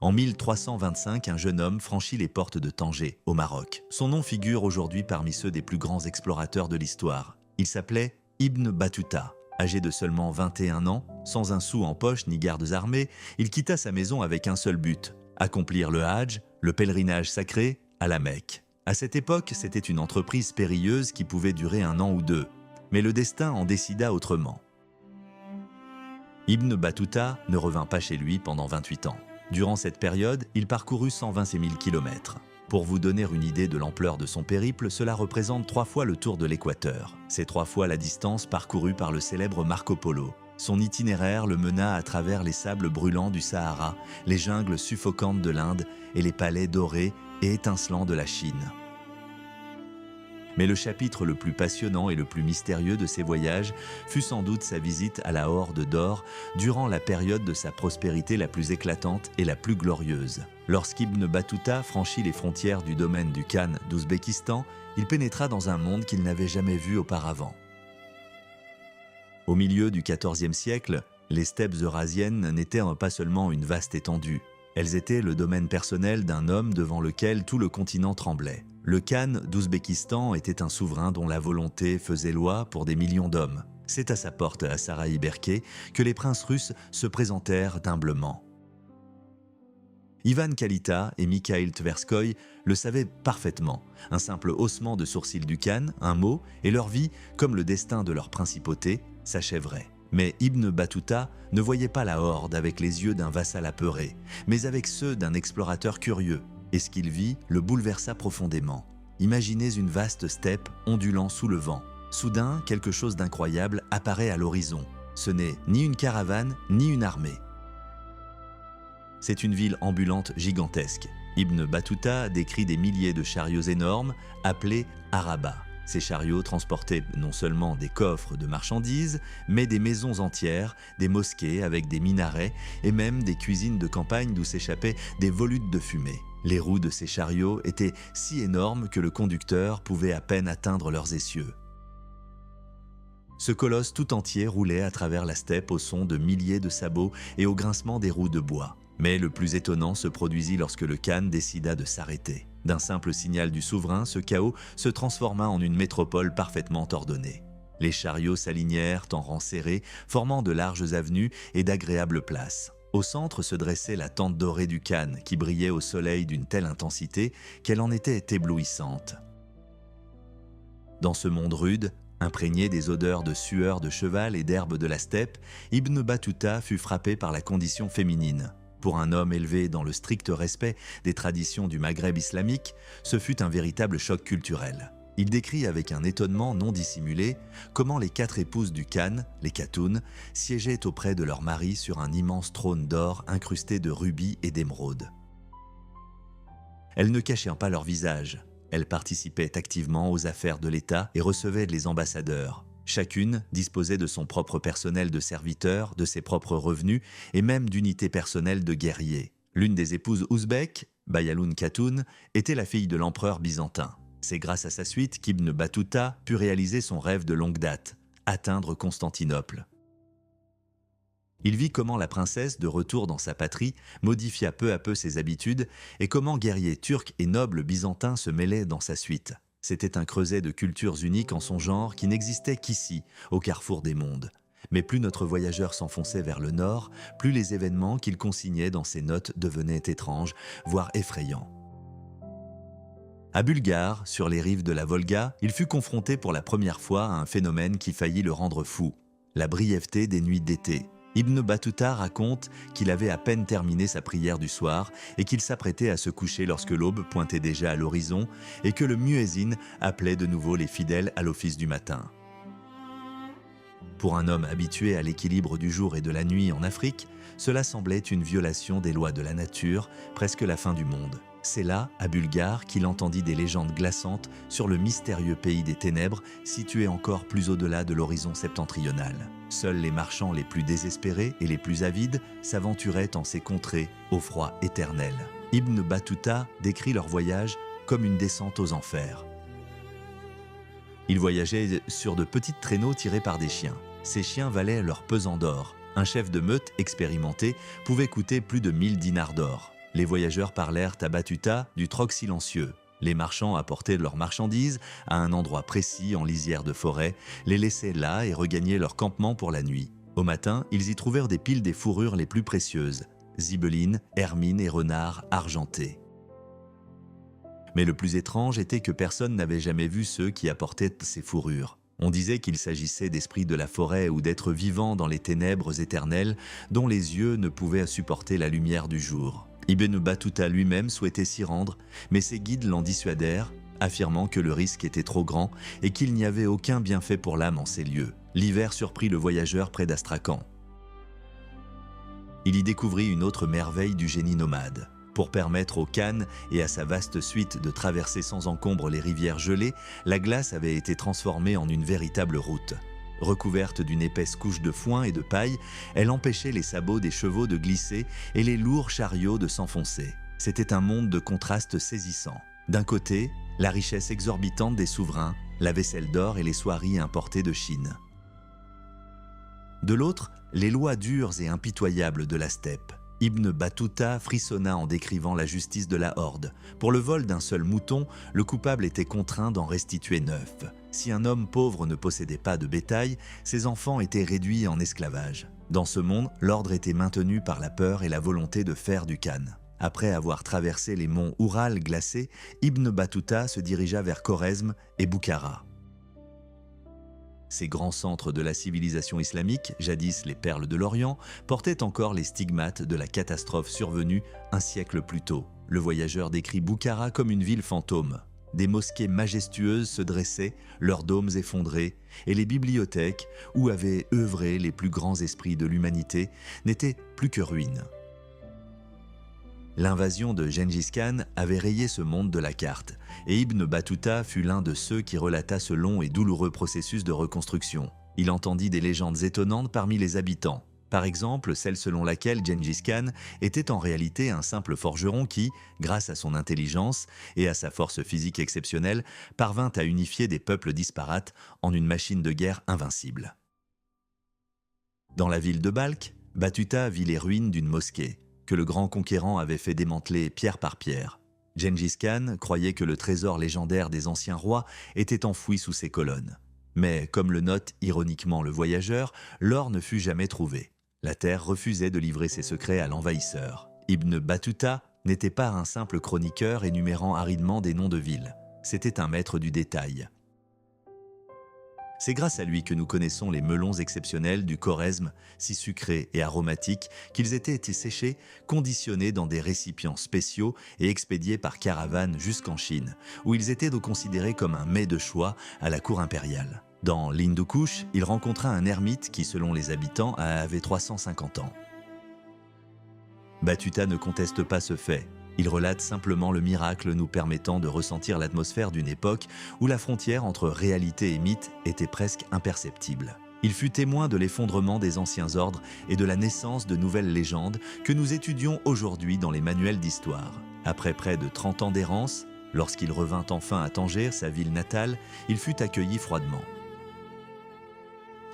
En 1325, un jeune homme franchit les portes de Tanger, au Maroc. Son nom figure aujourd'hui parmi ceux des plus grands explorateurs de l'histoire. Il s'appelait Ibn Battuta. Âgé de seulement 21 ans, sans un sou en poche ni gardes armés, il quitta sa maison avec un seul but, accomplir le Hajj, le pèlerinage sacré, à la Mecque. À cette époque, c'était une entreprise périlleuse qui pouvait durer 1 an ou 2, mais le destin en décida autrement. Ibn Battuta ne revint pas chez lui pendant 28 ans. Durant cette période, il parcourut 126 000 kilomètres. Pour vous donner une idée de l'ampleur de son périple, cela représente 3 fois le tour de l'équateur. C'est 3 fois la distance parcourue par le célèbre Marco Polo. Son itinéraire le mena à travers les sables brûlants du Sahara, les jungles suffocantes de l'Inde et les palais dorés et étincelants de la Chine. Mais le chapitre le plus passionnant et le plus mystérieux de ses voyages fut sans doute sa visite à la Horde d'Or durant la période de sa prospérité la plus éclatante et la plus glorieuse. Lorsqu'Ibn Battuta franchit les frontières du domaine du Khan d'Ouzbékistan, il pénétra dans un monde qu'il n'avait jamais vu auparavant. Au milieu du XIVe siècle, les steppes eurasiennes n'étaient pas seulement une vaste étendue. Elles étaient le domaine personnel d'un homme devant lequel tout le continent tremblait. Le Khan d'Ouzbékistan était un souverain dont la volonté faisait loi pour des millions d'hommes. C'est à sa porte, à Saraï-Berké, que les princes russes se présentèrent humblement. Ivan Kalita et Mikhaïl Tverskoï le savaient parfaitement. Un simple haussement de sourcils du Khan, un mot, et leur vie, comme le destin de leur principauté, s'achèverait. Mais Ibn Battuta ne voyait pas la horde avec les yeux d'un vassal apeuré, mais avec ceux d'un explorateur curieux. Et ce qu'il vit le bouleversa profondément. Imaginez une vaste steppe ondulant sous le vent. Soudain, quelque chose d'incroyable apparaît à l'horizon. Ce n'est ni une caravane, ni une armée. C'est une ville ambulante gigantesque. Ibn Battuta décrit des milliers de chariots énormes, appelés arabas. Ces chariots transportaient non seulement des coffres de marchandises, mais des maisons entières, des mosquées avec des minarets et même des cuisines de campagne d'où s'échappaient des volutes de fumée. Les roues de ces chariots étaient si énormes que le conducteur pouvait à peine atteindre leurs essieux. Ce colosse tout entier roulait à travers la steppe au son de milliers de sabots et au grincement des roues de bois. Mais le plus étonnant se produisit lorsque le Khan décida de s'arrêter. D'un simple signal du souverain, ce chaos se transforma en une métropole parfaitement ordonnée. Les chariots s'alignèrent en rangs serrés, formant de larges avenues et d'agréables places. Au centre se dressait la tente dorée du Khan, qui brillait au soleil d'une telle intensité qu'elle en était éblouissante. Dans ce monde rude, imprégné des odeurs de sueur de cheval et d'herbe de la steppe, Ibn Battuta fut frappé par la condition féminine. Pour un homme élevé dans le strict respect des traditions du Maghreb islamique, ce fut un véritable choc culturel. Il décrit avec un étonnement non dissimulé comment les 4 épouses du Khan, les Khatoun, siégeaient auprès de leur mari sur un immense trône d'or incrusté de rubis et d'émeraudes. Elles ne cachaient pas leur visage. Elles participaient activement aux affaires de l'État et recevaient les ambassadeurs. Chacune disposait de son propre personnel de serviteurs, de ses propres revenus et même d'unités personnelles de guerriers. L'une des épouses ouzbèques, Bayaloun Khatoun, était la fille de l'empereur byzantin. C'est grâce à sa suite qu'Ibn Battuta put réaliser son rêve de longue date, atteindre Constantinople. Il vit comment la princesse, de retour dans sa patrie, modifia peu à peu ses habitudes et comment guerriers turcs et nobles byzantins se mêlaient dans sa suite. C'était un creuset de cultures uniques en son genre qui n'existait qu'ici, au carrefour des mondes. Mais plus notre voyageur s'enfonçait vers le nord, plus les événements qu'il consignait dans ses notes devenaient étranges, voire effrayants. À Bulgare, sur les rives de la Volga, il fut confronté pour la première fois à un phénomène qui faillit le rendre fou, la brièveté des nuits d'été. Ibn Battuta raconte qu'il avait à peine terminé sa prière du soir et qu'il s'apprêtait à se coucher lorsque l'aube pointait déjà à l'horizon et que le muezzin appelait de nouveau les fidèles à l'office du matin. Pour un homme habitué à l'équilibre du jour et de la nuit en Afrique, cela semblait une violation des lois de la nature, presque la fin du monde. C'est là, à Bulgare, qu'il entendit des légendes glaçantes sur le mystérieux pays des ténèbres, situé encore plus au-delà de l'horizon septentrional. Seuls les marchands les plus désespérés et les plus avides s'aventuraient en ces contrées au froid éternel. Ibn Battuta décrit leur voyage comme une descente aux enfers. Ils voyageaient sur de petites traîneaux tirés par des chiens. Ces chiens valaient leur pesant d'or. Un chef de meute expérimenté pouvait coûter plus de 1000 dinars d'or. les voyageurs parlèrent à Batuta du troc silencieux. Les marchands apportaient leurs marchandises à un endroit précis en lisière de forêt, les laissaient là et regagnaient leur campement pour la nuit. Au matin, ils y trouvèrent des piles des fourrures les plus précieuses, zibelines, hermines et renards argentés. Mais le plus étrange était que personne n'avait jamais vu ceux qui apportaient ces fourrures. On disait qu'il s'agissait d'esprits de la forêt ou d'êtres vivants dans les ténèbres éternelles dont les yeux ne pouvaient supporter la lumière du jour. Ibn Battuta lui-même souhaitait s'y rendre, mais ses guides l'en dissuadèrent, affirmant que le risque était trop grand et qu'il n'y avait aucun bienfait pour l'âme en ces lieux. L'hiver surprit le voyageur près d'Astrakhan. Il y découvrit une autre merveille du génie nomade. Pour permettre au Khan et à sa vaste suite de traverser sans encombre les rivières gelées, la glace avait été transformée en une véritable route. Recouverte d'une épaisse couche de foin et de paille, elle empêchait les sabots des chevaux de glisser et les lourds chariots de s'enfoncer. C'était un monde de contrastes saisissants. D'un côté, la richesse exorbitante des souverains, la vaisselle d'or et les soieries importées de Chine. De l'autre, les lois dures et impitoyables de la steppe. Ibn Battuta frissonna en décrivant la justice de la horde. Pour le vol d'un seul mouton, le coupable était contraint d'en restituer 9. Si un homme pauvre ne possédait pas de bétail, ses enfants étaient réduits en esclavage. Dans ce monde, l'ordre était maintenu par la peur et la volonté de faire du Khan. Après avoir traversé les monts Oural glacés, Ibn Battuta se dirigea vers Khorezm et Boukhara. Ces grands centres de la civilisation islamique, jadis les perles de l'Orient, portaient encore les stigmates de la catastrophe survenue un siècle plus tôt. Le voyageur décrit Boukhara comme une ville fantôme. Des mosquées majestueuses se dressaient, leurs dômes effondrés, et les bibliothèques, où avaient œuvré les plus grands esprits de l'humanité, n'étaient plus que ruines. L'invasion de Gengis Khan avait rayé ce monde de la carte, et Ibn Battuta fut l'un de ceux qui relata ce long et douloureux processus de reconstruction. Il entendit des légendes étonnantes parmi les habitants. Par exemple, celle selon laquelle Gengis Khan était en réalité un simple forgeron qui, grâce à son intelligence et à sa force physique exceptionnelle, parvint à unifier des peuples disparates en une machine de guerre invincible. Dans la ville de Balkh, Battuta vit les ruines d'une mosquée que le grand conquérant avait fait démanteler pierre par pierre. Gengis Khan croyait que le trésor légendaire des anciens rois était enfoui sous ses colonnes. Mais, comme le note ironiquement le voyageur, l'or ne fut jamais trouvé. La terre refusait de livrer ses secrets à l'envahisseur. Ibn Battuta n'était pas un simple chroniqueur énumérant aridement des noms de villes. C'était un maître du détail. C'est grâce à lui que nous connaissons les melons exceptionnels du Khorezm, si sucrés et aromatiques qu'ils été séchés, conditionnés dans des récipients spéciaux et expédiés par caravane jusqu'en Chine, où ils étaient considérés comme un mets de choix à la cour impériale. Dans l'Hindu Kush, il rencontra un ermite qui, selon les habitants, avait 350 ans. Battuta ne conteste pas ce fait. Il relate simplement le miracle nous permettant de ressentir l'atmosphère d'une époque où la frontière entre réalité et mythe était presque imperceptible. Il fut témoin de l'effondrement des anciens ordres et de la naissance de nouvelles légendes que nous étudions aujourd'hui dans les manuels d'histoire. Après près de 30 ans d'errance, lorsqu'il revint enfin à Tanger, sa ville natale, il fut accueilli froidement.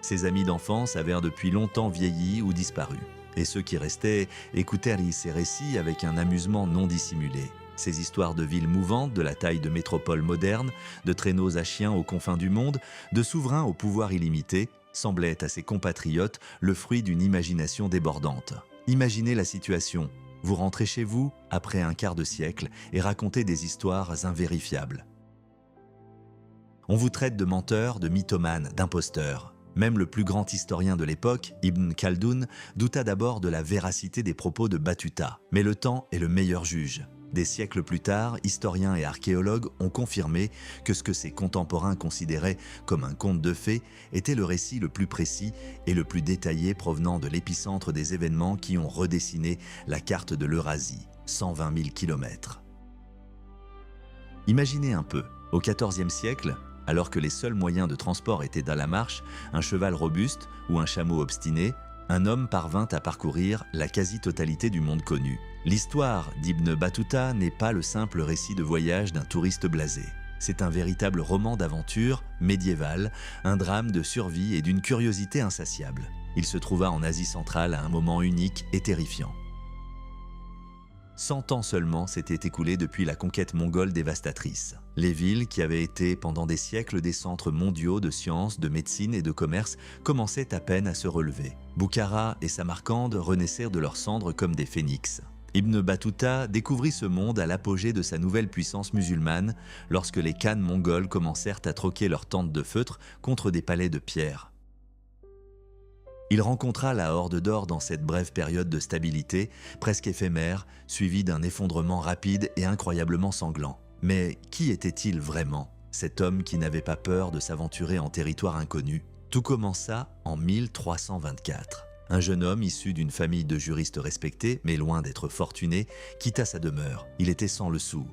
Ses amis d'enfance avaient depuis longtemps vieilli ou disparu. Et ceux qui restaient écoutèrent ces récits avec un amusement non dissimulé. Ces histoires de villes mouvantes, de la taille de métropoles modernes, de traîneaux à chiens aux confins du monde, de souverains au pouvoir illimité, semblaient à ses compatriotes le fruit d'une imagination débordante. Imaginez la situation. Vous rentrez chez vous, après un quart de siècle, et racontez des histoires invérifiables. On vous traite de menteur, de mythomane, d'imposteur. Même le plus grand historien de l'époque, Ibn Khaldoun, douta d'abord de la véracité des propos de Battuta. Mais le temps est le meilleur juge. Des siècles plus tard, historiens et archéologues ont confirmé que ce que ses contemporains considéraient comme un conte de fées était le récit le plus précis et le plus détaillé provenant de l'épicentre des événements qui ont redessiné la carte de l'Eurasie, 120 000 km. Imaginez un peu, au XIVe siècle, alors que les seuls moyens de transport étaient à la marche, un cheval robuste ou un chameau obstiné, un homme parvint à parcourir la quasi-totalité du monde connu. L'histoire d'Ibn Battuta n'est pas le simple récit de voyage d'un touriste blasé. C'est un véritable roman d'aventure médiéval, un drame de survie et d'une curiosité insatiable. Il se trouva en Asie centrale à un moment unique et terrifiant. 100 ans seulement s'étaient écoulés depuis la conquête mongole dévastatrice. Les villes, qui avaient été pendant des siècles des centres mondiaux de sciences, de médecine et de commerce, commençaient à peine à se relever. Boukhara et Samarcande renaissèrent de leurs cendres comme des phénix. Ibn Battuta découvrit ce monde à l'apogée de sa nouvelle puissance musulmane, lorsque les khans mongols commencèrent à troquer leurs tentes de feutre contre des palais de pierre. Il rencontra la Horde d'Or dans cette brève période de stabilité, presque éphémère, suivie d'un effondrement rapide et incroyablement sanglant. Mais qui était-il vraiment, cet homme qui n'avait pas peur de s'aventurer en territoire inconnu? Tout commença en 1324. Un jeune homme issu d'une famille de juristes respectés, mais loin d'être fortuné, quitta sa demeure. Il était sans le sou.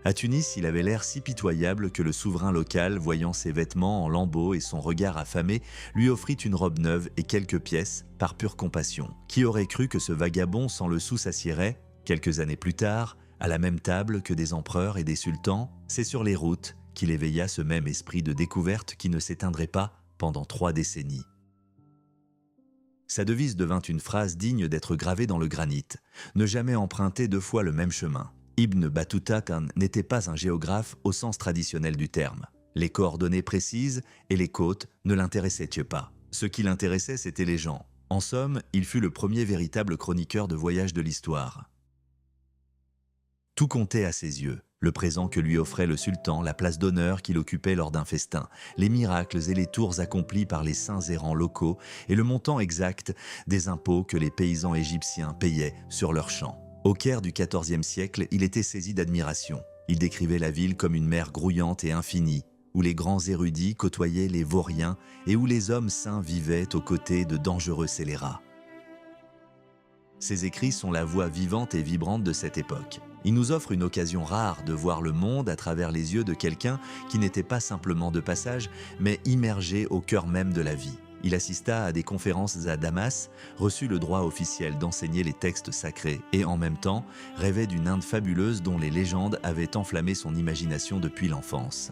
À Tunis, il avait l'air si pitoyable que le souverain local, voyant ses vêtements en lambeaux et son regard affamé, lui offrit une robe neuve et quelques pièces, par pure compassion. Qui aurait cru que ce vagabond sans le sou s'assiérait, quelques années plus tard, à la même table que des empereurs et des sultans? C'est sur les routes qu'il éveilla ce même esprit de découverte qui ne s'éteindrait pas pendant 3 décennies. Sa devise devint une phrase digne d'être gravée dans le granit. Ne jamais emprunter 2 fois le même chemin. Ibn Battuta n'était pas un géographe au sens traditionnel du terme. Les coordonnées précises et les côtes ne l'intéressaient pas. Ce qui l'intéressait, c'étaient les gens. En somme, il fut le premier véritable chroniqueur de voyage de l'histoire. Tout comptait à ses yeux. Le présent que lui offrait le sultan, la place d'honneur qu'il occupait lors d'un festin, les miracles et les tours accomplis par les saints errants locaux et le montant exact des impôts que les paysans égyptiens payaient sur leurs champs. Au Caire du XIVe siècle, il était saisi d'admiration. Il décrivait la ville comme une mer grouillante et infinie, où les grands érudits côtoyaient les vauriens et où les hommes saints vivaient aux côtés de dangereux scélérats. Ses écrits sont la voix vivante et vibrante de cette époque. Il nous offre une occasion rare de voir le monde à travers les yeux de quelqu'un qui n'était pas simplement de passage, mais immergé au cœur même de la vie. Il assista à des conférences à Damas, reçut le droit officiel d'enseigner les textes sacrés et en même temps rêvait d'une Inde fabuleuse dont les légendes avaient enflammé son imagination depuis l'enfance.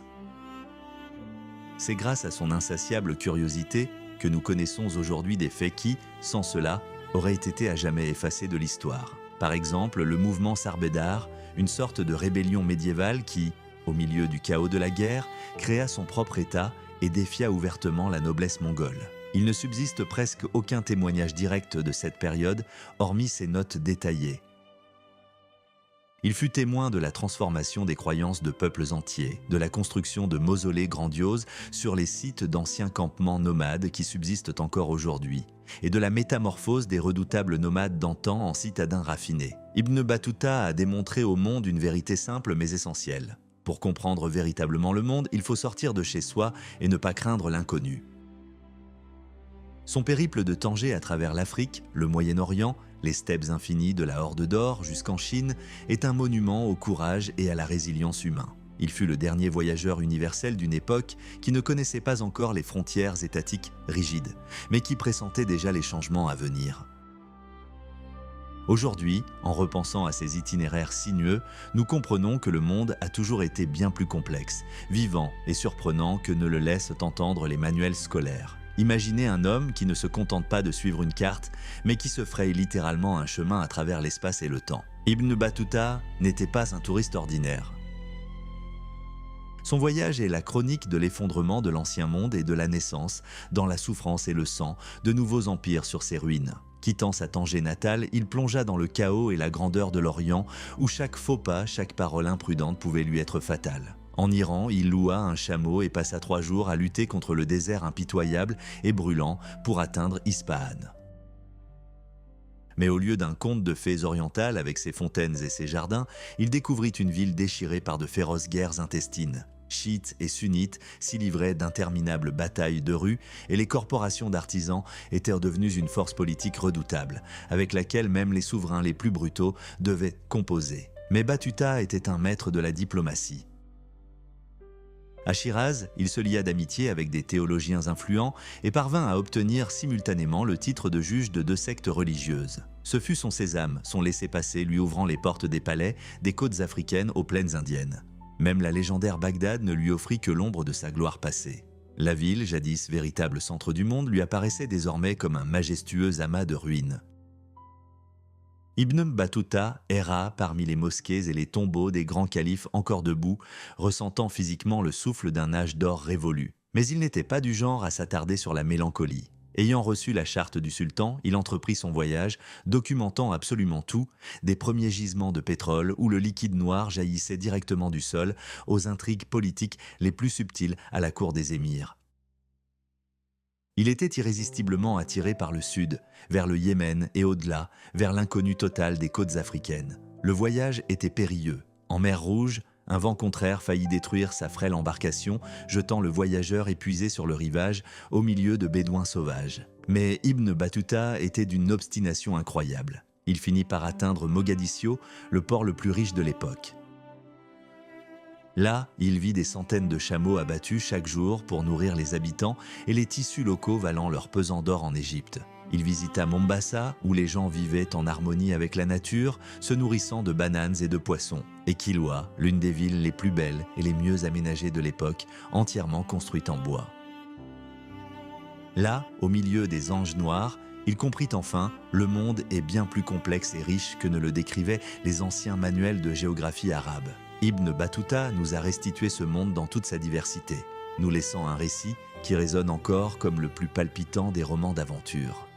C'est grâce à son insatiable curiosité que nous connaissons aujourd'hui des faits qui, sans cela, auraient été à jamais effacés de l'histoire. Par exemple, le mouvement Sarbédar, une sorte de rébellion médiévale qui, au milieu du chaos de la guerre, créa son propre État et défia ouvertement la noblesse mongole. Il ne subsiste presque aucun témoignage direct de cette période, hormis ses notes détaillées. Il fut témoin de la transformation des croyances de peuples entiers, de la construction de mausolées grandioses sur les sites d'anciens campements nomades qui subsistent encore aujourd'hui, et de la métamorphose des redoutables nomades d'antan en citadins raffinés. Ibn Battuta a démontré au monde une vérité simple mais essentielle. Pour comprendre véritablement le monde, il faut sortir de chez soi et ne pas craindre l'inconnu. Son périple de Tanger à travers l'Afrique, le Moyen-Orient, les steppes infinies de la Horde d'Or jusqu'en Chine est un monument au courage et à la résilience humain. Il fut le dernier voyageur universel d'une époque qui ne connaissait pas encore les frontières étatiques rigides, mais qui pressentait déjà les changements à venir. Aujourd'hui, en repensant à ces itinéraires sinueux, nous comprenons que le monde a toujours été bien plus complexe, vivant et surprenant que ne le laissent entendre les manuels scolaires. Imaginez un homme qui ne se contente pas de suivre une carte, mais qui se fraye littéralement un chemin à travers l'espace et le temps. Ibn Battuta n'était pas un touriste ordinaire. Son voyage est la chronique de l'effondrement de l'ancien monde et de la naissance, dans la souffrance et le sang, de nouveaux empires sur ses ruines. Quittant sa Tanger natale, il plongea dans le chaos et la grandeur de l'Orient, où chaque faux pas, chaque parole imprudente pouvait lui être fatale. En Iran, il loua un chameau et passa 3 jours à lutter contre le désert impitoyable et brûlant pour atteindre Ispahan. Mais au lieu d'un conte de fées orientales avec ses fontaines et ses jardins, il découvrit une ville déchirée par de féroces guerres intestines. Chiites et sunnites s'y livraient d'interminables batailles de rue et les corporations d'artisans étaient devenues une force politique redoutable, avec laquelle même les souverains les plus brutaux devaient composer. Mais Battuta était un maître de la diplomatie. À Shiraz, il se lia d'amitié avec des théologiens influents et parvint à obtenir simultanément le titre de juge de 2 sectes religieuses. Ce fut son sésame, son laissez-passer lui ouvrant les portes des palais, des côtes africaines aux plaines indiennes. Même la légendaire Bagdad ne lui offrit que l'ombre de sa gloire passée. La ville, jadis véritable centre du monde, lui apparaissait désormais comme un majestueux amas de ruines. Ibn Battuta erra parmi les mosquées et les tombeaux des grands califes encore debout, ressentant physiquement le souffle d'un âge d'or révolu. Mais il n'était pas du genre à s'attarder sur la mélancolie. Ayant reçu la charte du sultan, il entreprit son voyage, documentant absolument tout, des premiers gisements de pétrole où le liquide noir jaillissait directement du sol, aux intrigues politiques les plus subtiles à la cour des émirs. Il était irrésistiblement attiré par le sud, vers le Yémen et au-delà, vers l'inconnu total des côtes africaines. Le voyage était périlleux. En mer Rouge, un vent contraire faillit détruire sa frêle embarcation, jetant le voyageur épuisé sur le rivage au milieu de bédouins sauvages. Mais Ibn Battuta était d'une obstination incroyable. Il finit par atteindre Mogadiscio, le port le plus riche de l'époque. Là, il vit des centaines de chameaux abattus chaque jour pour nourrir les habitants et les tissus locaux valant leur pesant d'or en Égypte. Il visita Mombasa, où les gens vivaient en harmonie avec la nature, se nourrissant de bananes et de poissons, et Kilwa, l'une des villes les plus belles et les mieux aménagées de l'époque, entièrement construite en bois. Là, au milieu des anges noirs, il comprit enfin, le monde est bien plus complexe et riche que ne le décrivaient les anciens manuels de géographie arabe. Ibn Battuta nous a restitué ce monde dans toute sa diversité, nous laissant un récit qui résonne encore comme le plus palpitant des romans d'aventure.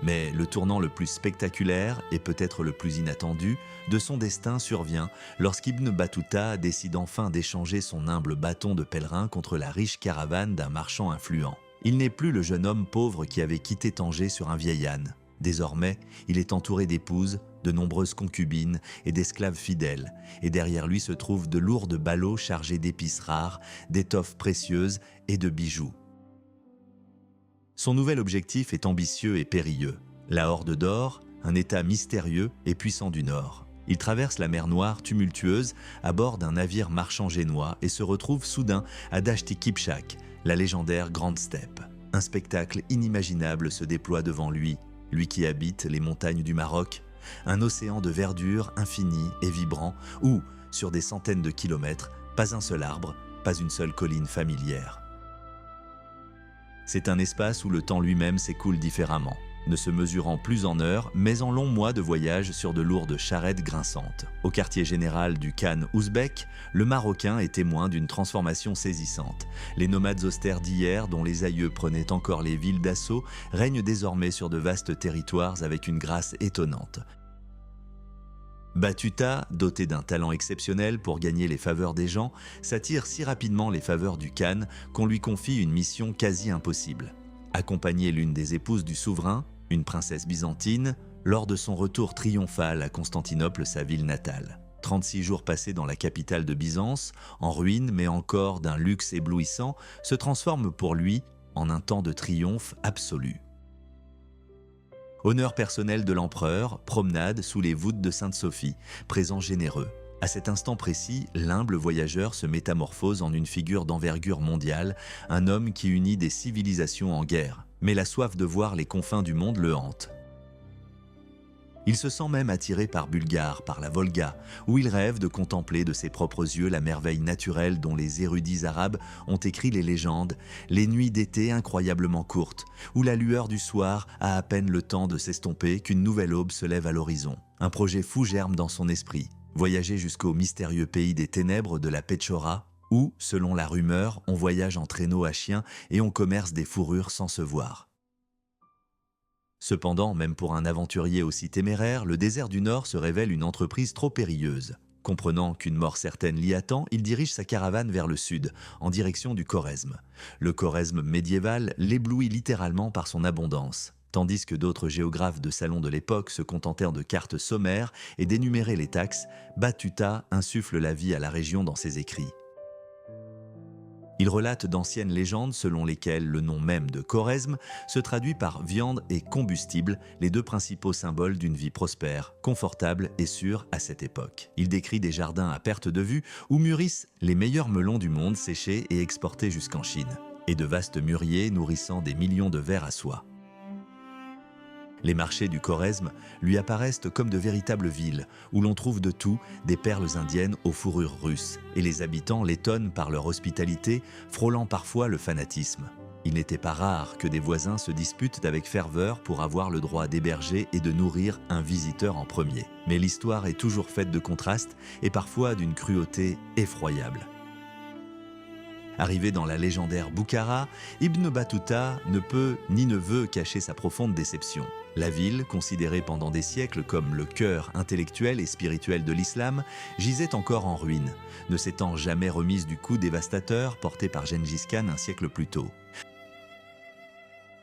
Mais le tournant le plus spectaculaire, et peut-être le plus inattendu, de son destin survient lorsqu'Ibn Battuta décide enfin d'échanger son humble bâton de pèlerin contre la riche caravane d'un marchand influent. Il n'est plus le jeune homme pauvre qui avait quitté Tanger sur un vieil âne. Désormais, il est entouré d'épouses, de nombreuses concubines et d'esclaves fidèles, et derrière lui se trouvent de lourdes ballots chargés d'épices rares, d'étoffes précieuses et de bijoux. Son nouvel objectif est ambitieux et périlleux. La Horde d'Or, un État mystérieux et puissant du Nord. Il traverse la mer Noire tumultueuse à bord d'un navire marchand génois et se retrouve soudain à Dashti Kipchak, la légendaire Grande Steppe. Un spectacle inimaginable se déploie devant lui, lui qui habite les montagnes du Maroc, un océan de verdure infini et vibrant où, sur des centaines de kilomètres, pas un seul arbre, pas une seule colline familière. C'est un espace où le temps lui-même s'écoule différemment, ne se mesurant plus en heures, mais en longs mois de voyage sur de lourdes charrettes grinçantes. Au quartier général du Khan ouzbek, le Marocain est témoin d'une transformation saisissante. Les nomades austères d'hier, dont les aïeux prenaient encore les villes d'assaut, règnent désormais sur de vastes territoires avec une grâce étonnante. Battuta, doté d'un talent exceptionnel pour gagner les faveurs des gens, s'attire si rapidement les faveurs du Khan qu'on lui confie une mission quasi impossible. Accompagner l'une des épouses du souverain, une princesse byzantine, lors de son retour triomphal à Constantinople, sa ville natale. 36 jours passés dans la capitale de Byzance, en ruine mais encore d'un luxe éblouissant, se transforment pour lui en un temps de triomphe absolu. Honneur personnel de l'empereur, promenade sous les voûtes de Sainte-Sophie, présent généreux. À cet instant précis, l'humble voyageur se métamorphose en une figure d'envergure mondiale, un homme qui unit des civilisations en guerre. Mais la soif de voir les confins du monde le hante. Il se sent même attiré par Bulgare, par la Volga, où il rêve de contempler de ses propres yeux la merveille naturelle dont les érudits arabes ont écrit les légendes, les nuits d'été incroyablement courtes, où la lueur du soir a à peine le temps de s'estomper qu'une nouvelle aube se lève à l'horizon. Un projet fou germe dans son esprit, voyager jusqu'au mystérieux pays des ténèbres de la Petchora, où, selon la rumeur, on voyage en traîneau à chien et on commerce des fourrures sans se voir. Cependant, même pour un aventurier aussi téméraire, le désert du Nord se révèle une entreprise trop périlleuse. Comprenant qu'une mort certaine l'y attend, il dirige sa caravane vers le sud, en direction du Khorezm. Le Khorezm médiéval l'éblouit littéralement par son abondance, tandis que d'autres géographes de salon de l'époque se contentèrent de cartes sommaires et d'énumérer les taxes, Battuta insuffle la vie à la région dans ses écrits. Il relate d'anciennes légendes selon lesquelles le nom même de Khorezm se traduit par viande et combustible, les deux principaux symboles d'une vie prospère, confortable et sûre à cette époque. Il décrit des jardins à perte de vue où mûrissent les meilleurs melons du monde séchés et exportés jusqu'en Chine, et de vastes mûriers nourrissant des millions de vers à soie. Les marchés du Khorezm lui apparaissent comme de véritables villes, où l'on trouve de tout, des perles indiennes aux fourrures russes, et les habitants l'étonnent par leur hospitalité, frôlant parfois le fanatisme. Il n'était pas rare que des voisins se disputent avec ferveur pour avoir le droit d'héberger et de nourrir un visiteur en premier. Mais l'histoire est toujours faite de contrastes et parfois d'une cruauté effroyable. Arrivé dans la légendaire Boukhara, Ibn Battuta ne peut ni ne veut cacher sa profonde déception. La ville, considérée pendant des siècles comme le cœur intellectuel et spirituel de l'islam, gisait encore en ruine, ne s'étant jamais remise du coup dévastateur porté par Gengis Khan un siècle plus tôt.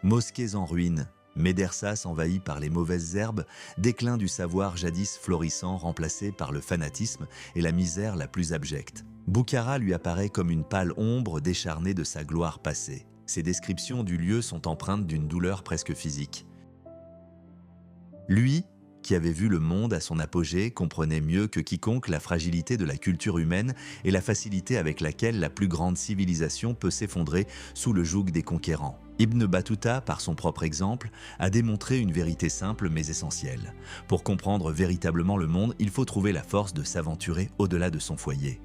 Mosquées en ruine, médersas envahies par les mauvaises herbes, déclin du savoir jadis florissant remplacé par le fanatisme et la misère la plus abjecte. Boukhara lui apparaît comme une pâle ombre décharnée de sa gloire passée. Ses descriptions du lieu sont empreintes d'une douleur presque physique. Lui, qui avait vu le monde à son apogée, comprenait mieux que quiconque la fragilité de la culture humaine et la facilité avec laquelle la plus grande civilisation peut s'effondrer sous le joug des conquérants. Ibn Battuta, par son propre exemple, a démontré une vérité simple mais essentielle. Pour comprendre véritablement le monde, il faut trouver la force de s'aventurer au-delà de son foyer.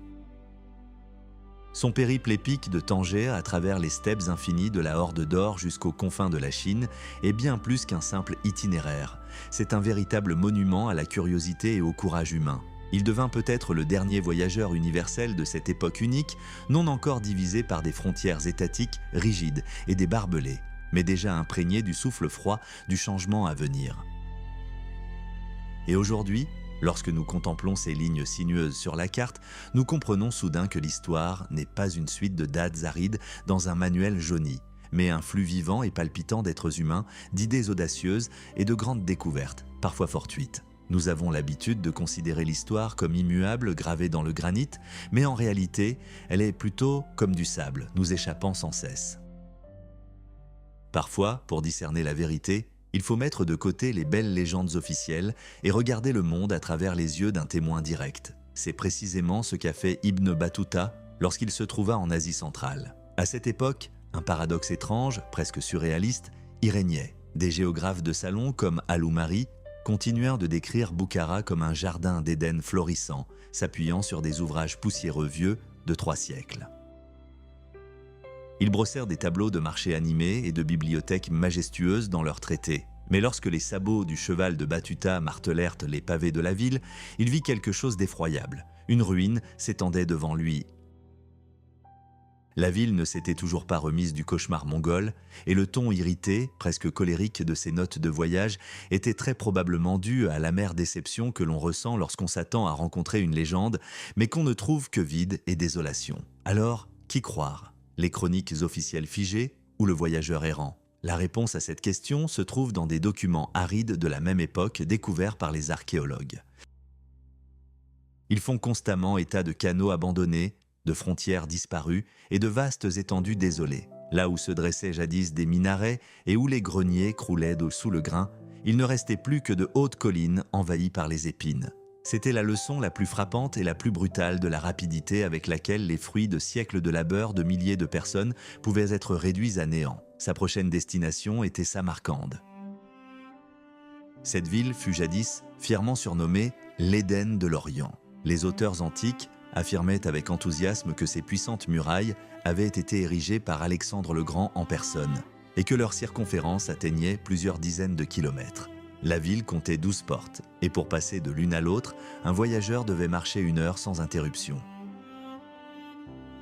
Son périple épique de Tanger à travers les steppes infinies de la Horde d'Or jusqu'aux confins de la Chine est bien plus qu'un simple itinéraire. C'est un véritable monument à la curiosité et au courage humain. Il devint peut-être le dernier voyageur universel de cette époque unique, non encore divisé par des frontières étatiques rigides et des barbelés, mais déjà imprégné du souffle froid du changement à venir. Et aujourd'hui, lorsque nous contemplons ces lignes sinueuses sur la carte, nous comprenons soudain que l'histoire n'est pas une suite de dates arides dans un manuel jauni, mais un flux vivant et palpitant d'êtres humains, d'idées audacieuses et de grandes découvertes, parfois fortuites. Nous avons l'habitude de considérer l'histoire comme immuable, gravée dans le granit, mais en réalité, elle est plutôt comme du sable, nous échappant sans cesse. Parfois, pour discerner la vérité, il faut mettre de côté les belles légendes officielles et regarder le monde à travers les yeux d'un témoin direct. C'est précisément ce qu'a fait Ibn Battuta lorsqu'il se trouva en Asie centrale. À cette époque, un paradoxe étrange, presque surréaliste, y régnait. Des géographes de salon comme Al-Umari continuèrent de décrire Boukhara comme un jardin d'Éden florissant, s'appuyant sur des ouvrages poussiéreux vieux de 3 siècles. Ils brossèrent des tableaux de marchés animés et de bibliothèques majestueuses dans leurs traités. Mais lorsque les sabots du cheval de Battuta martelèrent les pavés de la ville, il vit quelque chose d'effroyable. Une ruine s'étendait devant lui. La ville ne s'était toujours pas remise du cauchemar mongol, et le ton irrité, presque colérique de ses notes de voyage était très probablement dû à l'amère déception que l'on ressent lorsqu'on s'attend à rencontrer une légende, mais qu'on ne trouve que vide et désolation. Alors, qui croire ? Les chroniques officielles figées ou le voyageur errant? La réponse à cette question se trouve dans des documents arides de la même époque découverts par les archéologues. Ils font constamment état de canaux abandonnés, de frontières disparues et de vastes étendues désolées. Là où se dressaient jadis des minarets et où les greniers croulaient sous le grain, il ne restait plus que de hautes collines envahies par les épines. C'était la leçon la plus frappante et la plus brutale de la rapidité avec laquelle les fruits de siècles de labeur de milliers de personnes pouvaient être réduits à néant. Sa prochaine destination était Samarcande. Cette ville fut jadis fièrement surnommée l'Éden de l'Orient. Les auteurs antiques affirmaient avec enthousiasme que ces puissantes murailles avaient été érigées par Alexandre le Grand en personne et que leur circonférence atteignait plusieurs dizaines de kilomètres. La ville comptait 12 portes, et pour passer de l'une à l'autre, un voyageur devait marcher 1 heure sans interruption.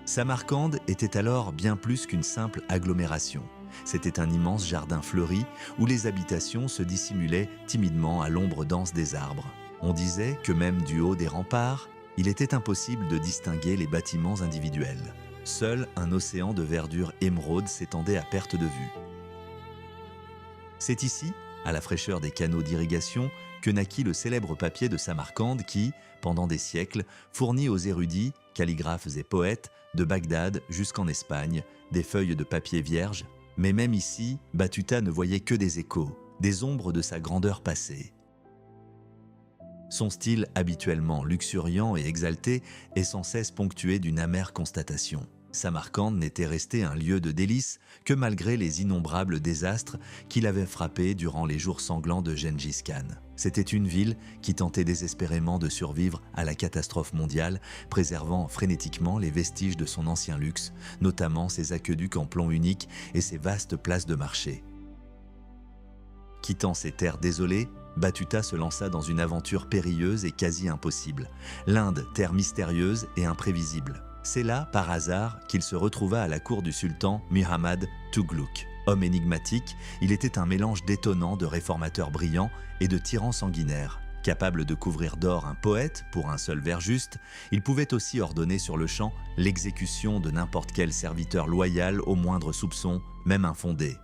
Samarcande était alors bien plus qu'une simple agglomération. C'était un immense jardin fleuri où les habitations se dissimulaient timidement à l'ombre dense des arbres. On disait que même du haut des remparts, il était impossible de distinguer les bâtiments individuels. Seul un océan de verdure émeraude s'étendait à perte de vue. C'est ici, à la fraîcheur des canaux d'irrigation, que naquit le célèbre papier de Samarcande qui, pendant des siècles, fournit aux érudits, calligraphes et poètes, de Bagdad jusqu'en Espagne, des feuilles de papier vierge. Mais même ici, Battuta ne voyait que des échos, des ombres de sa grandeur passée. Son style habituellement luxuriant et exalté est sans cesse ponctué d'une amère constatation. Samarcande n'était resté un lieu de délices que malgré les innombrables désastres qui l'avaient frappé durant les jours sanglants de Gengis Khan. C'était une ville qui tentait désespérément de survivre à la catastrophe mondiale, préservant frénétiquement les vestiges de son ancien luxe, notamment ses aqueducs en plomb unique et ses vastes places de marché. Quittant ces terres désolées, Batuta se lança dans une aventure périlleuse et quasi impossible. L'Inde, terre mystérieuse et imprévisible. C'est là, par hasard, qu'il se retrouva à la cour du sultan Muhammad Tughluk. Homme énigmatique, il était un mélange détonnant de réformateur brillant et de tyran sanguinaire. Capable de couvrir d'or un poète pour un seul vers juste, il pouvait aussi ordonner sur le champ l'exécution de n'importe quel serviteur loyal au moindre soupçon, même infondé.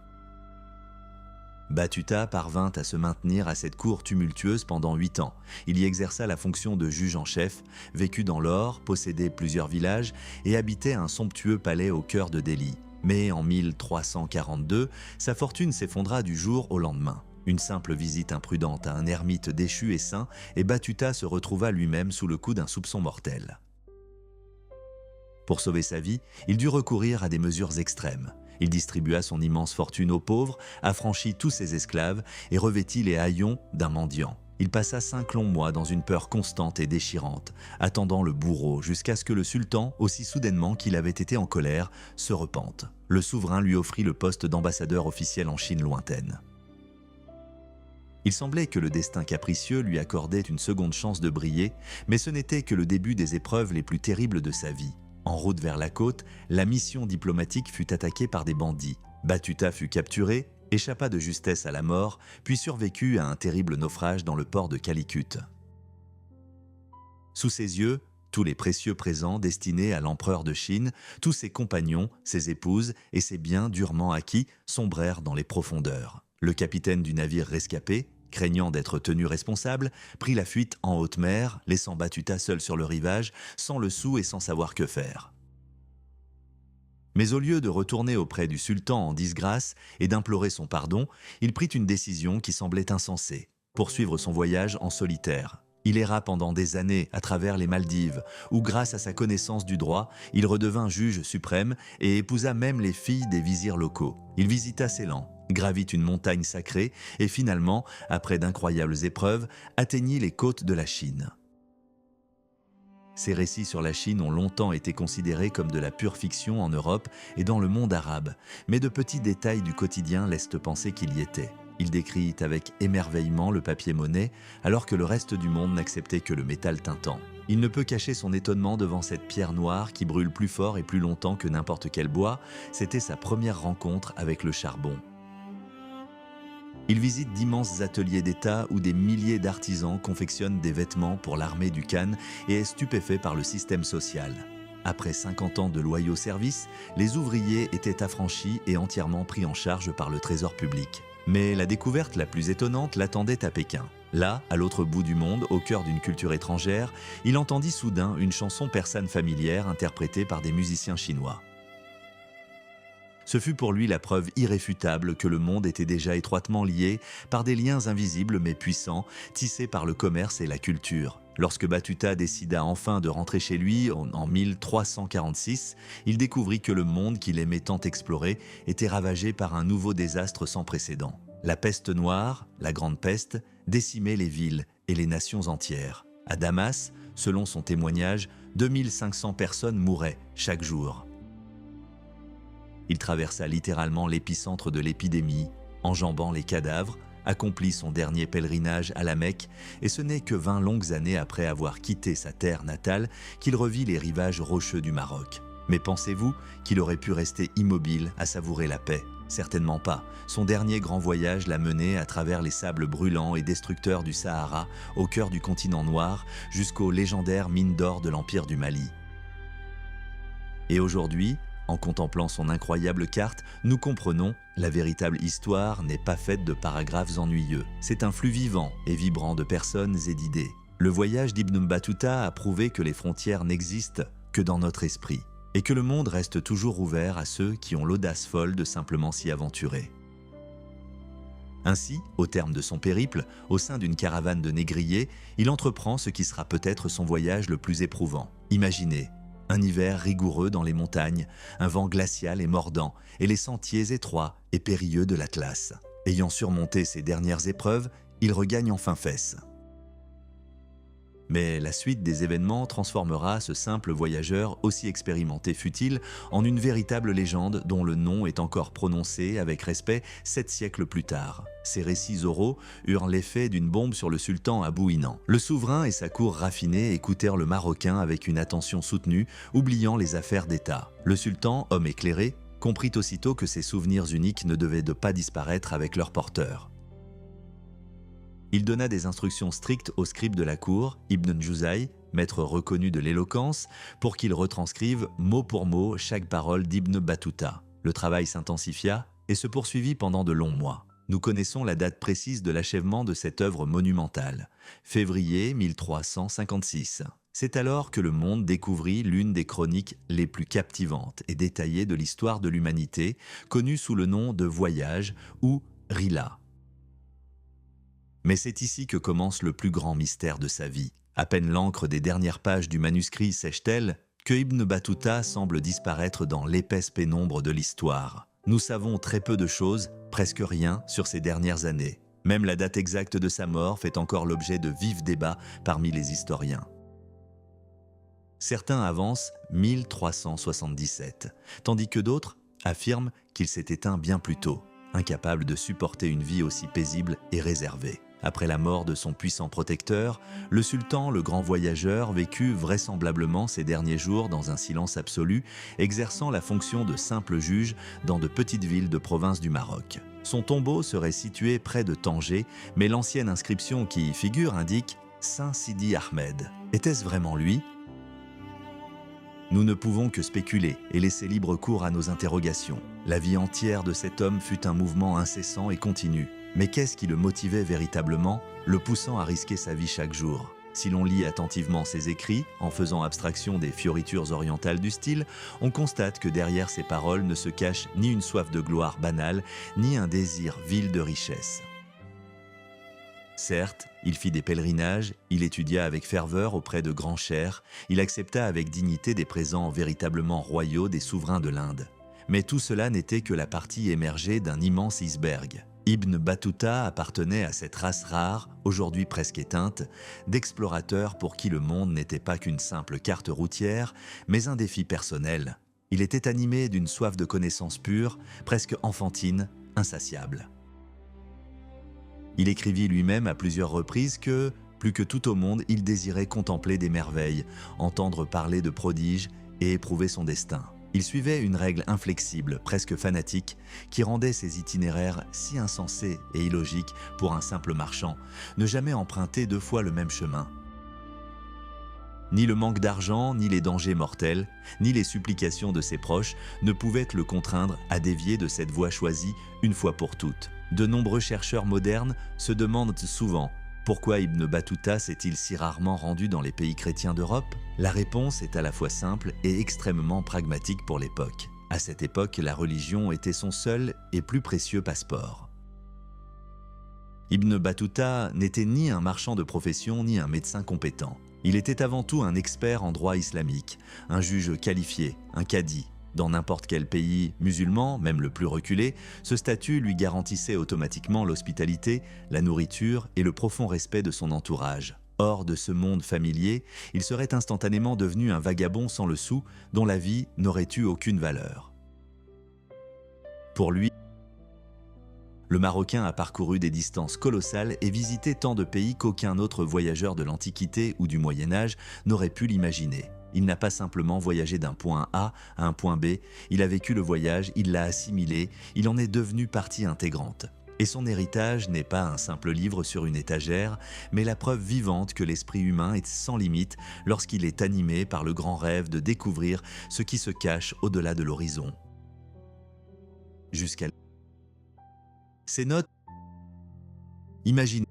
Batuta parvint à se maintenir à cette cour tumultueuse pendant 8 ans. Il y exerça la fonction de juge en chef, vécut dans l'or, possédait plusieurs villages et habitait un somptueux palais au cœur de Delhi. Mais en 1342, sa fortune s'effondra du jour au lendemain. Une simple visite imprudente à un ermite déchu et saint, et Batuta se retrouva lui-même sous le coup d'un soupçon mortel. Pour sauver sa vie, il dut recourir à des mesures extrêmes. Il distribua son immense fortune aux pauvres, affranchit tous ses esclaves et revêtit les haillons d'un mendiant. Il passa 5 longs mois dans une peur constante et déchirante, attendant le bourreau jusqu'à ce que le sultan, aussi soudainement qu'il avait été en colère, se repente. Le souverain lui offrit le poste d'ambassadeur officiel en Chine lointaine. Il semblait que le destin capricieux lui accordait une seconde chance de briller, mais ce n'était que le début des épreuves les plus terribles de sa vie. En route vers la côte, la mission diplomatique fut attaquée par des bandits. Batuta fut capturé, échappa de justesse à la mort, puis survécut à un terrible naufrage dans le port de Calicut. Sous ses yeux, tous les précieux présents destinés à l'empereur de Chine, tous ses compagnons, ses épouses et ses biens durement acquis sombrèrent dans les profondeurs. Le capitaine du navire rescapé, craignant d'être tenu responsable, prit la fuite en haute mer, laissant Batuta seul sur le rivage, sans le sou et sans savoir que faire. Mais au lieu de retourner auprès du sultan en disgrâce et d'implorer son pardon, il prit une décision qui semblait insensée, poursuivre son voyage en solitaire. Il erra pendant des années à travers les Maldives, où grâce à sa connaissance du droit, il redevint juge suprême et épousa même les filles des vizirs locaux. Il visita Ceylan, gravit une montagne sacrée et finalement, après d'incroyables épreuves, atteignit les côtes de la Chine. Ces récits sur la Chine ont longtemps été considérés comme de la pure fiction en Europe et dans le monde arabe, mais de petits détails du quotidien laissent penser qu'il y était. Il décrit avec émerveillement le papier-monnaie, alors que le reste du monde n'acceptait que le métal tintant. Il ne peut cacher son étonnement devant cette pierre noire qui brûle plus fort et plus longtemps que n'importe quel bois. C'était sa première rencontre avec le charbon. Il visite d'immenses ateliers d'État où des milliers d'artisans confectionnent des vêtements pour l'armée du Khan et est stupéfait par le système social. Après 50 ans de loyaux services, les ouvriers étaient affranchis et entièrement pris en charge par le trésor public. Mais la découverte la plus étonnante l'attendait à Pékin. Là, à l'autre bout du monde, au cœur d'une culture étrangère, il entendit soudain une chanson persane familière interprétée par des musiciens chinois. Ce fut pour lui la preuve irréfutable que le monde était déjà étroitement lié par des liens invisibles mais puissants, tissés par le commerce et la culture. Lorsque Batuta décida enfin de rentrer chez lui en 1346, il découvrit que le monde qu'il aimait tant explorer était ravagé par un nouveau désastre sans précédent. La peste noire, la grande peste, décimait les villes et les nations entières. À Damas, selon son témoignage, 2500 personnes mouraient chaque jour. Il traversa littéralement l'épicentre de l'épidémie, enjambant les cadavres, accomplit son dernier pèlerinage à la Mecque, et ce n'est que 20 longues années après avoir quitté sa terre natale qu'il revit les rivages rocheux du Maroc. Mais pensez-vous qu'il aurait pu rester immobile à savourer la paix ? Certainement pas. Son dernier grand voyage l'a mené à travers les sables brûlants et destructeurs du Sahara, au cœur du continent noir, jusqu'aux légendaires mines d'or de l'Empire du Mali. Et aujourd'hui, en contemplant son incroyable carte, nous comprenons, la véritable histoire n'est pas faite de paragraphes ennuyeux. C'est un flux vivant et vibrant de personnes et d'idées. Le voyage d'Ibn Battuta a prouvé que les frontières n'existent que dans notre esprit, et que le monde reste toujours ouvert à ceux qui ont l'audace folle de simplement s'y aventurer. Ainsi, au terme de son périple, au sein d'une caravane de négriers, il entreprend ce qui sera peut-être son voyage le plus éprouvant. Imaginez, Un hiver rigoureux dans les montagnes, un vent glacial et mordant, et les sentiers étroits et périlleux de l'Atlas. Ayant surmonté ces dernières épreuves, il regagne enfin Fès. Mais la suite des événements transformera ce simple voyageur, aussi expérimenté fut-il, en une véritable légende dont le nom est encore prononcé avec respect 7 siècles plus tard. Ces récits oraux eurent l'effet d'une bombe sur le sultan Abou Inan. Le souverain et sa cour raffinée écoutèrent le Marocain avec une attention soutenue, oubliant les affaires d'État. Le sultan, homme éclairé, comprit aussitôt que ces souvenirs uniques ne devaient pas disparaître avec leur porteur. Il donna des instructions strictes au scribe de la cour, Ibn Juzay, maître reconnu de l'éloquence, pour qu'il retranscrive mot pour mot chaque parole d'Ibn Battuta. Le travail s'intensifia et se poursuivit pendant de longs mois. Nous connaissons la date précise de l'achèvement de cette œuvre monumentale, février 1356. C'est alors que le monde découvrit l'une des chroniques les plus captivantes et détaillées de l'histoire de l'humanité, connue sous le nom de Voyage ou Rihla. Mais c'est ici que commence le plus grand mystère de sa vie. À peine l'encre des dernières pages du manuscrit sèche-t-elle que Ibn Battuta semble disparaître dans l'épaisse pénombre de l'histoire. Nous savons très peu de choses, presque rien, sur ces dernières années. Même la date exacte de sa mort fait encore l'objet de vifs débats parmi les historiens. Certains avancent 1377, tandis que d'autres affirment qu'il s'est éteint bien plus tôt, incapable de supporter une vie aussi paisible et réservée. Après la mort de son puissant protecteur, le sultan, le grand voyageur, vécut vraisemblablement ses derniers jours dans un silence absolu, exerçant la fonction de simple juge dans de petites villes de province du Maroc. Son tombeau serait situé près de Tanger, mais l'ancienne inscription qui y figure indique « Saint Sidi Ahmed ». Était-ce vraiment lui ? Nous ne pouvons que spéculer et laisser libre cours à nos interrogations. La vie entière de cet homme fut un mouvement incessant et continu. Mais qu'est-ce qui le motivait véritablement, le poussant à risquer sa vie chaque jour ? Si l'on lit attentivement ses écrits, en faisant abstraction des fioritures orientales du style, on constate que derrière ces paroles ne se cache ni une soif de gloire banale, ni un désir vil de richesse. Certes, il fit des pèlerinages, il étudia avec ferveur auprès de grands chers, il accepta avec dignité des présents véritablement royaux des souverains de l'Inde. Mais tout cela n'était que la partie émergée d'un immense iceberg. Ibn Battuta appartenait à cette race rare, aujourd'hui presque éteinte, d'explorateurs pour qui le monde n'était pas qu'une simple carte routière, mais un défi personnel. Il était animé d'une soif de connaissances pures, presque enfantine, insatiable. Il écrivit lui-même à plusieurs reprises que, plus que tout au monde, il désirait contempler des merveilles, entendre parler de prodiges et éprouver son destin. Il suivait une règle inflexible, presque fanatique, qui rendait ses itinéraires si insensés et illogiques pour un simple marchand, ne jamais emprunter 2 fois le même chemin. Ni le manque d'argent, ni les dangers mortels, ni les supplications de ses proches ne pouvaient le contraindre à dévier de cette voie choisie une fois pour toutes. De nombreux chercheurs modernes se demandent souvent pourquoi Ibn Battuta s'est-il si rarement rendu dans les pays chrétiens d'Europe ? La réponse est à la fois simple et extrêmement pragmatique pour l'époque. À cette époque, la religion était son seul et plus précieux passeport. Ibn Battuta n'était ni un marchand de profession ni un médecin compétent. Il était avant tout un expert en droit islamique, un juge qualifié, un cadi. Dans n'importe quel pays musulman, même le plus reculé, ce statut lui garantissait automatiquement l'hospitalité, la nourriture et le profond respect de son entourage. Hors de ce monde familier, il serait instantanément devenu un vagabond sans le sou, dont la vie n'aurait eu aucune valeur. Pour lui, le Marocain a parcouru des distances colossales et visité tant de pays qu'aucun autre voyageur de l'Antiquité ou du Moyen-Âge n'aurait pu l'imaginer. Il n'a pas simplement voyagé d'un point A à un point B, il a vécu le voyage, il l'a assimilé, il en est devenu partie intégrante. Et son héritage n'est pas un simple livre sur une étagère, mais la preuve vivante que l'esprit humain est sans limite lorsqu'il est animé par le grand rêve de découvrir ce qui se cache au-delà de l'horizon. Jusqu'à ces notes, imaginez.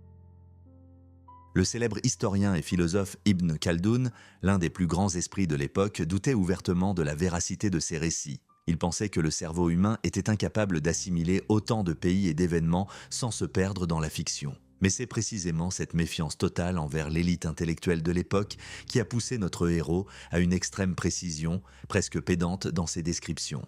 Le célèbre historien et philosophe Ibn Khaldoun, l'un des plus grands esprits de l'époque, doutait ouvertement de la véracité de ces récits. Il pensait que le cerveau humain était incapable d'assimiler autant de pays et d'événements sans se perdre dans la fiction. Mais c'est précisément cette méfiance totale envers l'élite intellectuelle de l'époque qui a poussé notre héros à une extrême précision, presque pédante dans ses descriptions.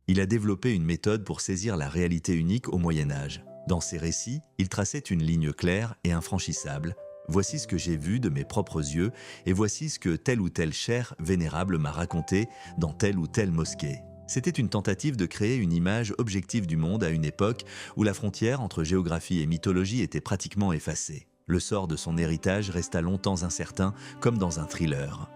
Il a développé une méthode pour saisir la réalité unique au Moyen-Âge. Dans ses récits, il traçait une ligne claire et infranchissable. Voici ce que j'ai vu de mes propres yeux, et voici ce que tel ou tel cher vénérable m'a raconté dans telle ou telle mosquée. C'était une tentative de créer une image objective du monde à une époque où la frontière entre géographie et mythologie était pratiquement effacée. Le sort de son héritage resta longtemps incertain, comme dans un thriller.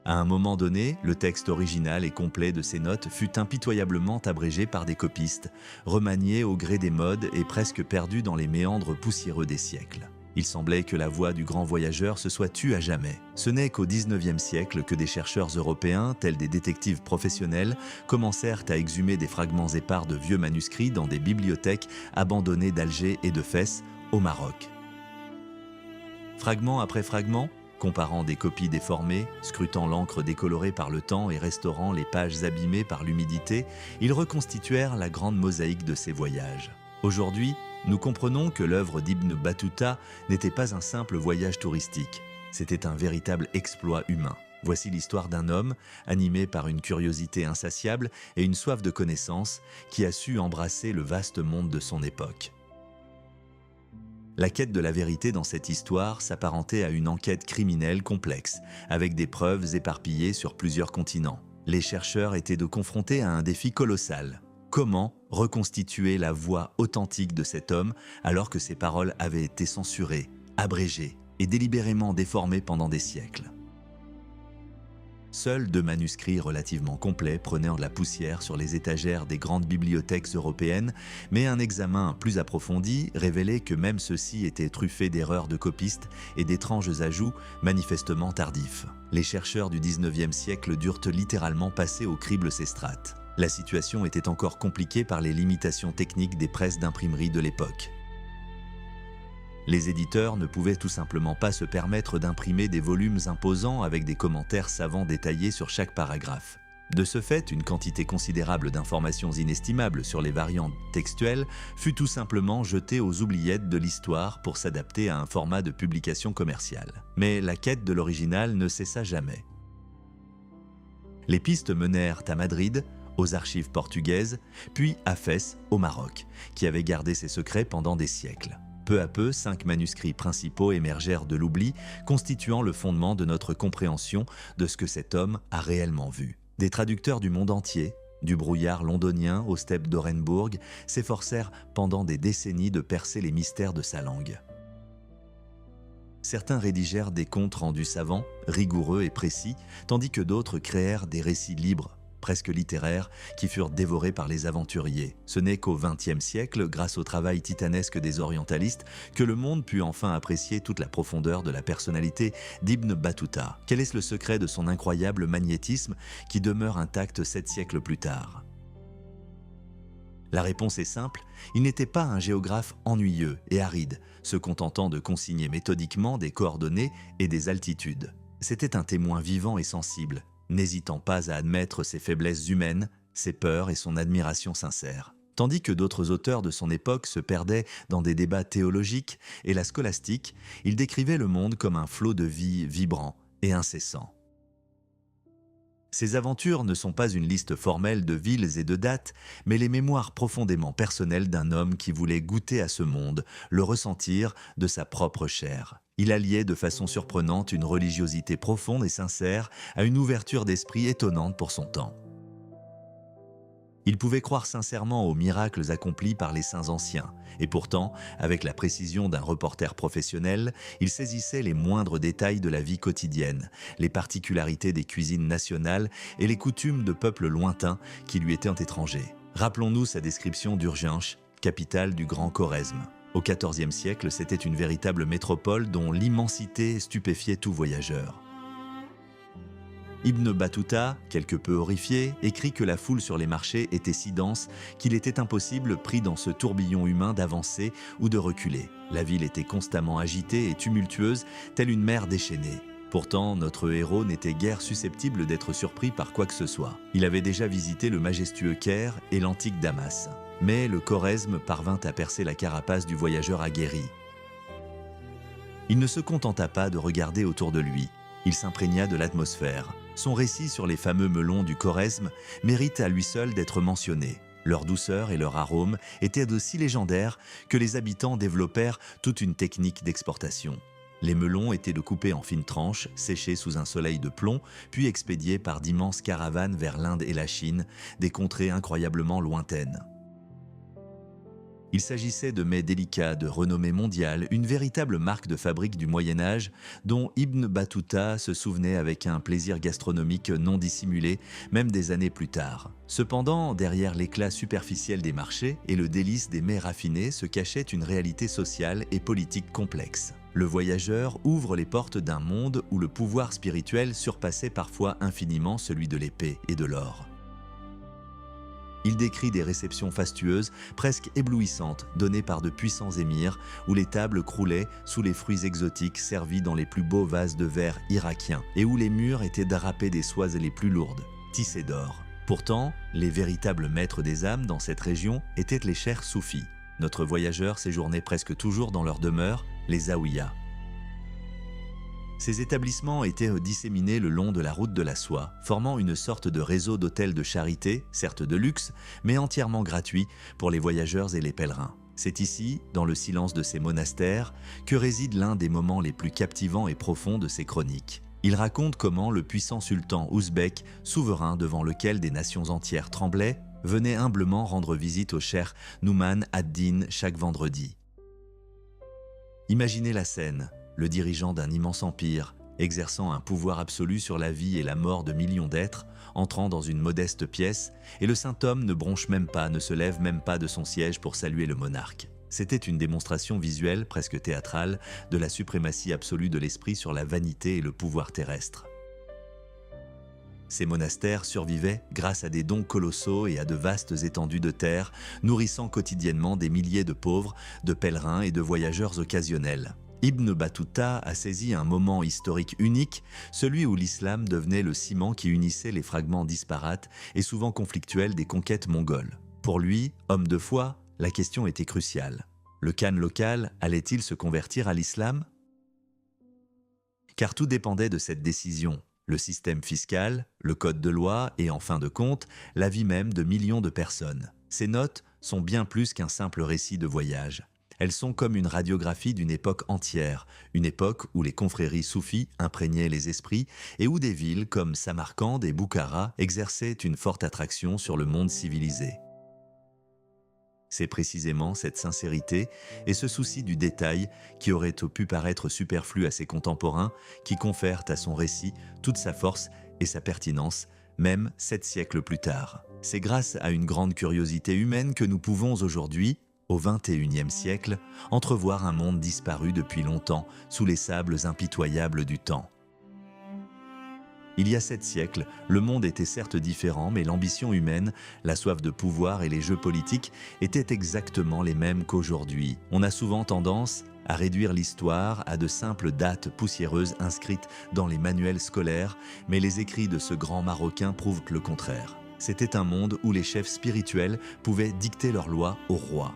À un moment donné, le texte original et complet de ces notes fut impitoyablement abrégé par des copistes, remanié au gré des modes et presque perdu dans les méandres poussiéreux des siècles. Il semblait que la voix du grand voyageur se soit tue à jamais. Ce n'est qu'au XIXe siècle que des chercheurs européens, tels des détectives professionnels, commencèrent à exhumer des fragments épars de vieux manuscrits dans des bibliothèques abandonnées d'Alger et de Fès, au Maroc. Fragment après fragment, comparant des copies déformées, scrutant l'encre décolorée par le temps et restaurant les pages abîmées par l'humidité, ils reconstituèrent la grande mosaïque de ces voyages. Aujourd'hui, nous comprenons que l'œuvre d'Ibn Battuta n'était pas un simple voyage touristique, c'était un véritable exploit humain. Voici l'histoire d'un homme, animé par une curiosité insatiable et une soif de connaissance, qui a su embrasser le vaste monde de son époque. La quête de la vérité dans cette histoire s'apparentait à une enquête criminelle complexe, avec des preuves éparpillées sur plusieurs continents. Les chercheurs étaient confrontés à un défi colossal. Comment reconstituer la voix authentique de cet homme alors que ses paroles avaient été censurées, abrégées et délibérément déformées pendant des siècles? Seuls 2 manuscrits relativement complets prenaient de la poussière sur les étagères des grandes bibliothèques européennes, mais un examen plus approfondi révélait que même ceux-ci étaient truffés d'erreurs de copistes et d'étranges ajouts manifestement tardifs. Les chercheurs du XIXe siècle durent littéralement passer au crible ces strates. La situation était encore compliquée par les limitations techniques des presses d'imprimerie de l'époque. Les éditeurs ne pouvaient tout simplement pas se permettre d'imprimer des volumes imposants avec des commentaires savants détaillés sur chaque paragraphe. De ce fait, une quantité considérable d'informations inestimables sur les variantes textuelles fut tout simplement jetée aux oubliettes de l'histoire pour s'adapter à un format de publication commerciale. Mais la quête de l'original ne cessa jamais. Les pistes menèrent à Madrid, aux archives portugaises, puis à Fès, au Maroc, qui avait gardé ses secrets pendant des siècles. Peu à peu, 5 manuscrits principaux émergèrent de l'oubli, constituant le fondement de notre compréhension de ce que cet homme a réellement vu. Des traducteurs du monde entier, du brouillard londonien aux steppes d'Orenbourg, s'efforcèrent pendant des décennies de percer les mystères de sa langue. Certains rédigèrent des comptes rendus savants, rigoureux et précis, tandis que d'autres créèrent des récits libres, presque littéraires, qui furent dévorés par les aventuriers. Ce n'est qu'au XXe siècle, grâce au travail titanesque des orientalistes, que le monde put enfin apprécier toute la profondeur de la personnalité d'Ibn Battuta. Quel est le secret de son incroyable magnétisme qui demeure intact 7 siècles plus tard? La réponse est simple, il n'était pas un géographe ennuyeux et aride, se contentant de consigner méthodiquement des coordonnées et des altitudes. C'était un témoin vivant et sensible, n'hésitant pas à admettre ses faiblesses humaines, ses peurs et son admiration sincère. Tandis que d'autres auteurs de son époque se perdaient dans des débats théologiques et la scolastique, il décrivait le monde comme un flot de vie vibrant et incessant. Ces aventures ne sont pas une liste formelle de villes et de dates, mais les mémoires profondément personnelles d'un homme qui voulait goûter à ce monde, le ressentir de sa propre chair. Il alliait de façon surprenante une religiosité profonde et sincère à une ouverture d'esprit étonnante pour son temps. Il pouvait croire sincèrement aux miracles accomplis par les saints anciens, et pourtant, avec la précision d'un reporter professionnel, il saisissait les moindres détails de la vie quotidienne, les particularités des cuisines nationales et les coutumes de peuples lointains qui lui étaient étrangers. Rappelons-nous sa description d'Urgence, capitale du Grand Choresme. Au XIVe siècle, c'était une véritable métropole dont l'immensité stupéfiait tout voyageur. Ibn Battuta, quelque peu horrifié, écrit que la foule sur les marchés était si dense qu'il était impossible, pris dans ce tourbillon humain, d'avancer ou de reculer. La ville était constamment agitée et tumultueuse, telle une mer déchaînée. Pourtant, notre héros n'était guère susceptible d'être surpris par quoi que ce soit. Il avait déjà visité le majestueux Caire et l'antique Damas. Mais le Khorezm parvint à percer la carapace du voyageur aguerri. Il ne se contenta pas de regarder autour de lui. Il s'imprégna de l'atmosphère. Son récit sur les fameux melons du Khorezm mérite à lui seul d'être mentionné. Leur douceur et leur arôme étaient aussi légendaires que les habitants développèrent toute une technique d'exportation. Les melons étaient découpés en fines tranches, séchés sous un soleil de plomb, puis expédiés par d'immenses caravanes vers l'Inde et la Chine, des contrées incroyablement lointaines. Il s'agissait de mets délicats de renommée mondiale, une véritable marque de fabrique du Moyen-Âge dont Ibn Battuta se souvenait avec un plaisir gastronomique non dissimulé, même des années plus tard. Cependant, derrière l'éclat superficiel des marchés et le délice des mets raffinés se cachait une réalité sociale et politique complexe. Le voyageur ouvre les portes d'un monde où le pouvoir spirituel surpassait parfois infiniment celui de l'épée et de l'or. Il décrit des réceptions fastueuses, presque éblouissantes, données par de puissants émirs, où les tables croulaient sous les fruits exotiques servis dans les plus beaux vases de verre irakiens, et où les murs étaient drapés des soies les plus lourdes, tissées d'or. Pourtant, les véritables maîtres des âmes dans cette région étaient les chers soufis. Notre voyageur séjournait presque toujours dans leur demeure, les zaouïas. Ces établissements étaient disséminés le long de la route de la soie, formant une sorte de réseau d'hôtels de charité, certes de luxe, mais entièrement gratuits pour les voyageurs et les pèlerins. C'est ici, dans le silence de ces monastères, que réside l'un des moments les plus captivants et profonds de ces chroniques. Il raconte comment le puissant sultan ouzbek, souverain devant lequel des nations entières tremblaient, venait humblement rendre visite au cheikh Nouman ad-Din chaque vendredi. Imaginez la scène. Le dirigeant d'un immense empire, exerçant un pouvoir absolu sur la vie et la mort de millions d'êtres, entrant dans une modeste pièce, et le saint homme ne bronche même pas, ne se lève même pas de son siège pour saluer le monarque. C'était une démonstration visuelle, presque théâtrale, de la suprématie absolue de l'esprit sur la vanité et le pouvoir terrestre. Ces monastères survivaient grâce à des dons colossaux et à de vastes étendues de terre, nourrissant quotidiennement des milliers de pauvres, de pèlerins et de voyageurs occasionnels. Ibn Battuta a saisi un moment historique unique, celui où l'islam devenait le ciment qui unissait les fragments disparates et souvent conflictuels des conquêtes mongoles. Pour lui, homme de foi, la question était cruciale. Le khan local allait-il se convertir à l'islam? Car tout dépendait de cette décision. Le système fiscal, le code de loi et en fin de compte, la vie même de millions de personnes. Ces notes sont bien plus qu'un simple récit de voyage. Elles sont comme une radiographie d'une époque entière, une époque où les confréries soufis imprégnaient les esprits et où des villes comme Samarcande et Boukhara exerçaient une forte attraction sur le monde civilisé. C'est précisément cette sincérité et ce souci du détail qui auraient pu paraître superflus à ses contemporains qui confèrent à son récit toute sa force et sa pertinence, même 7 siècles plus tard. C'est grâce à une grande curiosité humaine que nous pouvons aujourd'hui, au XXIe siècle, entrevoir un monde disparu depuis longtemps sous les sables impitoyables du temps. Il y a 7 siècles, le monde était certes différent, mais l'ambition humaine, la soif de pouvoir et les jeux politiques étaient exactement les mêmes qu'aujourd'hui. On a souvent tendance à réduire l'histoire à de simples dates poussiéreuses inscrites dans les manuels scolaires, mais les écrits de ce grand Marocain prouvent le contraire. C'était un monde où les chefs spirituels pouvaient dicter leurs lois au roi.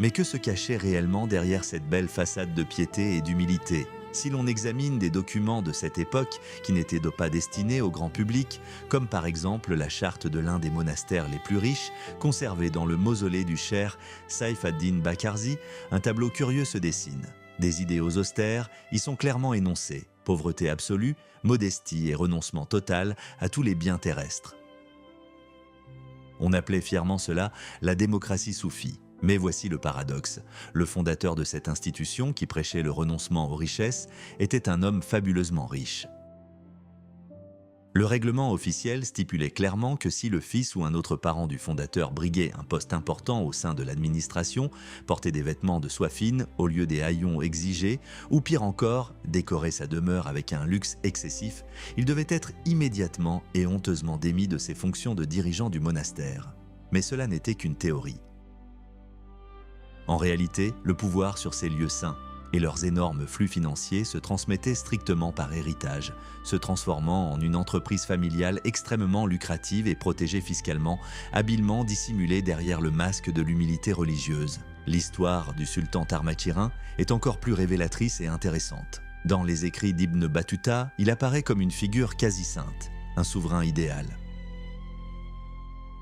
Mais que se cachait réellement derrière cette belle façade de piété et d'humilité? Si l'on examine des documents de cette époque qui n'étaient pas destinés au grand public, comme par exemple la charte de l'un des monastères les plus riches, conservée dans le mausolée du cheikh Saïf ad-Din Bakarzi, un tableau curieux se dessine. Des idéaux austères y sont clairement énoncés: pauvreté absolue, modestie et renoncement total à tous les biens terrestres. On appelait fièrement cela la démocratie soufie. Mais voici le paradoxe. Le fondateur de cette institution, qui prêchait le renoncement aux richesses, était un homme fabuleusement riche. Le règlement officiel stipulait clairement que si le fils ou un autre parent du fondateur briguait un poste important au sein de l'administration, portait des vêtements de soie fine au lieu des haillons exigés, ou pire encore, décorait sa demeure avec un luxe excessif, il devait être immédiatement et honteusement démis de ses fonctions de dirigeant du monastère. Mais cela n'était qu'une théorie. En réalité, le pouvoir sur ces lieux saints et leurs énormes flux financiers se transmettaient strictement par héritage, se transformant en une entreprise familiale extrêmement lucrative et protégée fiscalement, habilement dissimulée derrière le masque de l'humilité religieuse. L'histoire du sultan Tarmachirin est encore plus révélatrice et intéressante. Dans les écrits d'Ibn Battuta, il apparaît comme une figure quasi sainte, un souverain idéal.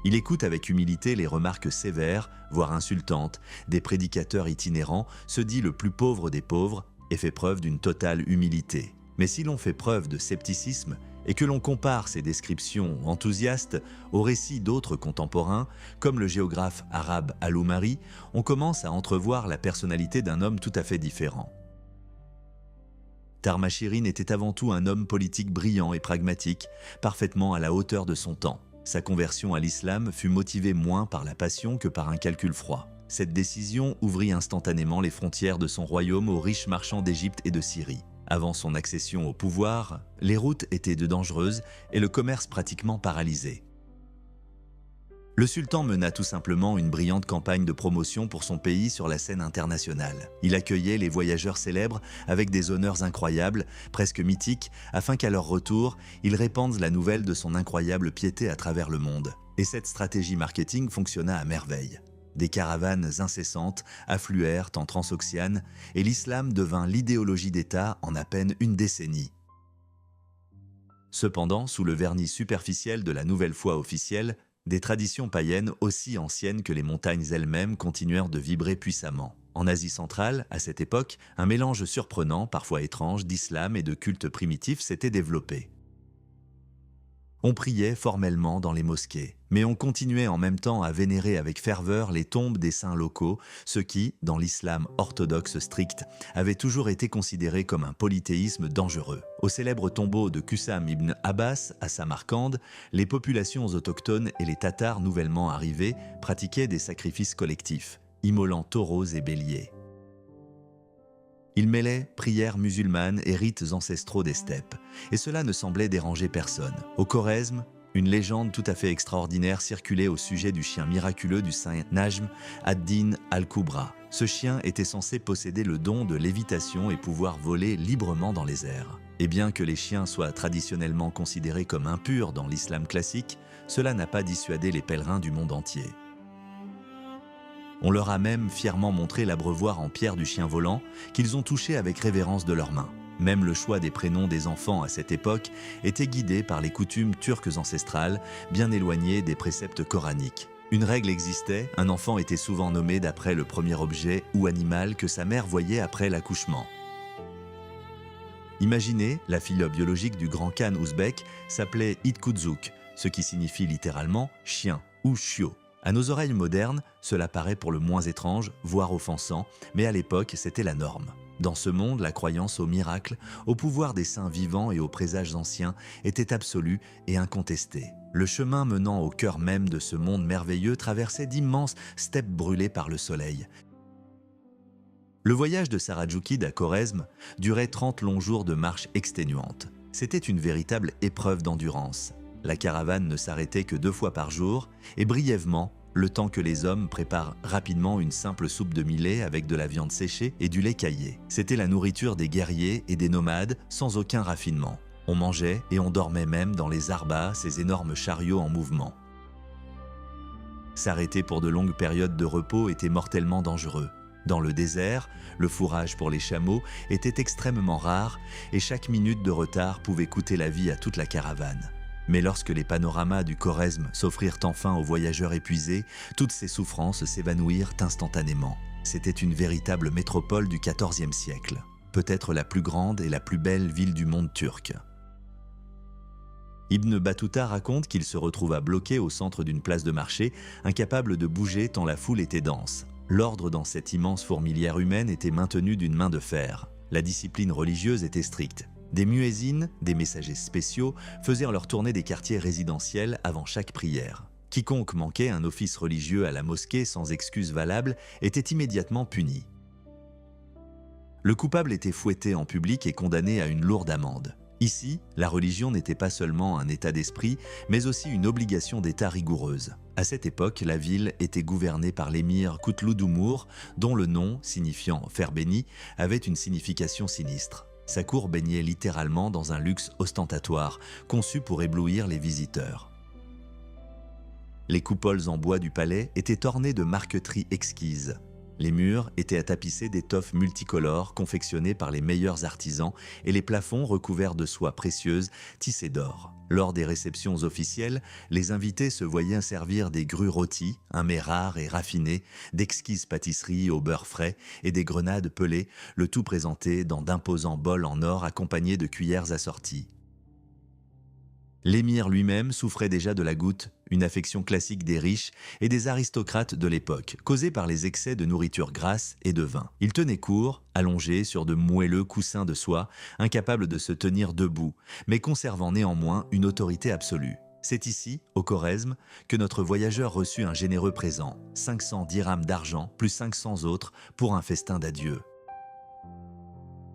Il écoute avec humilité les remarques sévères, voire insultantes, des prédicateurs itinérants, se dit le plus pauvre des pauvres et fait preuve d'une totale humilité. Mais si l'on fait preuve de scepticisme et que l'on compare ces descriptions enthousiastes aux récits d'autres contemporains, comme le géographe arabe Al-Umari, on commence à entrevoir la personnalité d'un homme tout à fait différent. Tarmachirin était avant tout un homme politique brillant et pragmatique, parfaitement à la hauteur de son temps. Sa conversion à l'islam fut motivée moins par la passion que par un calcul froid. Cette décision ouvrit instantanément les frontières de son royaume aux riches marchands d'Égypte et de Syrie. Avant son accession au pouvoir, les routes étaient dangereuses et le commerce pratiquement paralysé. Le sultan mena tout simplement une brillante campagne de promotion pour son pays sur la scène internationale. Il accueillait les voyageurs célèbres avec des honneurs incroyables, presque mythiques, afin qu'à leur retour, ils répandent la nouvelle de son incroyable piété à travers le monde. Et cette stratégie marketing fonctionna à merveille. Des caravanes incessantes affluèrent en transoxiane et l'islam devint l'idéologie d'État en à peine une décennie. Cependant, sous le vernis superficiel de la nouvelle foi officielle, des traditions païennes aussi anciennes que les montagnes elles-mêmes continuèrent de vibrer puissamment. En Asie centrale, à cette époque, un mélange surprenant, parfois étrange, d'islam et de culte primitif s'était développé. On priait formellement dans les mosquées, mais on continuait en même temps à vénérer avec ferveur les tombes des saints locaux, ce qui, dans l'islam orthodoxe strict, avait toujours été considéré comme un polythéisme dangereux. Au célèbre tombeau de Qusam ibn Abbas à Samarcande, les populations autochtones et les Tatars nouvellement arrivés pratiquaient des sacrifices collectifs, immolant taureaux et béliers. Ils mêlaient prières musulmanes et rites ancestraux des steppes, et cela ne semblait déranger personne. Au Khorezm, une légende tout à fait extraordinaire circulait au sujet du chien miraculeux du saint Najm ad-Din al-Kubra. Ce chien était censé posséder le don de lévitation et pouvoir voler librement dans les airs. Et bien que les chiens soient traditionnellement considérés comme impurs dans l'islam classique, cela n'a pas dissuadé les pèlerins du monde entier. On leur a même fièrement montré l'abreuvoir en pierre du chien volant qu'ils ont touché avec révérence de leurs mains. Même le choix des prénoms des enfants à cette époque était guidé par les coutumes turques ancestrales, bien éloignées des préceptes coraniques. Une règle existait, un enfant était souvent nommé d'après le premier objet ou animal que sa mère voyait après l'accouchement. Imaginez, la fille biologique du grand khan ouzbek s'appelait Itkouzouk, ce qui signifie littéralement « chien » ou « chiot ». À nos oreilles modernes, cela paraît pour le moins étrange, voire offensant, mais à l'époque, c'était la norme. Dans ce monde, la croyance au miracle, au pouvoir des saints vivants et aux présages anciens était absolue et incontestée. Le chemin menant au cœur même de ce monde merveilleux traversait d'immenses steppes brûlées par le soleil. Le voyage de Sarajoukid à Khorezm durait 30 longs jours de marche exténuante. C'était une véritable épreuve d'endurance. La caravane ne s'arrêtait que 2 fois par jour, et brièvement, le temps que les hommes préparent rapidement une simple soupe de millet avec de la viande séchée et du lait caillé. C'était la nourriture des guerriers et des nomades sans aucun raffinement. On mangeait et on dormait même dans les arbas, ces énormes chariots en mouvement. S'arrêter pour de longues périodes de repos était mortellement dangereux. Dans le désert, le fourrage pour les chameaux était extrêmement rare et chaque minute de retard pouvait coûter la vie à toute la caravane. Mais lorsque les panoramas du Khorezm s'offrirent enfin aux voyageurs épuisés, toutes ces souffrances s'évanouirent instantanément. C'était une véritable métropole du XIVe siècle, peut-être la plus grande et la plus belle ville du monde turc. Ibn Battuta raconte qu'il se retrouva bloqué au centre d'une place de marché, incapable de bouger tant la foule était dense. L'ordre dans cette immense fourmilière humaine était maintenu d'une main de fer. La discipline religieuse était stricte. Des muezzins, des messagers spéciaux, faisaient leur tournée des quartiers résidentiels avant chaque prière. Quiconque manquait un office religieux à la mosquée sans excuse valable était immédiatement puni. Le coupable était fouetté en public et condamné à une lourde amende. Ici, la religion n'était pas seulement un état d'esprit, mais aussi une obligation d'État rigoureuse. À cette époque, la ville était gouvernée par l'émir Koutlou-Doumour, dont le nom, signifiant « fer béni », avait une signification sinistre. Sa cour baignait littéralement dans un luxe ostentatoire, conçu pour éblouir les visiteurs. Les coupoles en bois du palais étaient ornées de marqueteries exquises. Les murs étaient tapissés d'étoffes multicolores confectionnées par les meilleurs artisans et les plafonds recouverts de soie précieuse tissée d'or. Lors des réceptions officielles, les invités se voyaient servir des grues rôties, un mets rare et raffiné, d'exquises pâtisseries au beurre frais et des grenades pelées, le tout présenté dans d'imposants bols en or accompagnés de cuillères assorties. L'émir lui-même souffrait déjà de la goutte, une affection classique des riches et des aristocrates de l'époque, causée par les excès de nourriture grasse et de vin. Il tenait court, allongé sur de moelleux coussins de soie, incapable de se tenir debout, mais conservant néanmoins une autorité absolue. C'est ici, au Khorezm, que notre voyageur reçut un généreux présent, 500 dirhams d'argent plus 500 autres pour un festin d'adieu.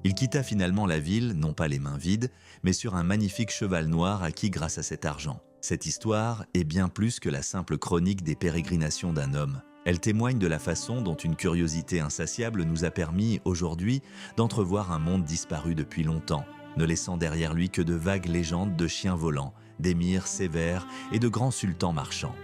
Il quitta finalement la ville, non pas les mains vides, mais sur un magnifique cheval noir acquis grâce à cet argent. Cette histoire est bien plus que la simple chronique des pérégrinations d'un homme. Elle témoigne de la façon dont une curiosité insatiable nous a permis, aujourd'hui, d'entrevoir un monde disparu depuis longtemps, ne laissant derrière lui que de vagues légendes de chiens volants, d'émirs sévères et de grands sultans marchands.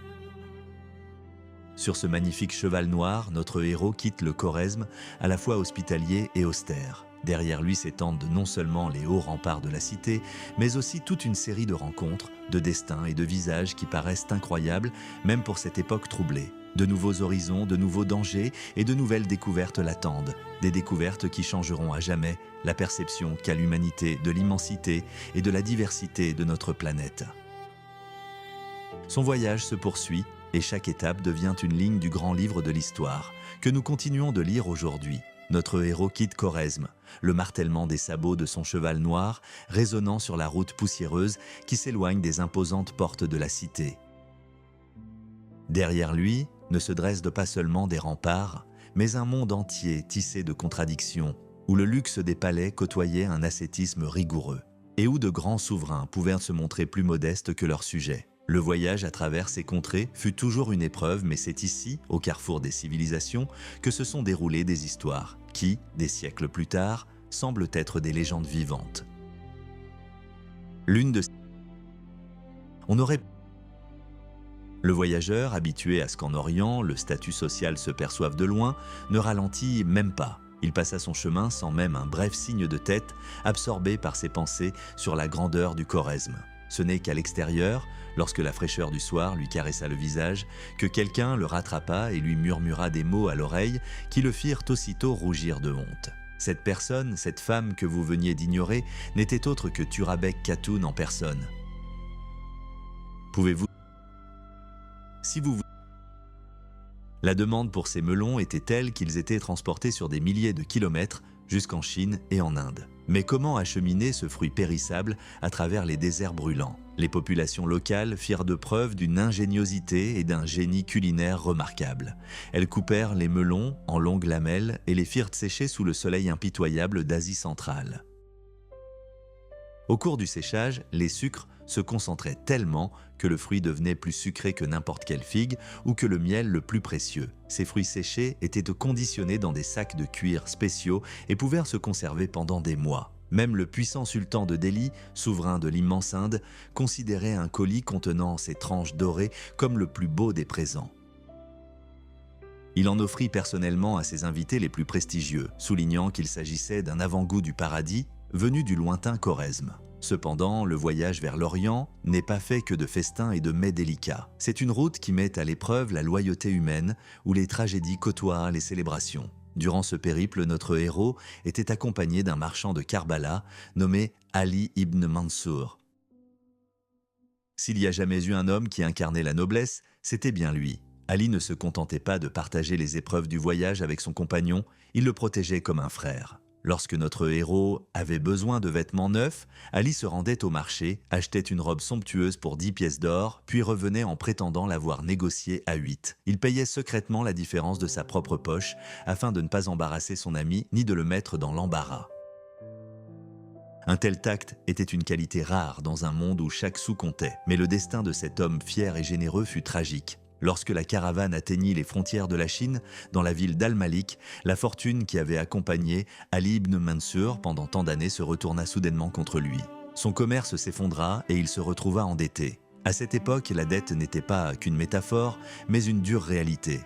Sur ce magnifique cheval noir, notre héros quitte le Khorezm, à la fois hospitalier et austère. Derrière lui s'étendent non seulement les hauts remparts de la cité, mais aussi toute une série de rencontres, de destins et de visages qui paraissent incroyables, même pour cette époque troublée. De nouveaux horizons, de nouveaux dangers et de nouvelles découvertes l'attendent. Des découvertes qui changeront à jamais la perception qu'a l'humanité de l'immensité et de la diversité de notre planète. Son voyage se poursuit et chaque étape devient une ligne du grand livre de l'histoire, que nous continuons de lire aujourd'hui. Notre héros quitte Khorezm, le martèlement des sabots de son cheval noir résonnant sur la route poussiéreuse qui s'éloigne des imposantes portes de la cité. Derrière lui ne se dressent pas seulement des remparts, mais un monde entier tissé de contradictions, où le luxe des palais côtoyait un ascétisme rigoureux, et où de grands souverains pouvaient se montrer plus modestes que leurs sujets. Le voyage à travers ces contrées fut toujours une épreuve, mais c'est ici, au carrefour des civilisations, que se sont déroulées des histoires qui, des siècles plus tard, semblent être des légendes vivantes. L'une de ces... Le voyageur, habitué à ce qu'en Orient, le statut social se perçoive de loin, ne ralentit même pas. Il passa son chemin sans même un bref signe de tête, absorbé par ses pensées sur la grandeur du Khorezm. Ce n'est qu'à l'extérieur, lorsque la fraîcheur du soir lui caressa le visage, que quelqu'un le rattrapa et lui murmura des mots à l'oreille qui le firent aussitôt rougir de honte. Cette personne, cette femme que vous veniez d'ignorer, n'était autre que Turabek Khatoun en personne. Pouvez-vous... Si vous... La demande pour ces melons était telle qu'ils étaient transportés sur des milliers de kilomètres jusqu'en Chine et en Inde. Mais comment acheminer ce fruit périssable à travers les déserts brûlants? Les populations locales firent de preuve d'une ingéniosité et d'un génie culinaire remarquables. Elles coupèrent les melons en longues lamelles et les firent sécher sous le soleil impitoyable d'Asie centrale. Au cours du séchage, les sucres se concentraient tellement que le fruit devenait plus sucré que n'importe quelle figue ou que le miel le plus précieux. Ces fruits séchés étaient conditionnés dans des sacs de cuir spéciaux et pouvaient se conserver pendant des mois. Même le puissant sultan de Delhi, souverain de l'immense Inde, considérait un colis contenant ces tranches dorées comme le plus beau des présents. Il en offrit personnellement à ses invités les plus prestigieux, soulignant qu'il s'agissait d'un avant-goût du paradis venu du lointain Khorezm. Cependant, le voyage vers l'Orient n'est pas fait que de festins et de mets délicats. C'est une route qui met à l'épreuve la loyauté humaine, où les tragédies côtoient les célébrations. Durant ce périple, notre héros était accompagné d'un marchand de Karbala nommé Ali ibn Mansour. S'il y a jamais eu un homme qui incarnait la noblesse, c'était bien lui. Ali ne se contentait pas de partager les épreuves du voyage avec son compagnon, il le protégeait comme un frère. Lorsque notre héros avait besoin de vêtements neufs, Ali se rendait au marché, achetait une robe somptueuse pour 10 pièces d'or, puis revenait en prétendant l'avoir négociée à 8. Il payait secrètement la différence de sa propre poche, afin de ne pas embarrasser son ami ni de le mettre dans l'embarras. Un tel tact était une qualité rare dans un monde où chaque sou comptait. Mais le destin de cet homme fier et généreux fut tragique. Lorsque la caravane atteignit les frontières de la Chine, dans la ville d'Al-Malik, la fortune qui avait accompagné Ali ibn Mansur pendant tant d'années se retourna soudainement contre lui. Son commerce s'effondra et il se retrouva endetté. À cette époque, la dette n'était pas qu'une métaphore, mais une dure réalité.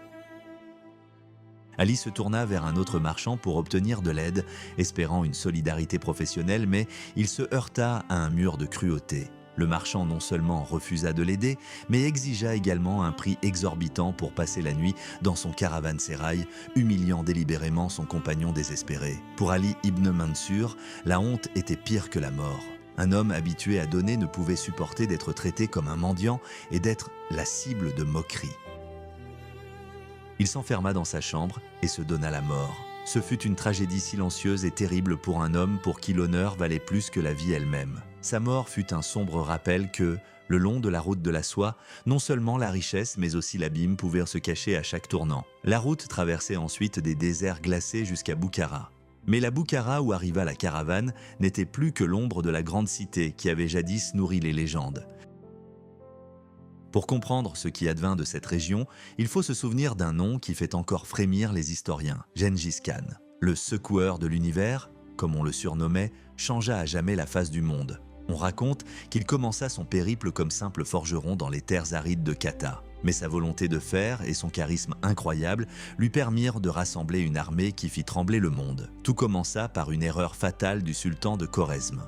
Ali se tourna vers un autre marchand pour obtenir de l'aide, espérant une solidarité professionnelle, mais il se heurta à un mur de cruauté. Le marchand non seulement refusa de l'aider, mais exigea également un prix exorbitant pour passer la nuit dans son caravansérail, humiliant délibérément son compagnon désespéré. Pour Ali ibn Mansur, la honte était pire que la mort. Un homme habitué à donner ne pouvait supporter d'être traité comme un mendiant et d'être la cible de moqueries. Il s'enferma dans sa chambre et se donna la mort. Ce fut une tragédie silencieuse et terrible pour un homme pour qui l'honneur valait plus que la vie elle-même. Sa mort fut un sombre rappel que, le long de la route de la soie, non seulement la richesse mais aussi l'abîme pouvaient se cacher à chaque tournant. La route traversait ensuite des déserts glacés jusqu'à Boukhara. Mais la Boukhara où arriva la caravane n'était plus que l'ombre de la grande cité qui avait jadis nourri les légendes. Pour comprendre ce qui advint de cette région, il faut se souvenir d'un nom qui fait encore frémir les historiens, Gengis Khan. Le secoueur de l'univers, comme on le surnommait, changea à jamais la face du monde. On raconte qu'il commença son périple comme simple forgeron dans les terres arides de Kata. Mais sa volonté de fer et son charisme incroyable lui permirent de rassembler une armée qui fit trembler le monde. Tout commença par une erreur fatale du sultan de Khorezm.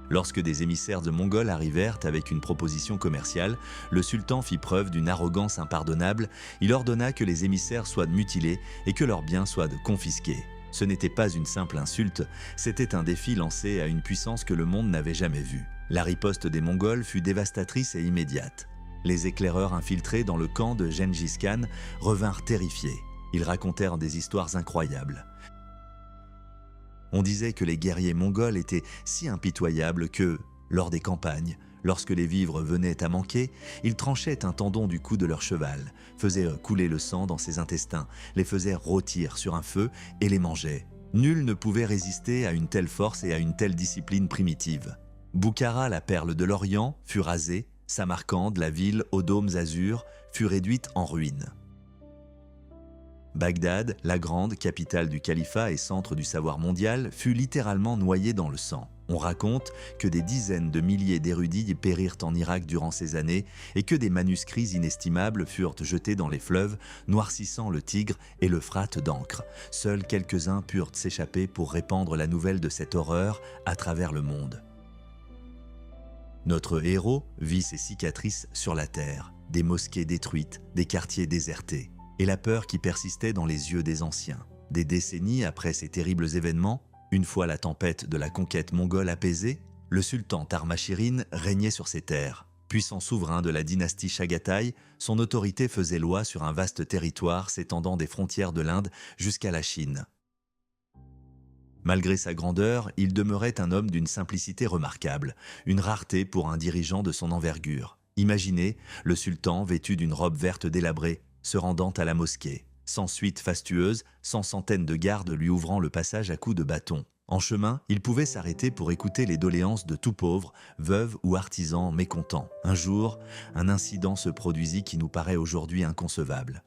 Lorsque des émissaires de Mongols arrivèrent avec une proposition commerciale, le sultan fit preuve d'une arrogance impardonnable. Il ordonna que les émissaires soient mutilés et que leurs biens soient confisqués. Ce n'était pas une simple insulte, c'était un défi lancé à une puissance que le monde n'avait jamais vue. La riposte des Mongols fut dévastatrice et immédiate. Les éclaireurs infiltrés dans le camp de Gengis Khan revinrent terrifiés. Ils racontèrent des histoires incroyables. On disait que les guerriers mongols étaient si impitoyables que, lors des campagnes, lorsque les vivres venaient à manquer, ils tranchaient un tendon du cou de leur cheval, faisaient couler le sang dans ses intestins, les faisaient rôtir sur un feu et les mangeaient. Nul ne pouvait résister à une telle force et à une telle discipline primitive. Boukhara, la perle de l'Orient, fut rasée, Samarcande, la ville aux dômes azur, fut réduite en ruines. Bagdad, la grande capitale du califat et centre du savoir mondial, fut littéralement noyée dans le sang. On raconte que des dizaines de milliers d'érudits périrent en Irak durant ces années et que des manuscrits inestimables furent jetés dans les fleuves, noircissant le Tigre et l'Euphrate d'encre. Seuls quelques-uns purent s'échapper pour répandre la nouvelle de cette horreur à travers le monde. Notre héros vit ses cicatrices sur la terre, des mosquées détruites, des quartiers désertés, et la peur qui persistait dans les yeux des anciens. Des décennies après ces terribles événements, une fois la tempête de la conquête mongole apaisée, le sultan Tarmashirin régnait sur ces terres. Puissant souverain de la dynastie Chagatai, son autorité faisait loi sur un vaste territoire s'étendant des frontières de l'Inde jusqu'à la Chine. Malgré sa grandeur, il demeurait un homme d'une simplicité remarquable, une rareté pour un dirigeant de son envergure. Imaginez le sultan vêtu d'une robe verte délabrée, se rendant à la mosquée, sans suite fastueuse, sans centaines de gardes lui ouvrant le passage à coups de bâton. En chemin, il pouvait s'arrêter pour écouter les doléances de tout pauvre, veuve ou artisan mécontent. Un jour, un incident se produisit qui nous paraît aujourd'hui inconcevable.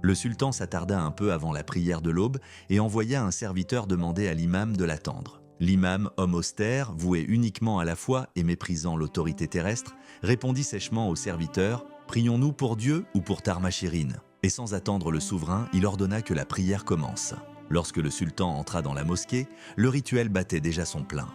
Le sultan s'attarda un peu avant la prière de l'aube et envoya un serviteur demander à l'imam de l'attendre. L'imam, homme austère, voué uniquement à la foi et méprisant l'autorité terrestre, répondit sèchement au serviteur « Prions-nous pour Dieu ou pour Tarmashirin ?» Et sans attendre le souverain, il ordonna que la prière commence. Lorsque le sultan entra dans la mosquée, le rituel battait déjà son plein.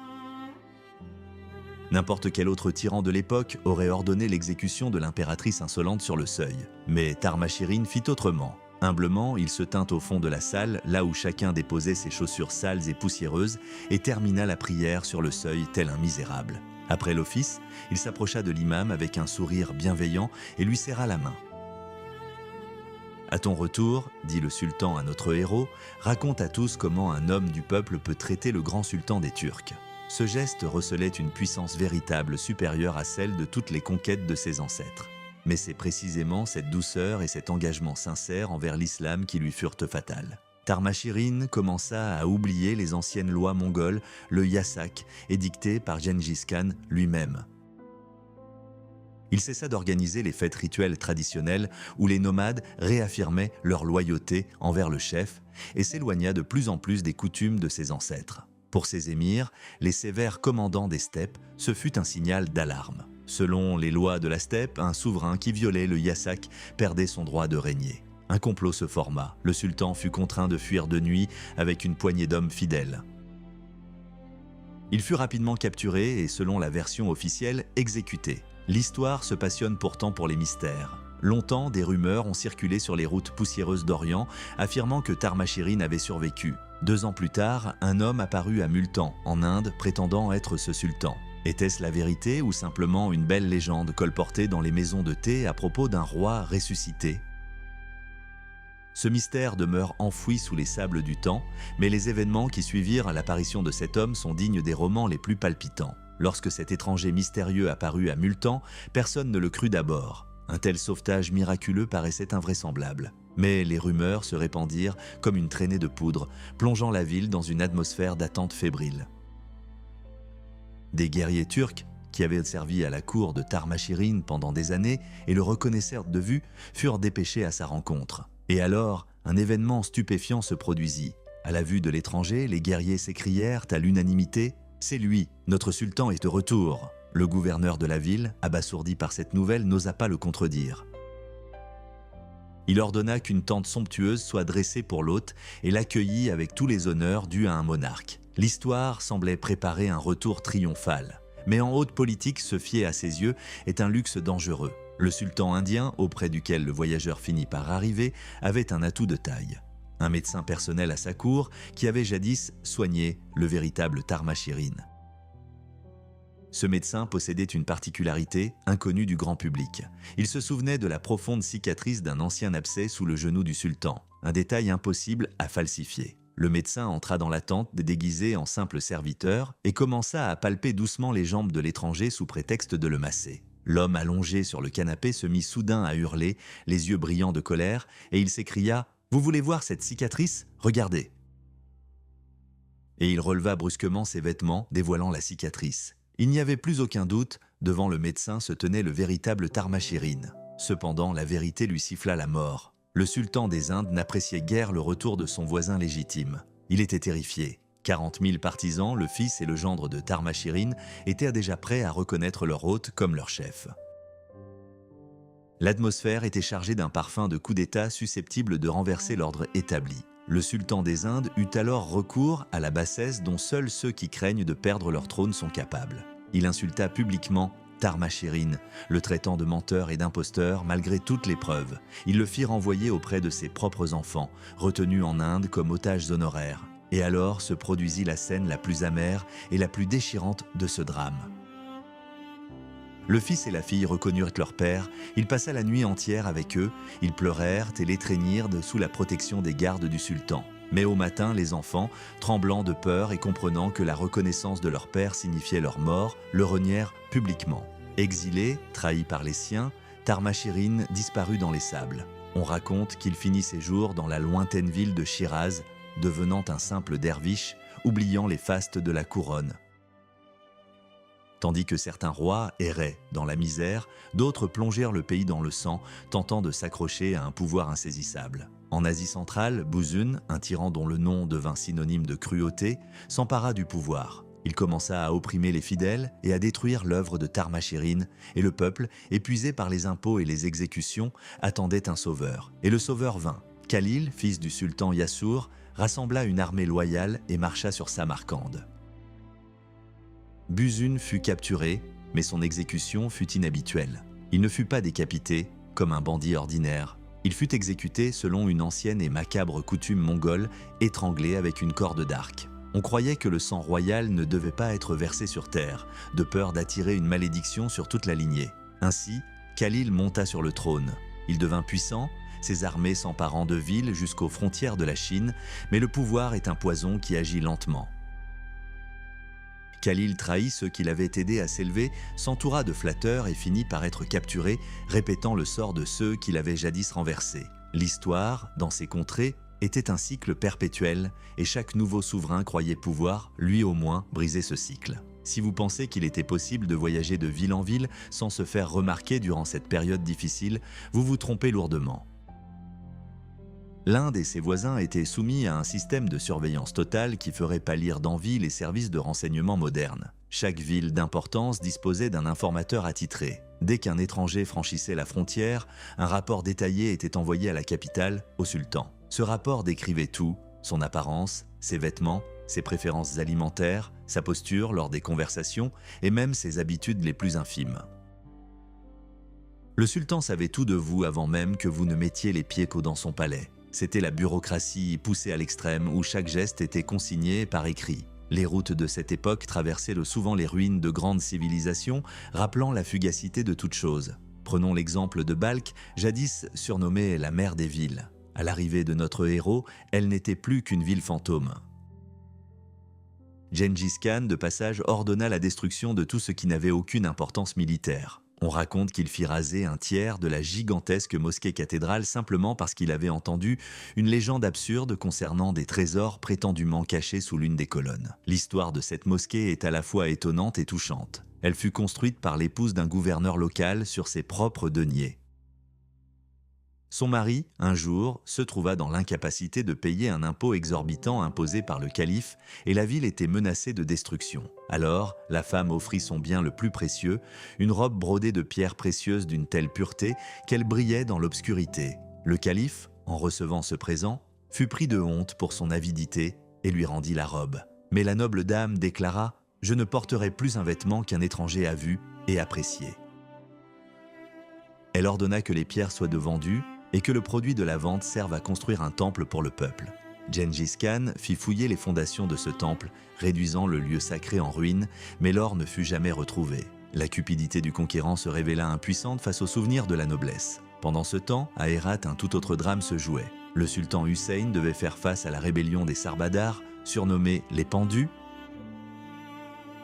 N'importe quel autre tyran de l'époque aurait ordonné l'exécution de l'impératrice insolente sur le seuil. Mais Tarmashirin fit autrement. Humblement, il se tint au fond de la salle, là où chacun déposait ses chaussures sales et poussiéreuses, et termina la prière sur le seuil tel un misérable. Après l'office, il s'approcha de l'imam avec un sourire bienveillant et lui serra la main. « À ton retour, dit le sultan à notre héros, raconte à tous comment un homme du peuple peut traiter le grand sultan des Turcs. » Ce geste recelait une puissance véritable supérieure à celle de toutes les conquêtes de ses ancêtres. Mais c'est précisément cette douceur et cet engagement sincère envers l'islam qui lui furent fatales. Tarmashirin commença à oublier les anciennes lois mongoles, le yasak, édicté par Gengis Khan lui-même. Il cessa d'organiser les fêtes rituelles traditionnelles où les nomades réaffirmaient leur loyauté envers le chef et s'éloigna de plus en plus des coutumes de ses ancêtres. Pour ces émirs, les sévères commandants des steppes, ce fut un signal d'alarme. Selon les lois de la steppe, un souverain qui violait le yasak perdait son droit de régner. Un complot se forma. Le sultan fut contraint de fuir de nuit avec une poignée d'hommes fidèles. Il fut rapidement capturé et, selon la version officielle, exécuté. L'histoire se passionne pourtant pour les mystères. Longtemps, des rumeurs ont circulé sur les routes poussiéreuses d'Orient, affirmant que Tarmashirin avait survécu. 2 ans plus tard, un homme apparut à Multan, en Inde, prétendant être ce sultan. Était-ce la vérité ou simplement une belle légende colportée dans les maisons de thé à propos d'un roi ressuscité ? Ce mystère demeure enfoui sous les sables du temps, mais les événements qui suivirent l'apparition de cet homme sont dignes des romans les plus palpitants. Lorsque cet étranger mystérieux apparut à Multan, personne ne le crut d'abord. Un tel sauvetage miraculeux paraissait invraisemblable. Mais les rumeurs se répandirent comme une traînée de poudre, plongeant la ville dans une atmosphère d'attente fébrile. Des guerriers turcs, qui avaient servi à la cour de Tarmashirin pendant des années et le reconnaissèrent de vue, furent dépêchés à sa rencontre. Et alors, un événement stupéfiant se produisit. À la vue de l'étranger, les guerriers s'écrièrent à l'unanimité « C'est lui, notre sultan est de retour !» Le gouverneur de la ville, abasourdi par cette nouvelle, n'osa pas le contredire. Il ordonna qu'une tente somptueuse soit dressée pour l'hôte et l'accueillit avec tous les honneurs dus à un monarque. L'histoire semblait préparer un retour triomphal. Mais en haute politique, se fier à ses yeux est un luxe dangereux. Le sultan indien, auprès duquel le voyageur finit par arriver, avait un atout de taille. Un médecin personnel à sa cour qui avait jadis soigné le véritable Tarmashirin. Ce médecin possédait une particularité inconnue du grand public. Il se souvenait de la profonde cicatrice d'un ancien abcès sous le genou du sultan, un détail impossible à falsifier. Le médecin entra dans la tente déguisé en simple serviteur et commença à palper doucement les jambes de l'étranger sous prétexte de le masser. L'homme allongé sur le canapé se mit soudain à hurler, les yeux brillants de colère, et il s'écria « Vous voulez voir cette cicatrice ? Regardez !» Et il releva brusquement ses vêtements, dévoilant la cicatrice. Il n'y avait plus aucun doute, devant le médecin se tenait le véritable Tarmashirin. Cependant, la vérité lui siffla la mort. Le sultan des Indes n'appréciait guère le retour de son voisin légitime. Il était terrifié. 40 000 partisans, le fils et le gendre de Tarmashirin, étaient déjà prêts à reconnaître leur hôte comme leur chef. L'atmosphère était chargée d'un parfum de coup d'État susceptible de renverser l'ordre établi. Le sultan des Indes eut alors recours à la bassesse dont seuls ceux qui craignent de perdre leur trône sont capables. Il insulta publiquement Tarmashirin, le traitant de menteur et d'imposteur malgré toutes les preuves. Il le fit renvoyer auprès de ses propres enfants, retenus en Inde comme otages honoraires. Et alors se produisit la scène la plus amère et la plus déchirante de ce drame. Le fils et la fille reconnurent leur père, il passa la nuit entière avec eux, ils pleurèrent et l'étreignirent sous la protection des gardes du sultan. Mais au matin, les enfants, tremblant de peur et comprenant que la reconnaissance de leur père signifiait leur mort, le renièrent publiquement. Exilé, trahi par les siens, Tarmashirin disparut dans les sables. On raconte qu'il finit ses jours dans la lointaine ville de Shiraz, devenant un simple derviche, oubliant les fastes de la couronne. Tandis que certains rois erraient dans la misère, d'autres plongèrent le pays dans le sang, tentant de s'accrocher à un pouvoir insaisissable. En Asie centrale, Buzun, un tyran dont le nom devint synonyme de cruauté, s'empara du pouvoir. Il commença à opprimer les fidèles et à détruire l'œuvre de Tarmashirin, et le peuple, épuisé par les impôts et les exécutions, attendait un sauveur. Et le sauveur vint. Khalil, fils du sultan Yassour, rassembla une armée loyale et marcha sur Samarcande. Buzun fut capturé, mais son exécution fut inhabituelle. Il ne fut pas décapité comme un bandit ordinaire. Il fut exécuté selon une ancienne et macabre coutume mongole, étranglé avec une corde d'arc. On croyait que le sang royal ne devait pas être versé sur terre, de peur d'attirer une malédiction sur toute la lignée. Ainsi, Khalil monta sur le trône. Il devint puissant, ses armées s'emparant de villes jusqu'aux frontières de la Chine, mais le pouvoir est un poison qui agit lentement. Khalil trahit ceux qui l'avaient aidé à s'élever, s'entoura de flatteurs et finit par être capturé, répétant le sort de ceux qui l'avaient jadis renversé. L'histoire, dans ces contrées, était un cycle perpétuel et chaque nouveau souverain croyait pouvoir, lui au moins, briser ce cycle. Si vous pensez qu'il était possible de voyager de ville en ville sans se faire remarquer durant cette période difficile, vous vous trompez lourdement. L'Inde et ses voisins étaient soumis à un système de surveillance totale qui ferait pâlir d'envie les services de renseignement modernes. Chaque ville d'importance disposait d'un informateur attitré. Dès qu'un étranger franchissait la frontière, un rapport détaillé était envoyé à la capitale, au sultan. Ce rapport décrivait tout, son apparence, ses vêtements, ses préférences alimentaires, sa posture lors des conversations et même ses habitudes les plus infimes. Le sultan savait tout de vous avant même que vous ne mettiez les pieds dans son palais. C'était la bureaucratie poussée à l'extrême où chaque geste était consigné par écrit. Les routes de cette époque traversaient souvent les ruines de grandes civilisations, rappelant la fugacité de toute chose. Prenons l'exemple de Balkh, jadis surnommée la mère des villes. À l'arrivée de notre héros, elle n'était plus qu'une ville fantôme. Gengis Khan, de passage, ordonna la destruction de tout ce qui n'avait aucune importance militaire. On raconte qu'il fit raser un tiers de la gigantesque mosquée-cathédrale simplement parce qu'il avait entendu une légende absurde concernant des trésors prétendument cachés sous l'une des colonnes. L'histoire de cette mosquée est à la fois étonnante et touchante. Elle fut construite par l'épouse d'un gouverneur local sur ses propres deniers. Son mari, un jour, se trouva dans l'incapacité de payer un impôt exorbitant imposé par le calife et la ville était menacée de destruction. Alors, la femme offrit son bien le plus précieux, une robe brodée de pierres précieuses d'une telle pureté qu'elle brillait dans l'obscurité. Le calife, en recevant ce présent, fut pris de honte pour son avidité et lui rendit la robe. Mais la noble dame déclara « Je ne porterai plus un vêtement qu'un étranger a vu et apprécié ». Elle ordonna que les pierres soient vendues et que le produit de la vente serve à construire un temple pour le peuple. Gengis Khan fit fouiller les fondations de ce temple, réduisant le lieu sacré en ruine, mais l'or ne fut jamais retrouvé. La cupidité du conquérant se révéla impuissante face aux souvenirs de la noblesse. Pendant ce temps, à Hérat, un tout autre drame se jouait. Le sultan Hussein devait faire face à la rébellion des Sarbadars, surnommés les Pendus.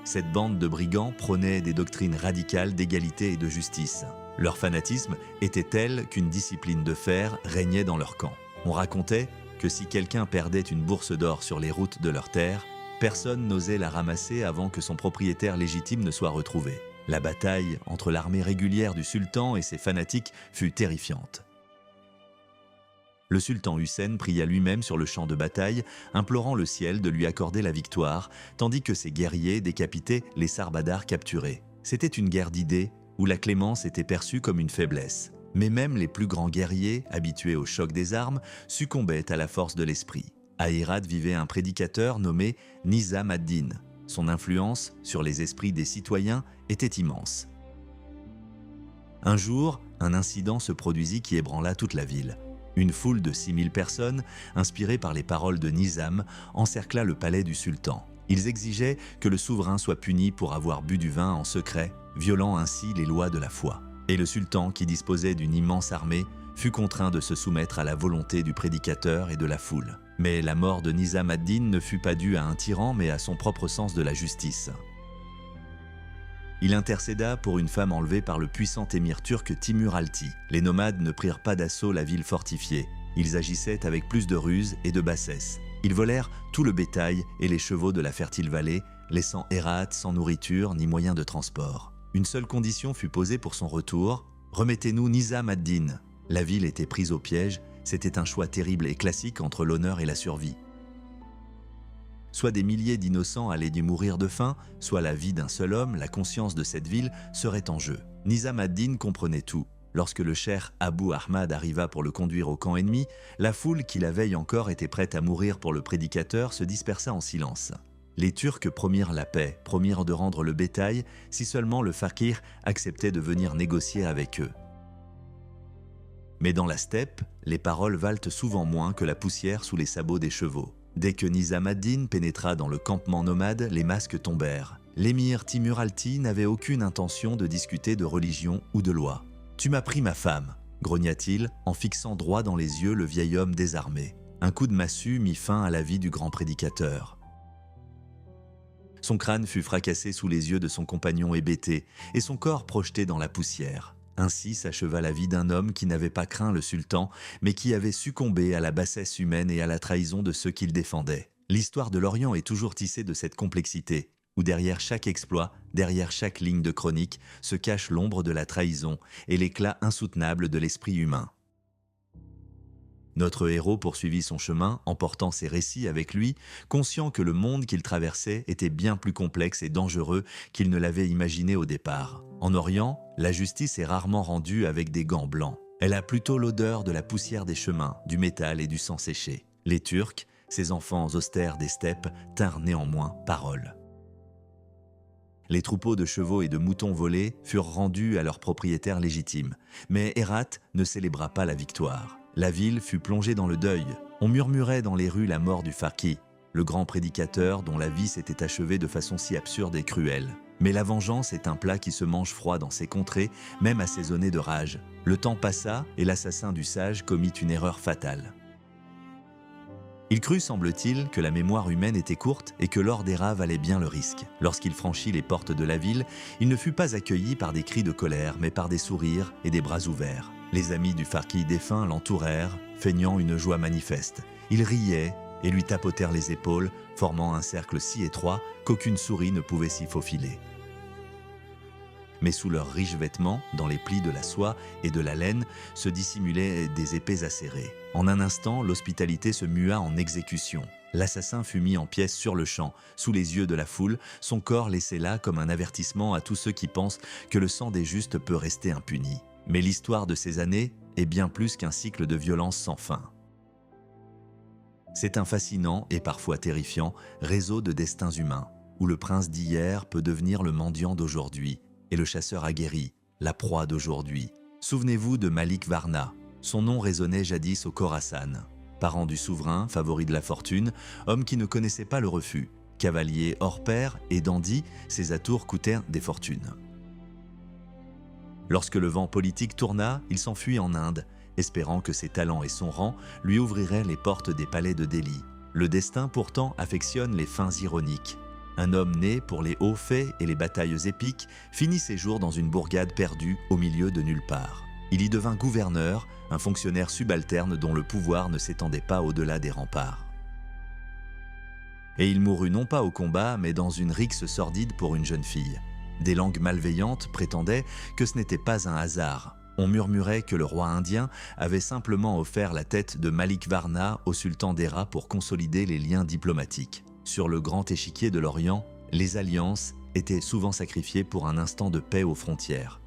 Cette bande de brigands prônait des doctrines radicales d'égalité et de justice. Leur fanatisme était tel qu'une discipline de fer régnait dans leur camp. On racontait que si quelqu'un perdait une bourse d'or sur les routes de leur terre, personne n'osait la ramasser avant que son propriétaire légitime ne soit retrouvé. La bataille entre l'armée régulière du sultan et ses fanatiques fut terrifiante. Le sultan Hussein pria lui-même sur le champ de bataille, implorant le ciel de lui accorder la victoire, tandis que ses guerriers décapitaient les Sarbadars capturés. C'était une guerre d'idées où la clémence était perçue comme une faiblesse. Mais même les plus grands guerriers, habitués au choc des armes, succombaient à la force de l'esprit. À Hérat vivait un prédicateur nommé Nizam ad-Din. Son influence sur les esprits des citoyens était immense. Un jour, un incident se produisit qui ébranla toute la ville. Une foule de 6000 personnes, inspirées par les paroles de Nizam, encercla le palais du sultan. Ils exigeaient que le souverain soit puni pour avoir bu du vin en secret, violant ainsi les lois de la foi. Et le sultan, qui disposait d'une immense armée, fut contraint de se soumettre à la volonté du prédicateur et de la foule. Mais la mort de Nizam ad-Din ne fut pas due à un tyran, mais à son propre sens de la justice. Il intercéda pour une femme enlevée par le puissant émir turc Timur Alti. Les nomades ne prirent pas d'assaut la ville fortifiée. Ils agissaient avec plus de ruse et de bassesse. Ils volèrent tout le bétail et les chevaux de la fertile vallée, laissant Hérat sans nourriture ni moyen de transport. Une seule condition fut posée pour son retour : remettez-nous Nizam ad-Din. La ville était prise au piège, c'était un choix terrible et classique entre l'honneur et la survie. Soit des milliers d'innocents allaient y mourir de faim, soit la vie d'un seul homme, la conscience de cette ville, serait en jeu. Nizam ad-Din comprenait tout. Lorsque le cheikh Abu Ahmad arriva pour le conduire au camp ennemi, la foule qui la veille encore était prête à mourir pour le prédicateur se dispersa en silence. Les Turcs promirent la paix, promirent de rendre le bétail, si seulement le fakir acceptait de venir négocier avec eux. Mais dans la steppe, les paroles valent souvent moins que la poussière sous les sabots des chevaux. Dès que Nizam ad-Din pénétra dans le campement nomade, les masques tombèrent. L'émir Timur Alti n'avait aucune intention de discuter de religion ou de loi. « Tu m'as pris ma femme », grogna-t-il en fixant droit dans les yeux le vieil homme désarmé. Un coup de massue mit fin à la vie du grand prédicateur. Son crâne fut fracassé sous les yeux de son compagnon hébété et son corps projeté dans la poussière. Ainsi s'acheva la vie d'un homme qui n'avait pas craint le sultan, mais qui avait succombé à la bassesse humaine et à la trahison de ceux qu'il défendait. L'histoire de l'Orient est toujours tissée de cette complexité, où derrière chaque exploit, derrière chaque ligne de chronique, se cache l'ombre de la trahison et l'éclat insoutenable de l'esprit humain. Notre héros poursuivit son chemin, emportant ses récits avec lui, conscient que le monde qu'il traversait était bien plus complexe et dangereux qu'il ne l'avait imaginé au départ. En Orient, la justice est rarement rendue avec des gants blancs. Elle a plutôt l'odeur de la poussière des chemins, du métal et du sang séché. Les Turcs, ces enfants austères des steppes, tinrent néanmoins parole. Les troupeaux de chevaux et de moutons volés furent rendus à leurs propriétaires légitimes, mais Hérat ne célébra pas la victoire. La ville fut plongée dans le deuil. On murmurait dans les rues la mort du Faqih, le grand prédicateur dont la vie s'était achevée de façon si absurde et cruelle. Mais la vengeance est un plat qui se mange froid dans ces contrées, même assaisonné de rage. Le temps passa et l'assassin du sage commit une erreur fatale. Il crut, semble-t-il, que la mémoire humaine était courte et que l'or d'Héra valait bien le risque. Lorsqu'il franchit les portes de la ville, il ne fut pas accueilli par des cris de colère, mais par des sourires et des bras ouverts. Les amis du Faqih défunt l'entourèrent, feignant une joie manifeste. Ils riaient et lui tapotèrent les épaules, formant un cercle si étroit qu'aucune souris ne pouvait s'y faufiler. Mais sous leurs riches vêtements, dans les plis de la soie et de la laine, se dissimulaient des épées acérées. En un instant, l'hospitalité se mua en exécution. L'assassin fut mis en pièces sur le champ, sous les yeux de la foule, son corps laissé là comme un avertissement à tous ceux qui pensent que le sang des justes peut rester impuni. Mais l'histoire de ces années est bien plus qu'un cycle de violence sans fin. C'est un fascinant et parfois terrifiant réseau de destins humains, où le prince d'hier peut devenir le mendiant d'aujourd'hui, et le chasseur aguerri, la proie d'aujourd'hui. Souvenez-vous de Malik Varna. Son nom résonnait jadis au Khorasan. Parent du souverain, favori de la fortune, homme qui ne connaissait pas le refus. Cavalier hors pair et dandy, ses atours coûtèrent des fortunes. Lorsque le vent politique tourna, il s'enfuit en Inde, espérant que ses talents et son rang lui ouvriraient les portes des palais de Delhi. Le destin pourtant affectionne les fins ironiques. Un homme né pour les hauts faits et les batailles épiques finit ses jours dans une bourgade perdue au milieu de nulle part. Il y devint gouverneur, un fonctionnaire subalterne dont le pouvoir ne s'étendait pas au-delà des remparts. Et il mourut non pas au combat, mais dans une rixe sordide pour une jeune fille. Des langues malveillantes prétendaient que ce n'était pas un hasard. On murmurait que le roi indien avait simplement offert la tête de Malik Varna au sultan d'Héra pour consolider les liens diplomatiques. Sur le grand échiquier de l'Orient, les alliances étaient souvent sacrifiées pour un instant de paix aux frontières.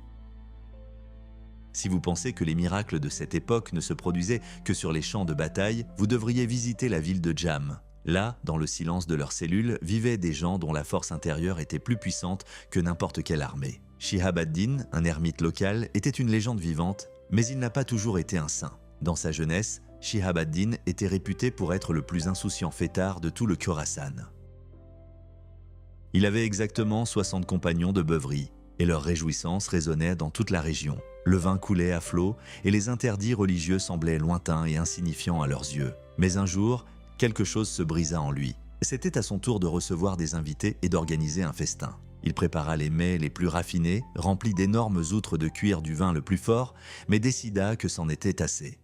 Si vous pensez que les miracles de cette époque ne se produisaient que sur les champs de bataille, vous devriez visiter la ville de Jam. Là, dans le silence de leurs cellules, vivaient des gens dont la force intérieure était plus puissante que n'importe quelle armée. Shihab ad-Din, un ermite local, était une légende vivante, mais il n'a pas toujours été un saint. Dans sa jeunesse, Shihab ad-Din était réputé pour être le plus insouciant fêtard de tout le Khorasan. Il avait exactement 60 compagnons de beuverie, et leurs réjouissances résonnaient dans toute la région. Le vin coulait à flot, et les interdits religieux semblaient lointains et insignifiants à leurs yeux. Mais un jour, quelque chose se brisa en lui. C'était à son tour de recevoir des invités et d'organiser un festin. Il prépara les mets les plus raffinés, remplit d'énormes outres de cuire du vin le plus fort, mais décida que c'en était assez.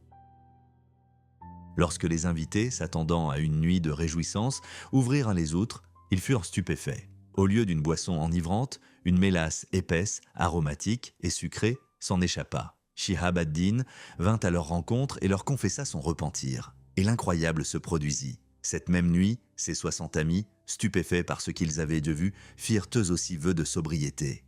Lorsque les invités, s'attendant à une nuit de réjouissance, ouvrirent les outres, ils furent stupéfaits. Au lieu d'une boisson enivrante, une mélasse épaisse, aromatique et sucrée s'en échappa. Shihab ad-Din vint à leur rencontre et leur confessa son repentir. Et l'incroyable se produisit. Cette même nuit, ses 60 amis, stupéfaits par ce qu'ils avaient de vue, firent eux aussi vœu de sobriété.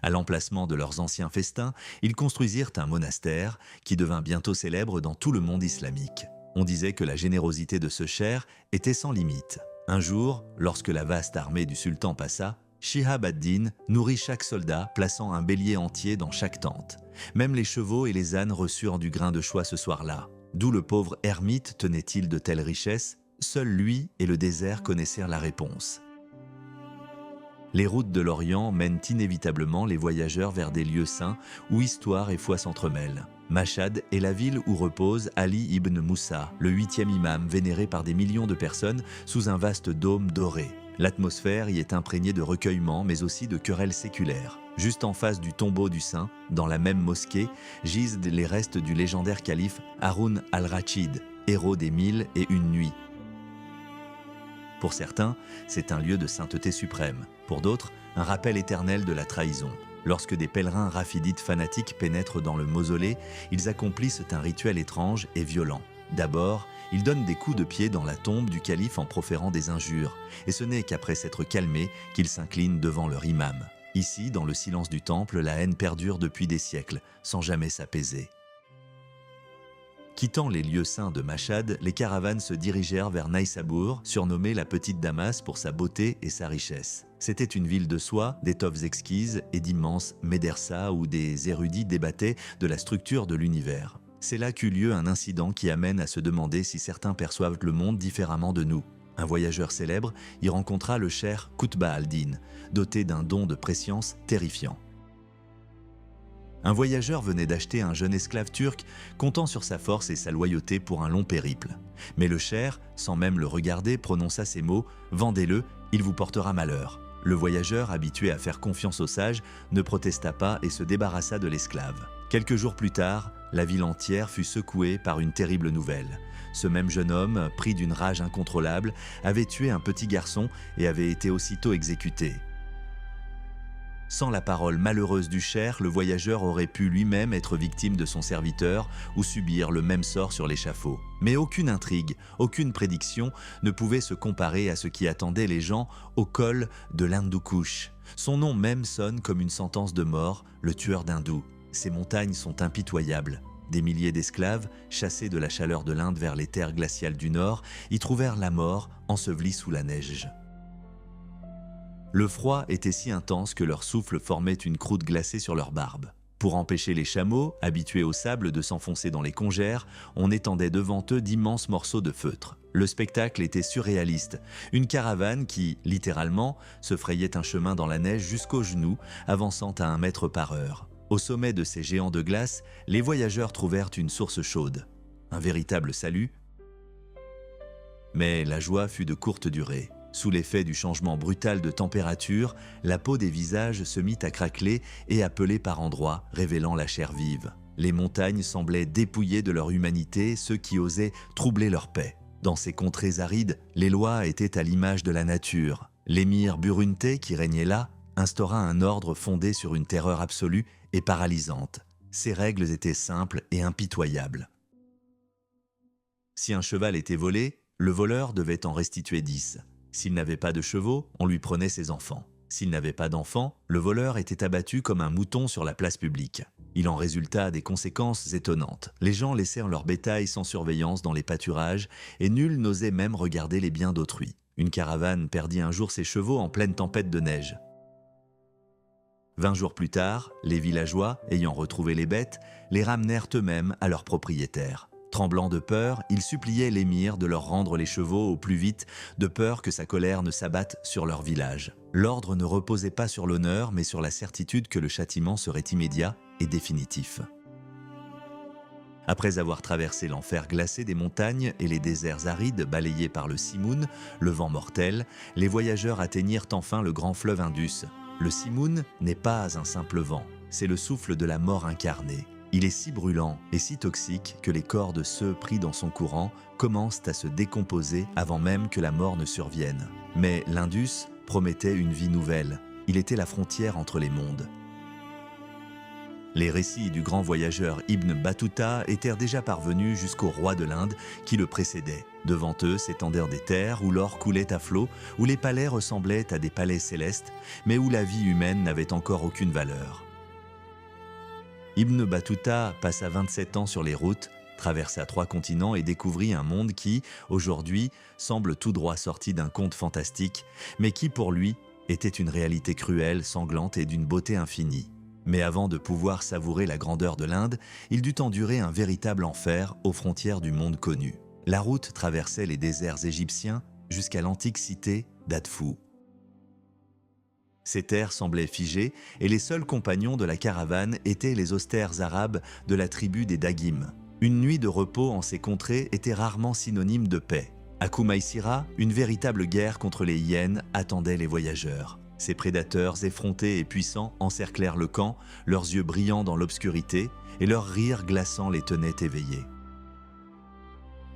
À l'emplacement de leurs anciens festins, ils construisirent un monastère qui devint bientôt célèbre dans tout le monde islamique. On disait que la générosité de ce cheikh était sans limite. Un jour, lorsque la vaste armée du sultan passa, Shihab ad-Din nourrit chaque soldat, plaçant un bélier entier dans chaque tente. Même les chevaux et les ânes reçurent du grain de choix ce soir-là. D'où le pauvre ermite tenait-il de telles richesses? Seul lui et le désert connaissèrent la réponse. Les routes de l'Orient mènent inévitablement les voyageurs vers des lieux saints où histoire et foi s'entremêlent. Mashhad est la ville où repose Ali ibn Moussa, le 8e imam vénéré par des millions de personnes sous un vaste dôme doré. L'atmosphère y est imprégnée de recueillement mais aussi de querelles séculaires. Juste en face du tombeau du saint, dans la même mosquée, gisent les restes du légendaire calife Haroun al-Rachid, héros des 1000 et une nuits. Pour certains, c'est un lieu de sainteté suprême. Pour d'autres, un rappel éternel de la trahison. Lorsque des pèlerins rafidites fanatiques pénètrent dans le mausolée, ils accomplissent un rituel étrange et violent. D'abord, ils donnent des coups de pied dans la tombe du calife en proférant des injures, et ce n'est qu'après s'être calmés qu'ils s'inclinent devant leur imam. Ici, dans le silence du temple, la haine perdure depuis des siècles, sans jamais s'apaiser. Quittant les lieux saints de Mashhad, les caravanes se dirigèrent vers Naïsabour, surnommée la Petite Damas pour sa beauté et sa richesse. C'était une ville de soie, d'étoffes exquises et d'immenses médersas où des érudits débattaient de la structure de l'univers. C'est là qu'eut lieu un incident qui amène à se demander si certains perçoivent le monde différemment de nous. Un voyageur célèbre y rencontra le cheikh Koutba al-Din, doté d'un don de prescience terrifiant. Un voyageur venait d'acheter un jeune esclave turc, comptant sur sa force et sa loyauté pour un long périple. Mais le cheikh, sans même le regarder, prononça ces mots « Vendez-le, il vous portera malheur ». Le voyageur, habitué à faire confiance aux sages, ne protesta pas et se débarrassa de l'esclave. Quelques jours plus tard, la ville entière fut secouée par une terrible nouvelle. Ce même jeune homme, pris d'une rage incontrôlable, avait tué un petit garçon et avait été aussitôt exécuté. Sans la parole malheureuse du cheikh, le voyageur aurait pu lui-même être victime de son serviteur ou subir le même sort sur l'échafaud. Mais aucune intrigue, aucune prédiction ne pouvait se comparer à ce qui attendait les gens au col de l'Hindu Kush. Son nom même sonne comme une sentence de mort, le tueur d'hindous. Ces montagnes sont impitoyables. Des milliers d'esclaves, chassés de la chaleur de l'Inde vers les terres glaciales du Nord, y trouvèrent la mort ensevelie sous la neige. Le froid était si intense que leur souffle formait une croûte glacée sur leur barbe. Pour empêcher les chameaux, habitués au sable, de s'enfoncer dans les congères, on étendait devant eux d'immenses morceaux de feutre. Le spectacle était surréaliste. Une caravane qui, littéralement, se frayait un chemin dans la neige jusqu'aux genoux, avançant à 1 mètre par heure. Au sommet de ces géants de glace, les voyageurs trouvèrent une source chaude. Un véritable salut. Mais la joie fut de courte durée. Sous l'effet du changement brutal de température, la peau des visages se mit à craqueler et à peler par endroits, révélant la chair vive. Les montagnes semblaient dépouiller de leur humanité ceux qui osaient troubler leur paix. Dans ces contrées arides, les lois étaient à l'image de la nature. L'émir Burunte, qui régnait là, instaura un ordre fondé sur une terreur absolue et paralysante. Ses règles étaient simples et impitoyables. Si un cheval était volé, le voleur devait en restituer 10. S'il n'avait pas de chevaux, on lui prenait ses enfants. S'il n'avait pas d'enfants, le voleur était abattu comme un mouton sur la place publique. Il en résulta des conséquences étonnantes. Les gens laissèrent leur bétail sans surveillance dans les pâturages et nul n'osait même regarder les biens d'autrui. Une caravane perdit un jour ses chevaux en pleine tempête de neige. 20 jours plus tard, les villageois, ayant retrouvé les bêtes, les ramenèrent eux-mêmes à leurs propriétaires. Tremblant de peur, ils suppliaient l'émir de leur rendre les chevaux au plus vite, de peur que sa colère ne s'abatte sur leur village. L'ordre ne reposait pas sur l'honneur, mais sur la certitude que le châtiment serait immédiat et définitif. Après avoir traversé l'enfer glacé des montagnes et les déserts arides balayés par le Simoun, le vent mortel, les voyageurs atteignirent enfin le grand fleuve Indus. Le Simoun n'est pas un simple vent, c'est le souffle de la mort incarnée. Il est si brûlant et si toxique que les corps de ceux pris dans son courant commencent à se décomposer avant même que la mort ne survienne. Mais l'Indus promettait une vie nouvelle. Il était la frontière entre les mondes. Les récits du grand voyageur Ibn Battuta étaient déjà parvenus jusqu'au roi de l'Inde qui le précédait. Devant eux s'étendèrent des terres où l'or coulait à flot, où les palais ressemblaient à des palais célestes, mais où la vie humaine n'avait encore aucune valeur. Ibn Battuta passa 27 ans sur les routes, traversa 3 continents et découvrit un monde qui, aujourd'hui, semble tout droit sorti d'un conte fantastique, mais qui, pour lui, était une réalité cruelle, sanglante et d'une beauté infinie. Mais avant de pouvoir savourer la grandeur de l'Inde, il dut endurer un véritable enfer aux frontières du monde connu. La route traversait les déserts égyptiens jusqu'à l'antique cité d'Adfou. Ces terres semblaient figées et les seuls compagnons de la caravane étaient les austères arabes de la tribu des Dagim. Une nuit de repos en ces contrées était rarement synonyme de paix. À Koumaïsira, une véritable guerre contre les hyènes attendait les voyageurs. Ces prédateurs effrontés et puissants encerclèrent le camp, leurs yeux brillants dans l'obscurité et leurs rires glaçants les tenaient éveillés.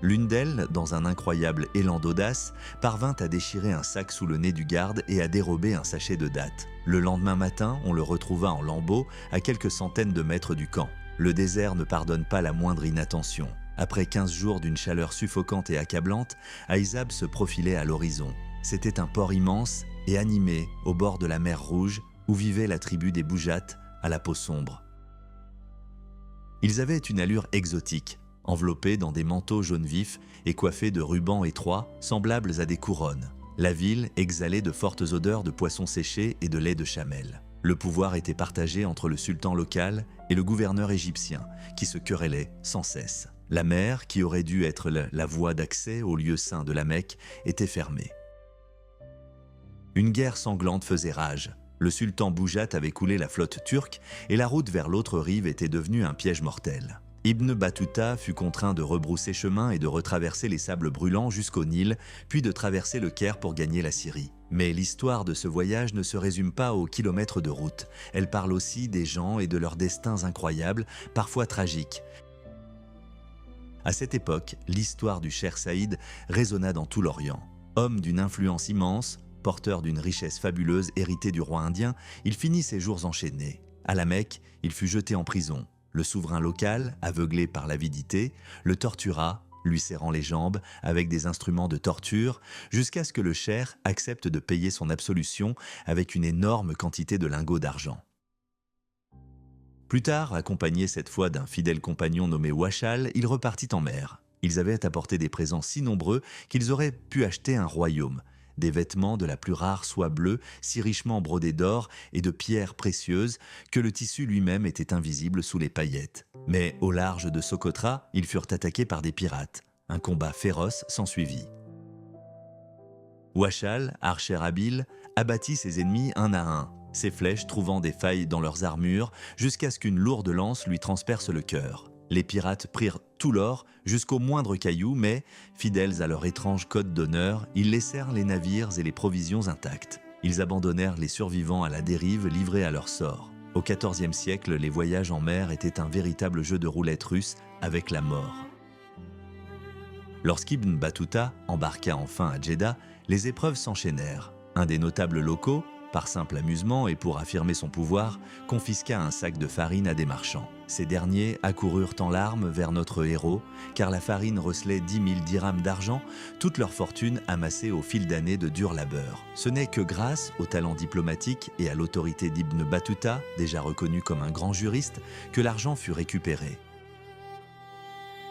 L'une d'elles, dans un incroyable élan d'audace, parvint à déchirer un sac sous le nez du garde et à dérober un sachet de dattes. Le lendemain matin, on le retrouva en lambeaux à quelques centaines de mètres du camp. Le désert ne pardonne pas la moindre inattention. Après 15 jours d'une chaleur suffocante et accablante, Aïzab se profilait à l'horizon. C'était un port immense et animé au bord de la mer Rouge où vivait la tribu des Boujates à la peau sombre. Ils avaient une allure exotique, enveloppés dans des manteaux jaunes vifs et coiffés de rubans étroits semblables à des couronnes. La ville exhalait de fortes odeurs de poissons séchés et de lait de chamelle. Le pouvoir était partagé entre le sultan local et le gouverneur égyptien, qui se querellaient sans cesse. La mer, qui aurait dû être la voie d'accès au lieu saint de la Mecque, était fermée. Une guerre sanglante faisait rage. Le sultan Boujat avait coulé la flotte turque et la route vers l'autre rive était devenue un piège mortel. Ibn Battuta fut contraint de rebrousser chemin et de retraverser les sables brûlants jusqu'au Nil, puis de traverser le Caire pour gagner la Syrie. Mais l'histoire de ce voyage ne se résume pas aux kilomètres de route. Elle parle aussi des gens et de leurs destins incroyables, parfois tragiques. À cette époque, l'histoire du Cheikh Saïd résonna dans tout l'Orient. Homme d'une influence immense, porteur d'une richesse fabuleuse héritée du roi indien, il finit ses jours enchaînés. À la Mecque, il fut jeté en prison. Le souverain local, aveuglé par l'avidité, le tortura, lui serrant les jambes avec des instruments de torture, jusqu'à ce que le cheikh accepte de payer son absolution avec une énorme quantité de lingots d'argent. Plus tard, accompagné cette fois d'un fidèle compagnon nommé Wachal, il repartit en mer. Ils avaient apporté des présents si nombreux qu'ils auraient pu acheter un royaume. Des vêtements de la plus rare soie bleue, si richement brodés d'or et de pierres précieuses que le tissu lui-même était invisible sous les paillettes. Mais au large de Socotra, ils furent attaqués par des pirates. Un combat féroce s'ensuivit. Wachal, archer habile, abattit ses ennemis un à un, ses flèches trouvant des failles dans leurs armures jusqu'à ce qu'une lourde lance lui transperce le cœur. Les pirates prirent tout l'or jusqu'au moindre caillou, mais, fidèles à leur étrange code d'honneur, ils laissèrent les navires et les provisions intactes. Ils abandonnèrent les survivants à la dérive livrés à leur sort. Au XIVe siècle, les voyages en mer étaient un véritable jeu de roulette russe avec la mort. Lorsqu'Ibn Battuta embarqua enfin à Djeddah, les épreuves s'enchaînèrent. Un des notables locaux, par simple amusement et pour affirmer son pouvoir, confisqua un sac de farine à des marchands. Ces derniers accoururent en larmes vers notre héros, car la farine recelait 10 000 dirhams d'argent, toute leur fortune amassée au fil d'années de dur labeur. Ce n'est que grâce au talent diplomatique et à l'autorité d'Ibn Battuta, déjà reconnu comme un grand juriste, que l'argent fut récupéré.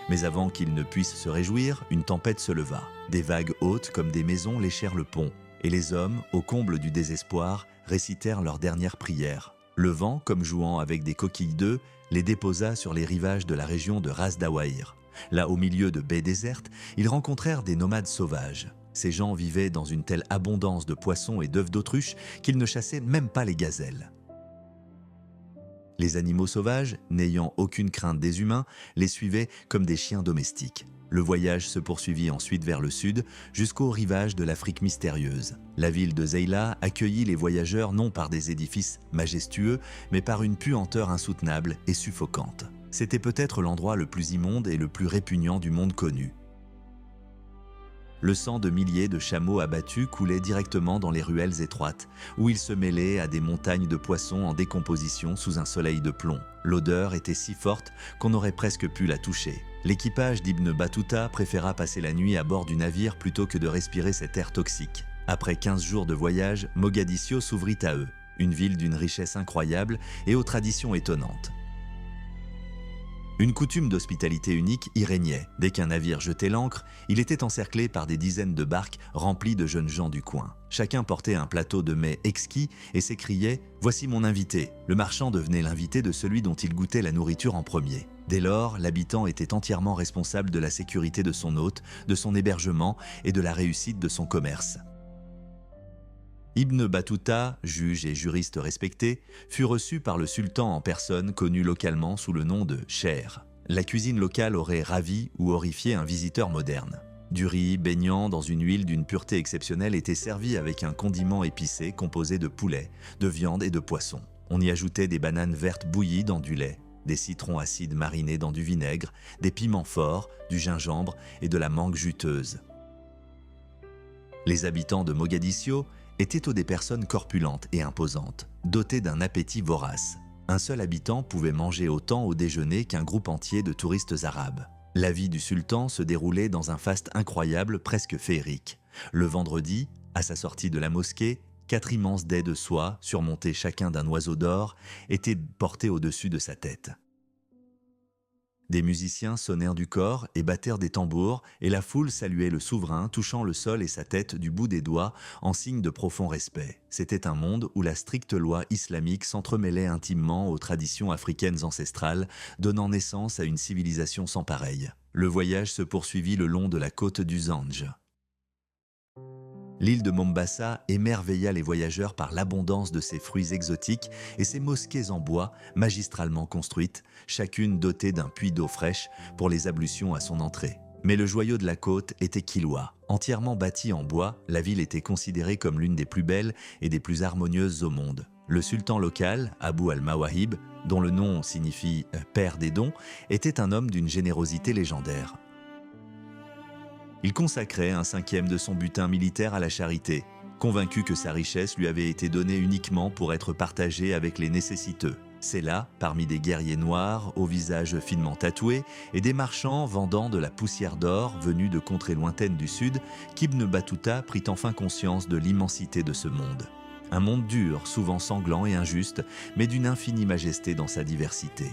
Mais avant qu'ils ne puissent se réjouir, une tempête se leva. Des vagues hautes comme des maisons léchèrent le pont. Et les hommes, au comble du désespoir, récitèrent leur dernière prière. Le vent, comme jouant avec des coquilles d'œufs, les déposa sur les rivages de la région de Ras Dawaïr. Là, au milieu de baies désertes, ils rencontrèrent des nomades sauvages. Ces gens vivaient dans une telle abondance de poissons et d'œufs d'autruche qu'ils ne chassaient même pas les gazelles. Les animaux sauvages, n'ayant aucune crainte des humains, les suivaient comme des chiens domestiques. Le voyage se poursuivit ensuite vers le sud, jusqu'au rivage de l'Afrique mystérieuse. La ville de Zeila accueillit les voyageurs non par des édifices majestueux, mais par une puanteur insoutenable et suffocante. C'était peut-être l'endroit le plus immonde et le plus répugnant du monde connu. Le sang de milliers de chameaux abattus coulait directement dans les ruelles étroites, où il se mêlait à des montagnes de poissons en décomposition sous un soleil de plomb. L'odeur était si forte qu'on aurait presque pu la toucher. L'équipage d'Ibn Battuta préféra passer la nuit à bord du navire plutôt que de respirer cet air toxique. Après 15 jours de voyage, Mogadiscio s'ouvrit à eux, une ville d'une richesse incroyable et aux traditions étonnantes. Une coutume d'hospitalité unique y régnait. Dès qu'un navire jetait l'ancre, il était encerclé par des dizaines de barques remplies de jeunes gens du coin. Chacun portait un plateau de mets exquis et s'écriait « Voici mon invité ». Le marchand devenait l'invité de celui dont il goûtait la nourriture en premier. Dès lors, l'habitant était entièrement responsable de la sécurité de son hôte, de son hébergement et de la réussite de son commerce. Ibn Battuta, juge et juriste respecté, fut reçu par le sultan en personne connu localement sous le nom de Cher. La cuisine locale aurait ravi ou horrifié un visiteur moderne. Du riz baignant dans une huile d'une pureté exceptionnelle était servi avec un condiment épicé composé de poulet, de viande et de poisson. On y ajoutait des bananes vertes bouillies dans du lait, des citrons acides marinés dans du vinaigre, des piments forts, du gingembre et de la mangue juteuse. Les habitants de Mogadiscio étaient des personnes corpulentes et imposantes, dotées d'un appétit vorace. Un seul habitant pouvait manger autant au déjeuner qu'un groupe entier de touristes arabes. La vie du sultan se déroulait dans un faste incroyable, presque féerique. Le vendredi, à sa sortie de la mosquée, 4 immenses dais de soie, surmontés chacun d'un oiseau d'or, étaient portés au-dessus de sa tête. Des musiciens sonnèrent du cor et battèrent des tambours, et la foule saluait le souverain, touchant le sol et sa tête du bout des doigts en signe de profond respect. C'était un monde où la stricte loi islamique s'entremêlait intimement aux traditions africaines ancestrales, donnant naissance à une civilisation sans pareille. Le voyage se poursuivit le long de la côte du Zanj. L'île de Mombasa émerveilla les voyageurs par l'abondance de ses fruits exotiques et ses mosquées en bois magistralement construites, chacune dotée d'un puits d'eau fraîche pour les ablutions à son entrée. Mais le joyau de la côte était Kilwa. Entièrement bâtie en bois, la ville était considérée comme l'une des plus belles et des plus harmonieuses au monde. Le sultan local, Abu al-Mawahib, dont le nom signifie « père des dons », était un homme d'une générosité légendaire. Il consacrait 1/5 de son butin militaire à la charité, convaincu que sa richesse lui avait été donnée uniquement pour être partagée avec les nécessiteux. C'est là, parmi des guerriers noirs, au visage finement tatoué, et des marchands vendant de la poussière d'or venus de contrées lointaines du sud, qu'Ibn Battuta prit enfin conscience de l'immensité de ce monde. Un monde dur, souvent sanglant et injuste, mais d'une infinie majesté dans sa diversité.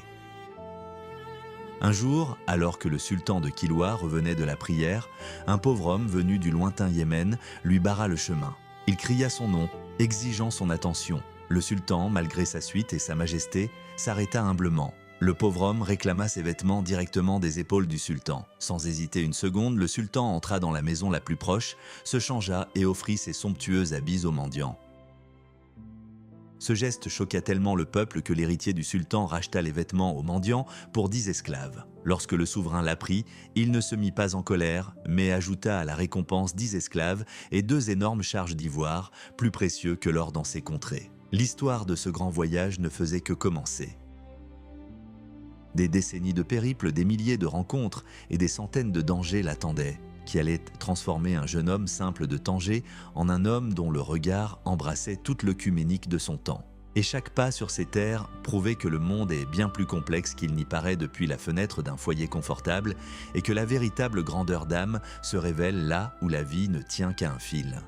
Un jour, alors que le sultan de Kilwa revenait de la prière, un pauvre homme venu du lointain Yémen lui barra le chemin. Il cria son nom, exigeant son attention. Le sultan, malgré sa suite et sa majesté, s'arrêta humblement. Le pauvre homme réclama ses vêtements directement des épaules du sultan. Sans hésiter une seconde, le sultan entra dans la maison la plus proche, se changea et offrit ses somptueux habits au mendiant. Ce geste choqua tellement le peuple que l'héritier du sultan racheta les vêtements aux mendiants pour 10 esclaves. Lorsque le souverain l'apprit, il ne se mit pas en colère, mais ajouta à la récompense 10 esclaves et 2 énormes charges d'ivoire, plus précieux que l'or dans ces contrées. L'histoire de ce grand voyage ne faisait que commencer. Des décennies de périples, des milliers de rencontres et des centaines de dangers l'attendaient, qui allait transformer un jeune homme simple de Tanger en un homme dont le regard embrassait toute l'œcuménique de son temps. Et chaque pas sur ces terres prouvait que le monde est bien plus complexe qu'il n'y paraît depuis la fenêtre d'un foyer confortable et que la véritable grandeur d'âme se révèle là où la vie ne tient qu'à un fil.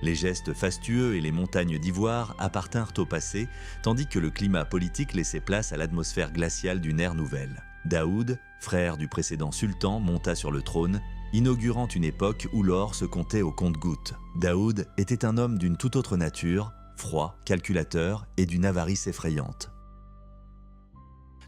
Les gestes fastueux et les montagnes d'ivoire appartinrent au passé, tandis que le climat politique laissait place à l'atmosphère glaciale d'une ère nouvelle. Daoud, frère du précédent sultan, monta sur le trône, inaugurant une époque où l'or se comptait au compte-gouttes. Daoud était un homme d'une toute autre nature, froid, calculateur et d'une avarice effrayante.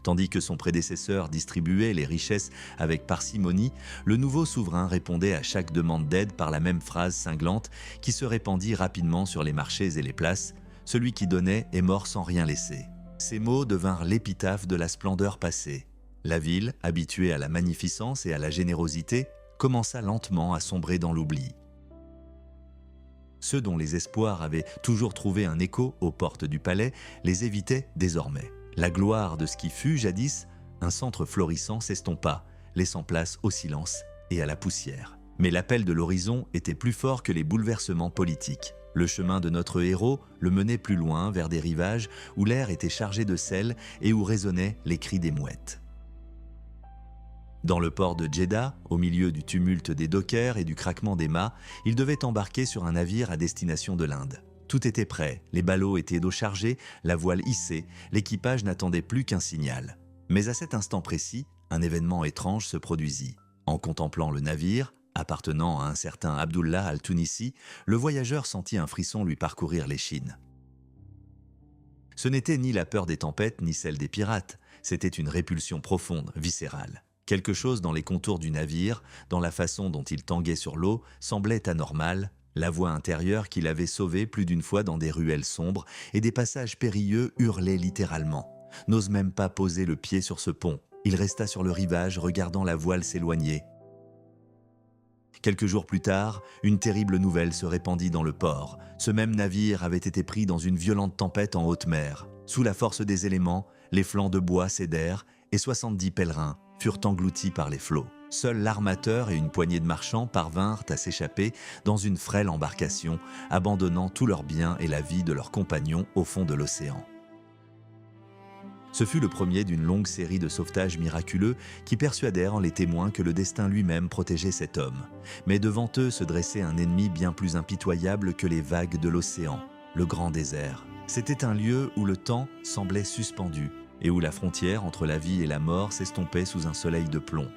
Tandis que son prédécesseur distribuait les richesses avec parcimonie, le nouveau souverain répondait à chaque demande d'aide par la même phrase cinglante qui se répandit rapidement sur les marchés et les places : « Celui qui donnait est mort sans rien laisser ». Ces mots devinrent l'épitaphe de la splendeur passée. La ville, habituée à la magnificence et à la générosité, commença lentement à sombrer dans l'oubli. Ceux dont les espoirs avaient toujours trouvé un écho aux portes du palais les évitaient désormais. La gloire de ce qui fut jadis un centre florissant s'estompa, laissant place au silence et à la poussière. Mais l'appel de l'horizon était plus fort que les bouleversements politiques. Le chemin de notre héros le menait plus loin, vers des rivages où l'air était chargé de sel et où résonnaient les cris des mouettes. Dans le port de Djeddah, au milieu du tumulte des dockers et du craquement des mâts, il devait embarquer sur un navire à destination de l'Inde. Tout était prêt, les ballots étaient d'eau chargée, la voile hissée, l'équipage n'attendait plus qu'un signal. Mais à cet instant précis, un événement étrange se produisit. En contemplant le navire, appartenant à un certain Abdullah al-Tunisi, le voyageur sentit un frisson lui parcourir l'échine. Ce n'était ni la peur des tempêtes ni celle des pirates, c'était une répulsion profonde, viscérale. Quelque chose dans les contours du navire, dans la façon dont il tanguait sur l'eau, semblait anormal, La voix intérieure qui l'avait sauvé plus d'une fois dans des ruelles sombres et des passages périlleux hurlait littéralement. N'ose même pas poser le pied sur ce pont. Il resta sur le rivage regardant la voile s'éloigner. Quelques jours plus tard, une terrible nouvelle se répandit dans le port. Ce même navire avait été pris dans une violente tempête en haute mer. Sous la force des éléments, les flancs de bois cédèrent et 70 pèlerins furent engloutis par les flots. Seul l'armateur et une poignée de marchands parvinrent à s'échapper dans une frêle embarcation, abandonnant tous leurs biens et la vie de leurs compagnons au fond de l'océan. Ce fut le premier d'une longue série de sauvetages miraculeux qui persuadèrent les témoins que le destin lui-même protégeait cet homme. Mais devant eux se dressait un ennemi bien plus impitoyable que les vagues de l'océan, le grand désert. C'était un lieu où le temps semblait suspendu et où la frontière entre la vie et la mort s'estompait sous un soleil de plomb.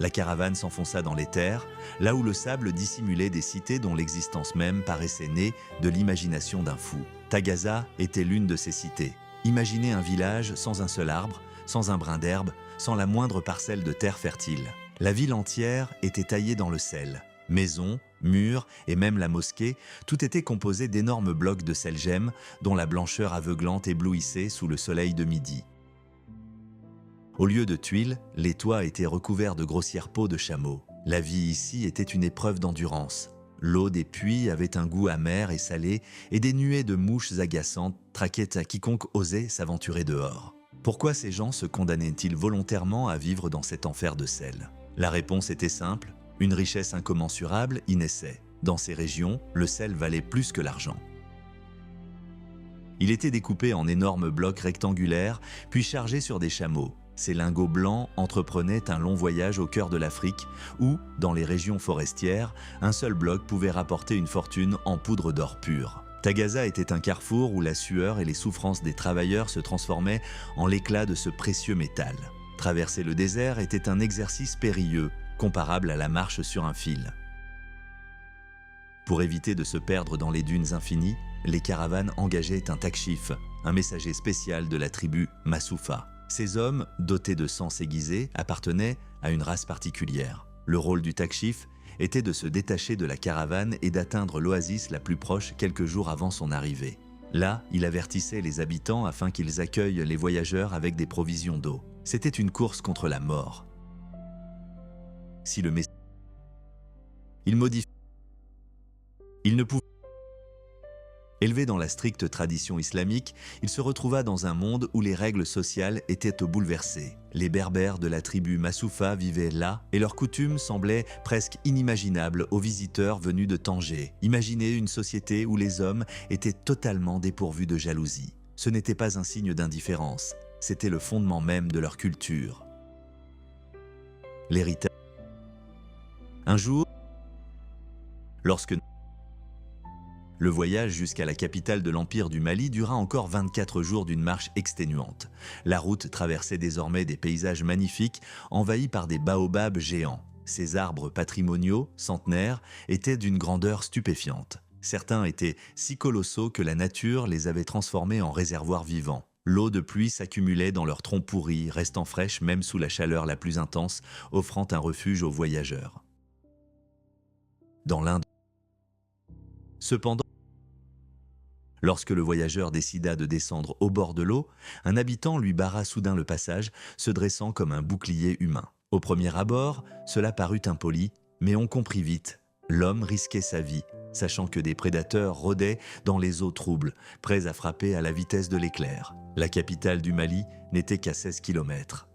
La caravane s'enfonça dans les terres, là où le sable dissimulait des cités dont l'existence même paraissait née de l'imagination d'un fou. Tagaza était l'une de ces cités. Imaginez un village sans un seul arbre, sans un brin d'herbe, sans la moindre parcelle de terre fertile. La ville entière était taillée dans le sel. Maisons, murs et même la mosquée, tout était composé d'énormes blocs de sel-gemme dont la blancheur aveuglante éblouissait sous le soleil de midi. Au lieu de tuiles, les toits étaient recouverts de grossières peaux de chameau. La vie ici était une épreuve d'endurance. L'eau des puits avait un goût amer et salé, et des nuées de mouches agaçantes traquaient à quiconque osait s'aventurer dehors. Pourquoi ces gens se condamnaient-ils volontairement à vivre dans cet enfer de sel? La réponse était simple, une richesse incommensurable y naissait. Dans ces régions, le sel valait plus que l'argent. Il était découpé en énormes blocs rectangulaires, puis chargé sur des chameaux. Ces lingots blancs entreprenaient un long voyage au cœur de l'Afrique où, dans les régions forestières, un seul bloc pouvait rapporter une fortune en poudre d'or pur. Tagaza était un carrefour où la sueur et les souffrances des travailleurs se transformaient en l'éclat de ce précieux métal. Traverser le désert était un exercice périlleux, comparable à la marche sur un fil. Pour éviter de se perdre dans les dunes infinies, les caravanes engageaient un takshif, un messager spécial de la tribu Massoufa. Ces hommes, dotés de sens aiguisés, appartenaient à une race particulière. Le rôle du takshif était de se détacher de la caravane et d'atteindre l'oasis la plus proche quelques jours avant son arrivée. Là, il avertissait les habitants afin qu'ils accueillent les voyageurs avec des provisions d'eau. C'était une course contre la mort. Si le messager il ne pouvait. Élevé dans la stricte tradition islamique, il se retrouva dans un monde où les règles sociales étaient bouleversées. Les berbères de la tribu Massoufa vivaient là et leurs coutumes semblaient presque inimaginables aux visiteurs venus de Tanger. Imaginez une société où les hommes étaient totalement dépourvus de jalousie. Ce n'était pas un signe d'indifférence, c'était le fondement même de leur culture. L'héritage. Un jour, lorsque le voyage jusqu'à la capitale de l'Empire du Mali dura encore 24 jours d'une marche exténuante. La route traversait désormais des paysages magnifiques envahis par des baobabs géants. Ces arbres patrimoniaux, centenaires, étaient d'une grandeur stupéfiante. Certains étaient si colossaux que la nature les avait transformés en réservoirs vivants. L'eau de pluie s'accumulait dans leurs troncs pourris, restant fraîche même sous la chaleur la plus intense, offrant un refuge aux voyageurs. Dans l'un Cependant, lorsque le voyageur décida de descendre au bord de l'eau, un habitant lui barra soudain le passage, se dressant comme un bouclier humain. Au premier abord, cela parut impoli, mais on comprit vite. L'homme risquait sa vie, sachant que des prédateurs rôdaient dans les eaux troubles, prêts à frapper à la vitesse de l'éclair. La capitale du Mali n'était qu'à 16 kilomètres.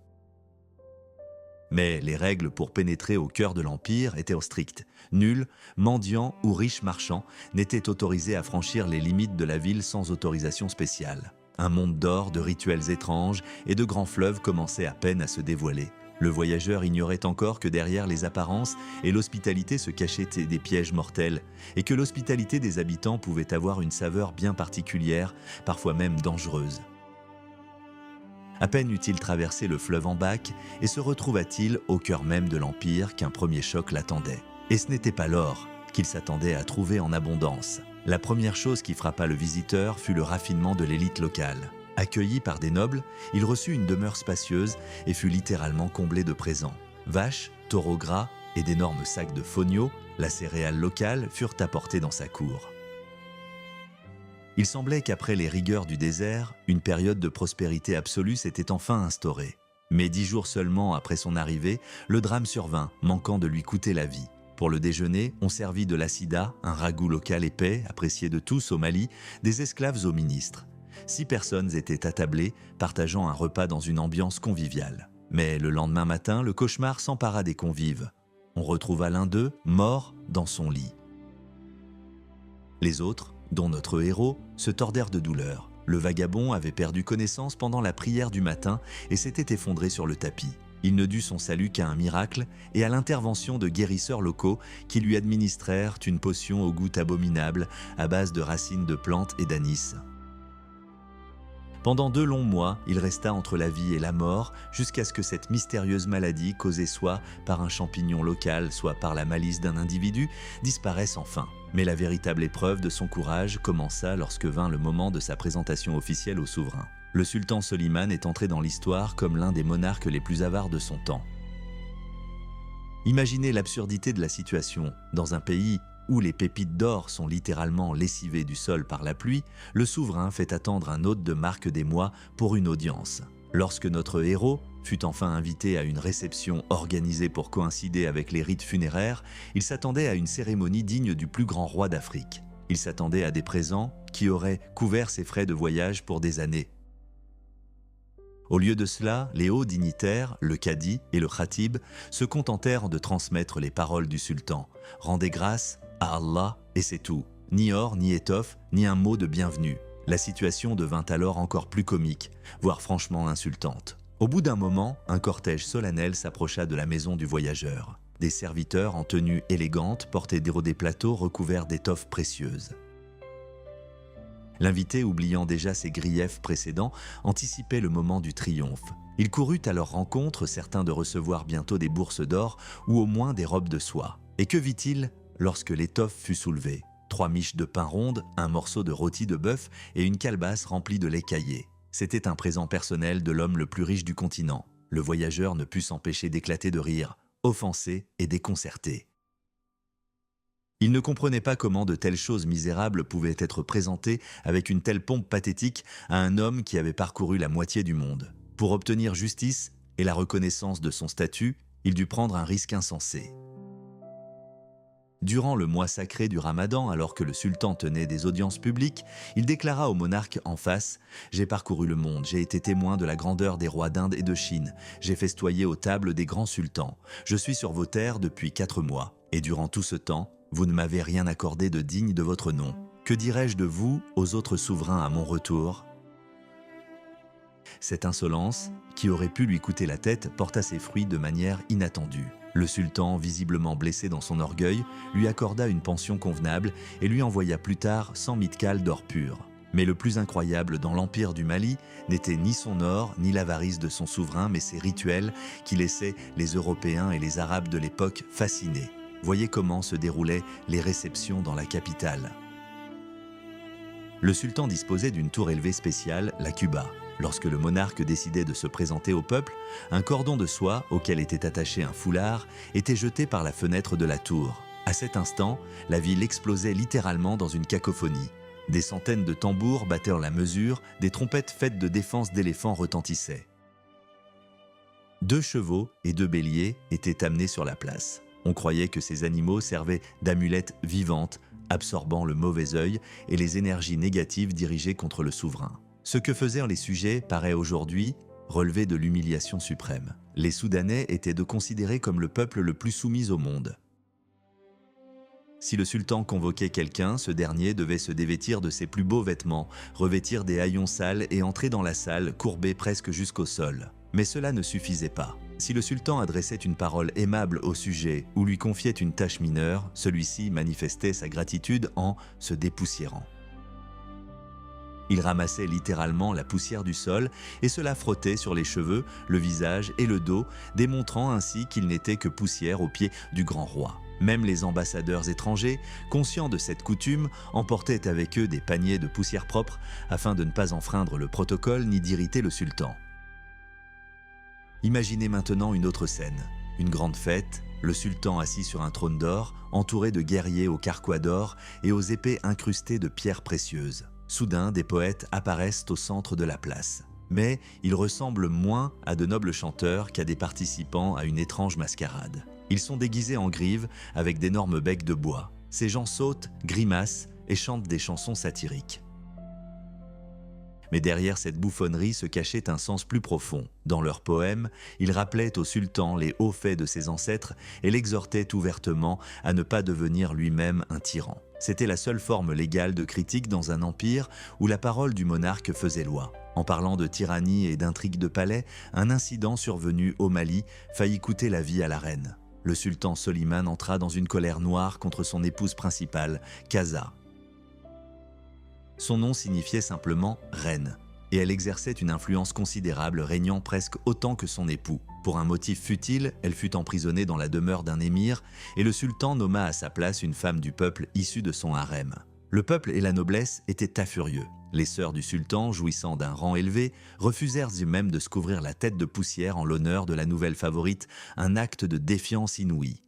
Mais les règles pour pénétrer au cœur de l'Empire étaient strictes. Nul, mendiant ou riche marchand, n'était autorisé à franchir les limites de la ville sans autorisation spéciale. Un monde d'or, de rituels étranges et de grands fleuves commençait à peine à se dévoiler. Le voyageur ignorait encore que derrière les apparences et l'hospitalité se cachaient des pièges mortels, et que l'hospitalité des habitants pouvait avoir une saveur bien particulière, parfois même dangereuse. À peine eut-il traversé le fleuve en bac et se retrouva-t-il au cœur même de l'Empire qu'un premier choc l'attendait. Et ce n'était pas l'or qu'il s'attendait à trouver en abondance. La première chose qui frappa le visiteur fut le raffinement de l'élite locale. Accueilli par des nobles, il reçut une demeure spacieuse et fut littéralement comblé de présents. Vaches, taureaux gras et d'énormes sacs de fonio, la céréale locale, furent apportés dans sa cour. Il semblait qu'après les rigueurs du désert, une période de prospérité absolue s'était enfin instaurée. Mais 10 jours seulement après son arrivée, le drame survint, manquant de lui coûter la vie. Pour le déjeuner, on servit de l'assida, un ragoût local épais, apprécié de tous au Mali, des esclaves aux ministres. 6 personnes étaient attablées, partageant un repas dans une ambiance conviviale. Mais le lendemain matin, le cauchemar s'empara des convives. On retrouva l'un d'eux, mort, dans son lit. Les autres, dont notre héros, se tordèrent de douleur. Le vagabond avait perdu connaissance pendant la prière du matin et s'était effondré sur le tapis. Il ne dut son salut qu'à un miracle et à l'intervention de guérisseurs locaux qui lui administrèrent une potion au goût abominable à base de racines de plantes et d'anis. Pendant 2 longs mois, il resta entre la vie et la mort jusqu'à ce que cette mystérieuse maladie, causée soit par un champignon local, soit par la malice d'un individu, disparaisse enfin. Mais la véritable épreuve de son courage commença lorsque vint le moment de sa présentation officielle au souverain. Le sultan Soliman est entré dans l'histoire comme l'un des monarques les plus avares de son temps. Imaginez l'absurdité de la situation. Dans un pays où les pépites d'or sont littéralement lessivées du sol par la pluie, le souverain fait attendre un hôte de marque des mois pour une audience. Lorsque notre héros fut enfin invité à une réception organisée pour coïncider avec les rites funéraires, il s'attendait à une cérémonie digne du plus grand roi d'Afrique. Il s'attendait à des présents qui auraient couvert ses frais de voyage pour des années. Au lieu de cela, les hauts dignitaires, le cadi et le khatib, se contentèrent de transmettre les paroles du sultan. « Rendez grâce à Allah et c'est tout. Ni or, ni étoffe, ni un mot de bienvenue. » La situation devint alors encore plus comique, voire franchement insultante. Au bout d'un moment, un cortège solennel s'approcha de la maison du voyageur. Des serviteurs en tenue élégante portaient des plateaux recouverts d'étoffes précieuses. L'invité, oubliant déjà ses griefs précédents, anticipait le moment du triomphe. Il courut à leur rencontre, certain de recevoir bientôt des bourses d'or ou au moins des robes de soie. Et que vit-il lorsque l'étoffe fut soulevée ? 3 miches de pain ronde, un morceau de rôti de bœuf et une calebasse remplie de lait caillé. C'était un présent personnel de l'homme le plus riche du continent. Le voyageur ne put s'empêcher d'éclater de rire, offensé et déconcerté. Il ne comprenait pas comment de telles choses misérables pouvaient être présentées avec une telle pompe pathétique à un homme qui avait parcouru la moitié du monde. Pour obtenir justice et la reconnaissance de son statut, il dut prendre un risque insensé. Durant le mois sacré du Ramadan, alors que le sultan tenait des audiences publiques, il déclara au monarque en face « J'ai parcouru le monde, j'ai été témoin de la grandeur des rois d'Inde et de Chine, j'ai festoyé aux tables des grands sultans, je suis sur vos terres depuis 4 mois, et durant tout ce temps, vous ne m'avez rien accordé de digne de votre nom. Que dirais-je de vous aux autres souverains à mon retour ?» Cette insolence, qui aurait pu lui coûter la tête, porta ses fruits de manière inattendue. Le sultan, visiblement blessé dans son orgueil, lui accorda une pension convenable et lui envoya plus tard 100 mitkals d'or pur. Mais le plus incroyable dans l'empire du Mali n'était ni son or, ni l'avarice de son souverain, mais ses rituels qui laissaient les Européens et les Arabes de l'époque fascinés. Voyez comment se déroulaient les réceptions dans la capitale. Le sultan disposait d'une tour élevée spéciale, la Kuba. Lorsque le monarque décidait de se présenter au peuple, un cordon de soie, auquel était attaché un foulard, était jeté par la fenêtre de la tour. À cet instant, la ville explosait littéralement dans une cacophonie. Des centaines de tambours battèrent la mesure, des trompettes faites de défense d'éléphants retentissaient. 2 chevaux et 2 béliers étaient amenés sur la place. On croyait que ces animaux servaient d'amulettes vivantes, absorbant le mauvais œil et les énergies négatives dirigées contre le souverain. Ce que faisaient les sujets paraît aujourd'hui relever de l'humiliation suprême. Les Soudanais étaient de considérer comme le peuple le plus soumis au monde. Si le sultan convoquait quelqu'un, ce dernier devait se dévêtir de ses plus beaux vêtements, revêtir des haillons sales et entrer dans la salle, courbé presque jusqu'au sol. Mais cela ne suffisait pas. Si le sultan adressait une parole aimable au sujet ou lui confiait une tâche mineure, celui-ci manifestait sa gratitude en se dépoussiérant. Il ramassait littéralement la poussière du sol et se la frottait sur les cheveux, le visage et le dos, démontrant ainsi qu'il n'était que poussière aux pieds du grand roi. Même les ambassadeurs étrangers, conscients de cette coutume, emportaient avec eux des paniers de poussière propre afin de ne pas enfreindre le protocole ni d'irriter le sultan. Imaginez maintenant une autre scène. Une grande fête, le sultan assis sur un trône d'or, entouré de guerriers aux carquois d'or et aux épées incrustées de pierres précieuses. Soudain, des poètes apparaissent au centre de la place. Mais ils ressemblent moins à de nobles chanteurs qu'à des participants à une étrange mascarade. Ils sont déguisés en grives avec d'énormes becs de bois. Ces gens sautent, grimacent et chantent des chansons satiriques. Mais derrière cette bouffonnerie se cachait un sens plus profond. Dans leurs poèmes, ils rappelaient au sultan les hauts faits de ses ancêtres et l'exhortaient ouvertement à ne pas devenir lui-même un tyran. C'était la seule forme légale de critique dans un empire où la parole du monarque faisait loi. En parlant de tyrannie et d'intrigues de palais, un incident survenu au Mali faillit coûter la vie à la reine. Le sultan Soliman entra dans une colère noire contre son épouse principale, Kasa. Son nom signifiait simplement « reine », et elle exerçait une influence considérable, régnant presque autant que son époux. Pour un motif futile, elle fut emprisonnée dans la demeure d'un émir, et le sultan nomma à sa place une femme du peuple issue de son harem. Le peuple et la noblesse étaient affurieux. Les sœurs du sultan, jouissant d'un rang élevé, refusèrent même de se couvrir la tête de poussière en l'honneur de la nouvelle favorite, un acte de défiance inouïe.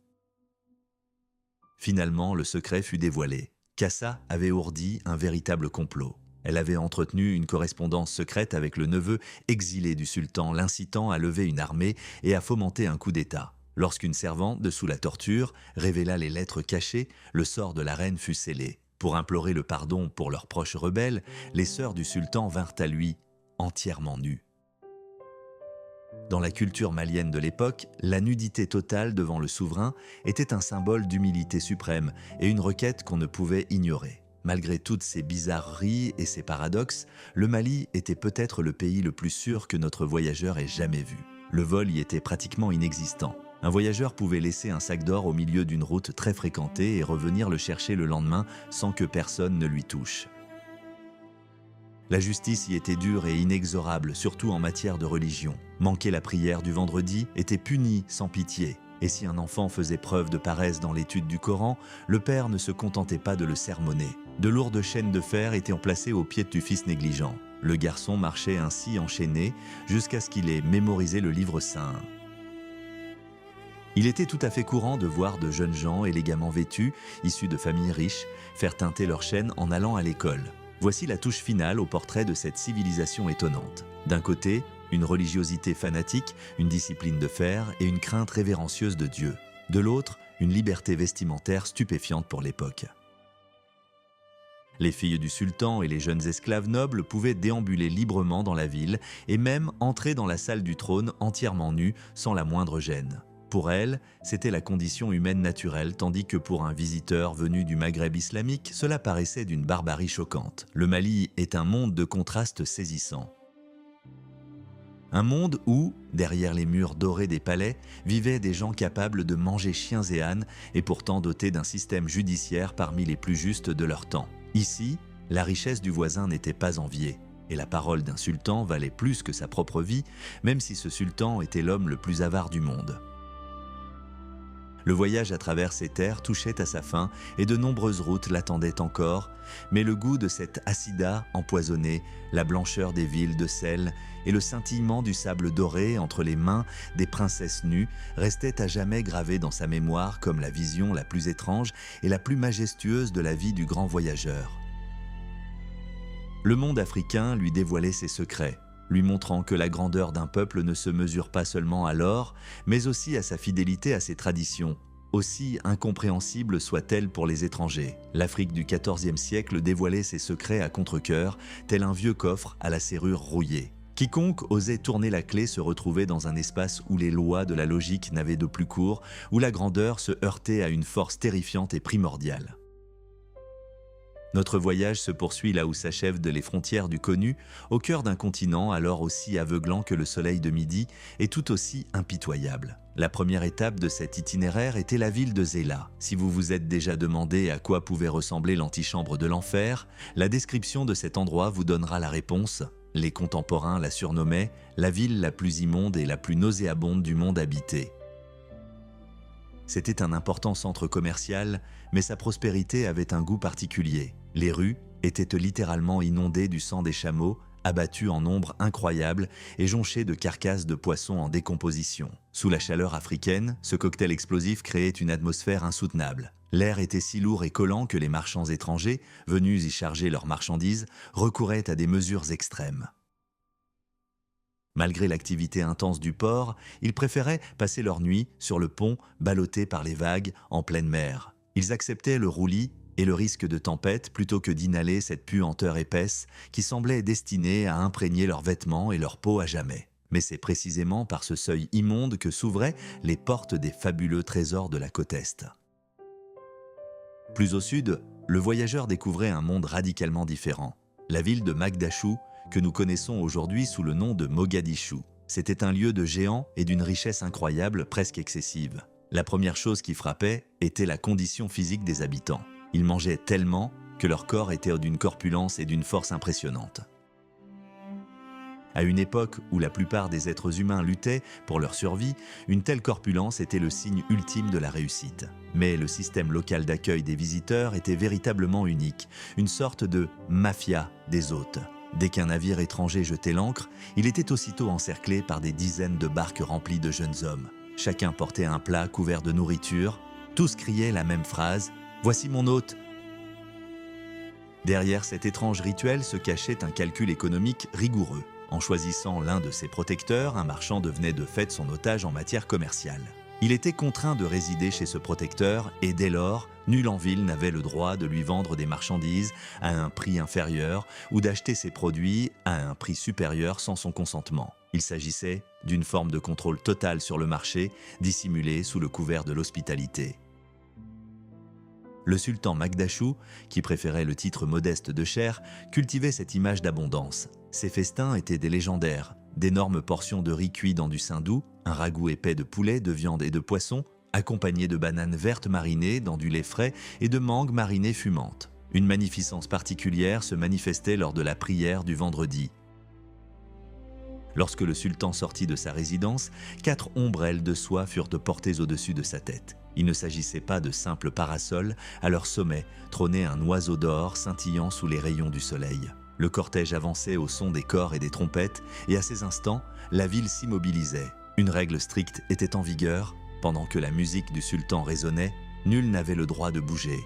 Finalement, le secret fut dévoilé. Kasa avait ourdi un véritable complot. Elle avait entretenu une correspondance secrète avec le neveu exilé du sultan, l'incitant à lever une armée et à fomenter un coup d'État. Lorsqu'une servante, sous la torture, révéla les lettres cachées, le sort de la reine fut scellé. Pour implorer le pardon pour leurs proches rebelles, les sœurs du sultan vinrent à lui, entièrement nues. Dans la culture malienne de l'époque, la nudité totale devant le souverain était un symbole d'humilité suprême et une requête qu'on ne pouvait ignorer. Malgré toutes ces bizarreries et ces paradoxes, le Mali était peut-être le pays le plus sûr que notre voyageur ait jamais vu. Le vol y était pratiquement inexistant. Un voyageur pouvait laisser un sac d'or au milieu d'une route très fréquentée et revenir le chercher le lendemain sans que personne ne lui touche. La justice y était dure et inexorable, surtout en matière de religion. Manquer la prière du vendredi était puni sans pitié. Et si un enfant faisait preuve de paresse dans l'étude du Coran, le père ne se contentait pas de le sermonner. De lourdes chaînes de fer étaient emplacées au pied du fils négligent. Le garçon marchait ainsi enchaîné jusqu'à ce qu'il ait mémorisé le livre saint. Il était tout à fait courant de voir de jeunes gens élégamment vêtus, issus de familles riches, faire teinter leurs chaînes en allant à l'école. Voici la touche finale au portrait de cette civilisation étonnante. D'un côté, une religiosité fanatique, une discipline de fer et une crainte révérencieuse de Dieu. De l'autre, une liberté vestimentaire stupéfiante pour l'époque. Les filles du sultan et les jeunes esclaves nobles pouvaient déambuler librement dans la ville et même entrer dans la salle du trône entièrement nues sans la moindre gêne. Pour elles, c'était la condition humaine naturelle, tandis que pour un visiteur venu du Maghreb islamique, cela paraissait d'une barbarie choquante. Le Mali est un monde de contrastes saisissants. Un monde où, derrière les murs dorés des palais, vivaient des gens capables de manger chiens et ânes et pourtant dotés d'un système judiciaire parmi les plus justes de leur temps. Ici, la richesse du voisin n'était pas enviée, et la parole d'un sultan valait plus que sa propre vie, même si ce sultan était l'homme le plus avare du monde. Le voyage à travers ces terres touchait à sa fin et de nombreuses routes l'attendaient encore, mais le goût de cette acida empoisonnée, la blancheur des villes de sel et le scintillement du sable doré entre les mains des princesses nues restaient à jamais gravés dans sa mémoire comme la vision la plus étrange et la plus majestueuse de la vie du grand voyageur. Le monde africain lui dévoilait ses secrets, lui montrant que la grandeur d'un peuple ne se mesure pas seulement à l'or, mais aussi à sa fidélité à ses traditions, aussi incompréhensibles soient-elles pour les étrangers. L'Afrique du XIVe siècle dévoilait ses secrets à contre-cœur, tel un vieux coffre à la serrure rouillée. Quiconque osait tourner la clé se retrouvait dans un espace où les lois de la logique n'avaient de plus cours, où la grandeur se heurtait à une force terrifiante et primordiale. Notre voyage se poursuit là où s'achèvent les frontières du connu, au cœur d'un continent alors aussi aveuglant que le soleil de midi et tout aussi impitoyable. La première étape de cet itinéraire était la ville de Zéla. Si vous vous êtes déjà demandé à quoi pouvait ressembler l'antichambre de l'enfer, la description de cet endroit vous donnera la réponse. Les contemporains la surnommaient la ville la plus immonde et la plus nauséabonde du monde habité. C'était un important centre commercial, mais sa prospérité avait un goût particulier. Les rues étaient littéralement inondées du sang des chameaux, abattus en nombre incroyable et jonchés de carcasses de poissons en décomposition. Sous la chaleur africaine, ce cocktail explosif créait une atmosphère insoutenable. L'air était si lourd et collant que les marchands étrangers, venus y charger leurs marchandises, recouraient à des mesures extrêmes. Malgré l'activité intense du port, ils préféraient passer leur nuit sur le pont ballotté par les vagues en pleine mer. Ils acceptaient le roulis et le risque de tempête plutôt que d'inhaler cette puanteur épaisse qui semblait destinée à imprégner leurs vêtements et leur peau à jamais. Mais c'est précisément par ce seuil immonde que s'ouvraient les portes des fabuleux trésors de la côte Est. Plus au sud, le voyageur découvrait un monde radicalement différent. La ville de Magdachou, que nous connaissons aujourd'hui sous le nom de Mogadiscio. C'était un lieu de géants et d'une richesse incroyable, presque excessive. La première chose qui frappait était la condition physique des habitants. Ils mangeaient tellement que leur corps était d'une corpulence et d'une force impressionnantes. À une époque où la plupart des êtres humains luttaient pour leur survie, une telle corpulence était le signe ultime de la réussite. Mais le système local d'accueil des visiteurs était véritablement unique, une sorte de mafia des hôtes. Dès qu'un navire étranger jetait l'ancre, il était aussitôt encerclé par des dizaines de barques remplies de jeunes hommes. Chacun portait un plat couvert de nourriture. Tous criaient la même phrase « Voici mon hôte !» Derrière cet étrange rituel se cachait un calcul économique rigoureux. En choisissant l'un de ses protecteurs, un marchand devenait de fait son otage en matière commerciale. Il était contraint de résider chez ce protecteur et dès lors, nul en ville n'avait le droit de lui vendre des marchandises à un prix inférieur ou d'acheter ses produits à un prix supérieur sans son consentement. Il s'agissait d'une forme de contrôle total sur le marché, dissimulé sous le couvert de l'hospitalité. Le sultan Magdachou, qui préférait le titre modeste de Cher, cultivait cette image d'abondance. Ses festins étaient des légendaires, d'énormes portions de riz cuit dans du saindoux, un ragoût épais de poulet, de viande et de poisson, accompagné de bananes vertes marinées dans du lait frais et de mangues marinées fumantes. Une magnificence particulière se manifestait lors de la prière du vendredi. Lorsque le sultan sortit de sa résidence, 4 ombrelles de soie furent portées au-dessus de sa tête. Il ne s'agissait pas de simples parasols, à leur sommet trônait un oiseau d'or scintillant sous les rayons du soleil. Le cortège avançait au son des cors et des trompettes, et à ces instants, la ville s'immobilisait. Une règle stricte était en vigueur, pendant que la musique du sultan résonnait, nul n'avait le droit de bouger.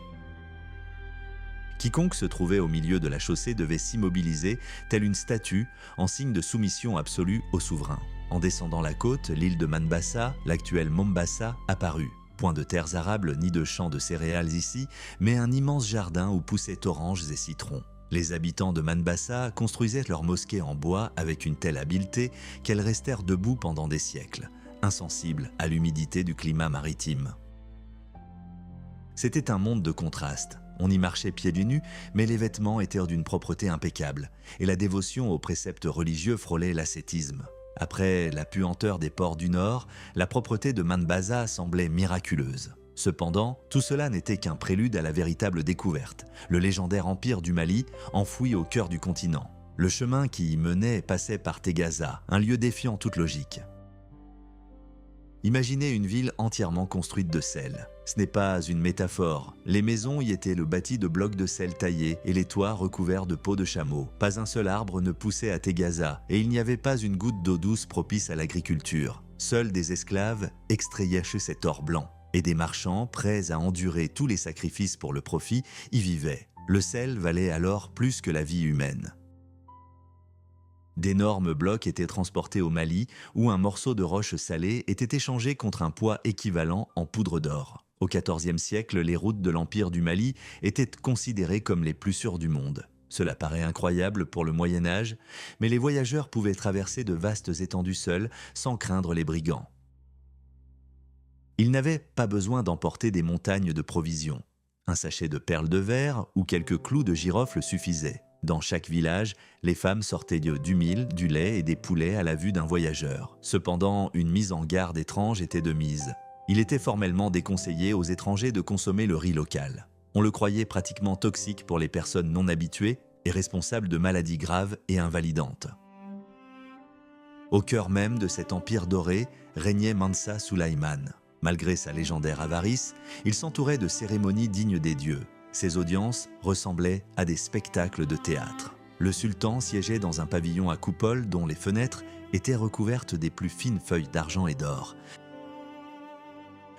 Quiconque se trouvait au milieu de la chaussée devait s'immobiliser, telle une statue, en signe de soumission absolue au souverain. En descendant la côte, l'île de Manbassa, l'actuelle Mombasa, apparut. Point de terres arables ni de champs de céréales ici, mais un immense jardin où poussaient oranges et citrons. Les habitants de Manbassa construisaient leurs mosquées en bois avec une telle habileté qu'elles restèrent debout pendant des siècles, insensibles à l'humidité du climat maritime. C'était un monde de contrastes. On y marchait pieds nus, mais les vêtements étaient d'une propreté impeccable, et la dévotion aux préceptes religieux frôlait l'ascétisme. Après la puanteur des ports du Nord, la propreté de Manbassa semblait miraculeuse. Cependant, tout cela n'était qu'un prélude à la véritable découverte, le légendaire empire du Mali, enfoui au cœur du continent. Le chemin qui y menait passait par Tegaza, un lieu défiant toute logique. Imaginez une ville entièrement construite de sel. Ce n'est pas une métaphore. Les maisons y étaient le bâti de blocs de sel taillés et les toits recouverts de peaux de chameau. Pas un seul arbre ne poussait à Tegaza et il n'y avait pas une goutte d'eau douce propice à l'agriculture. Seuls des esclaves extrayaient cet or blanc et des marchands, prêts à endurer tous les sacrifices pour le profit, y vivaient. Le sel valait alors plus que la vie humaine. D'énormes blocs étaient transportés au Mali, où un morceau de roche salée était échangé contre un poids équivalent en poudre d'or. Au XIVe siècle, les routes de l'Empire du Mali étaient considérées comme les plus sûres du monde. Cela paraît incroyable pour le Moyen-Âge, mais les voyageurs pouvaient traverser de vastes étendues seuls, sans craindre les brigands. Ils n'avaient pas besoin d'emporter des montagnes de provisions. Un sachet de perles de verre ou quelques clous de girofle suffisaient. Dans chaque village, les femmes sortaient du mil, du lait et des poulets à la vue d'un voyageur. Cependant, une mise en garde étrange était de mise. Il était formellement déconseillé aux étrangers de consommer le riz local. On le croyait pratiquement toxique pour les personnes non habituées et responsable de maladies graves et invalidantes. Au cœur même de cet empire doré régnait Mansa Sulaiman. Malgré sa légendaire avarice, il s'entourait de cérémonies dignes des dieux. Ces audiences ressemblaient à des spectacles de théâtre. Le sultan siégeait dans un pavillon à coupole dont les fenêtres étaient recouvertes des plus fines feuilles d'argent et d'or.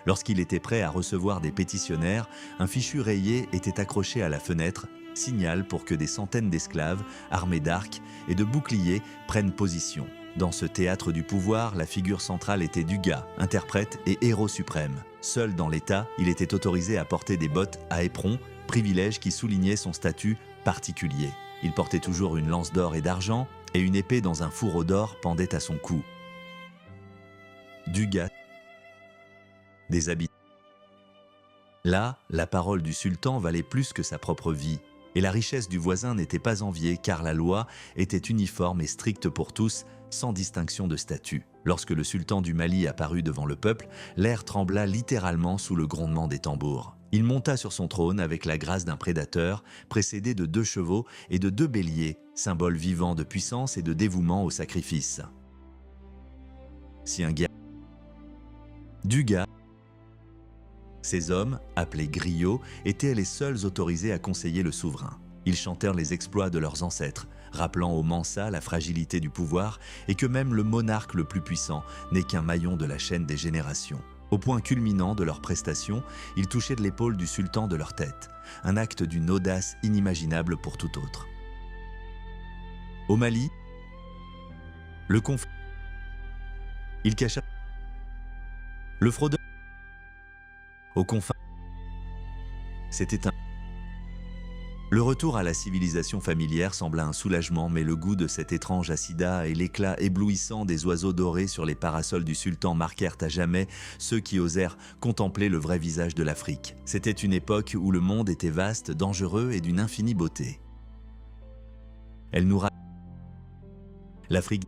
Lorsqu'il était prêt à recevoir des pétitionnaires, un fichu rayé était accroché à la fenêtre, signal pour que des centaines d'esclaves, armés d'arcs et de boucliers, prennent position. Dans ce théâtre du pouvoir, la figure centrale était Duga, interprète et héros suprême. Seul dans l'État, il était autorisé à porter des bottes à éperon, privilège qui soulignait son statut particulier. Il portait toujours une lance d'or et d'argent, et une épée dans un fourreau d'or pendait à son cou. Duga, des habitants. Là, la parole du sultan valait plus que sa propre vie, et la richesse du voisin n'était pas enviée car la loi était uniforme et stricte pour tous, sans distinction de statut. Lorsque le sultan du Mali apparut devant le peuple, l'air trembla littéralement sous le grondement des tambours. Il monta sur son trône avec la grâce d'un prédateur, précédé de 2 chevaux et de 2 béliers, symbole vivant de puissance et de dévouement au sacrifice. Si un guerrier Duga, ces hommes, appelés griots, étaient les seuls autorisés à conseiller le souverain. Ils chantèrent les exploits de leurs ancêtres, rappelant aux Mansa la fragilité du pouvoir et que même le monarque le plus puissant n'est qu'un maillon de la chaîne des générations. Au point culminant de leurs prestations, ils touchaient de l'épaule du sultan de leur tête, un acte d'une audace inimaginable pour tout autre. Au Mali, le conflit. Il cacha le fraudeur aux confins. C'était un... Le retour à la civilisation familière sembla un soulagement, mais le goût de cet étrange acida et l'éclat éblouissant des oiseaux dorés sur les parasols du sultan marquèrent à jamais ceux qui osèrent contempler le vrai visage de l'Afrique. C'était une époque où le monde était vaste, dangereux et d'une infinie beauté. Elle nous rappelle l'Afrique.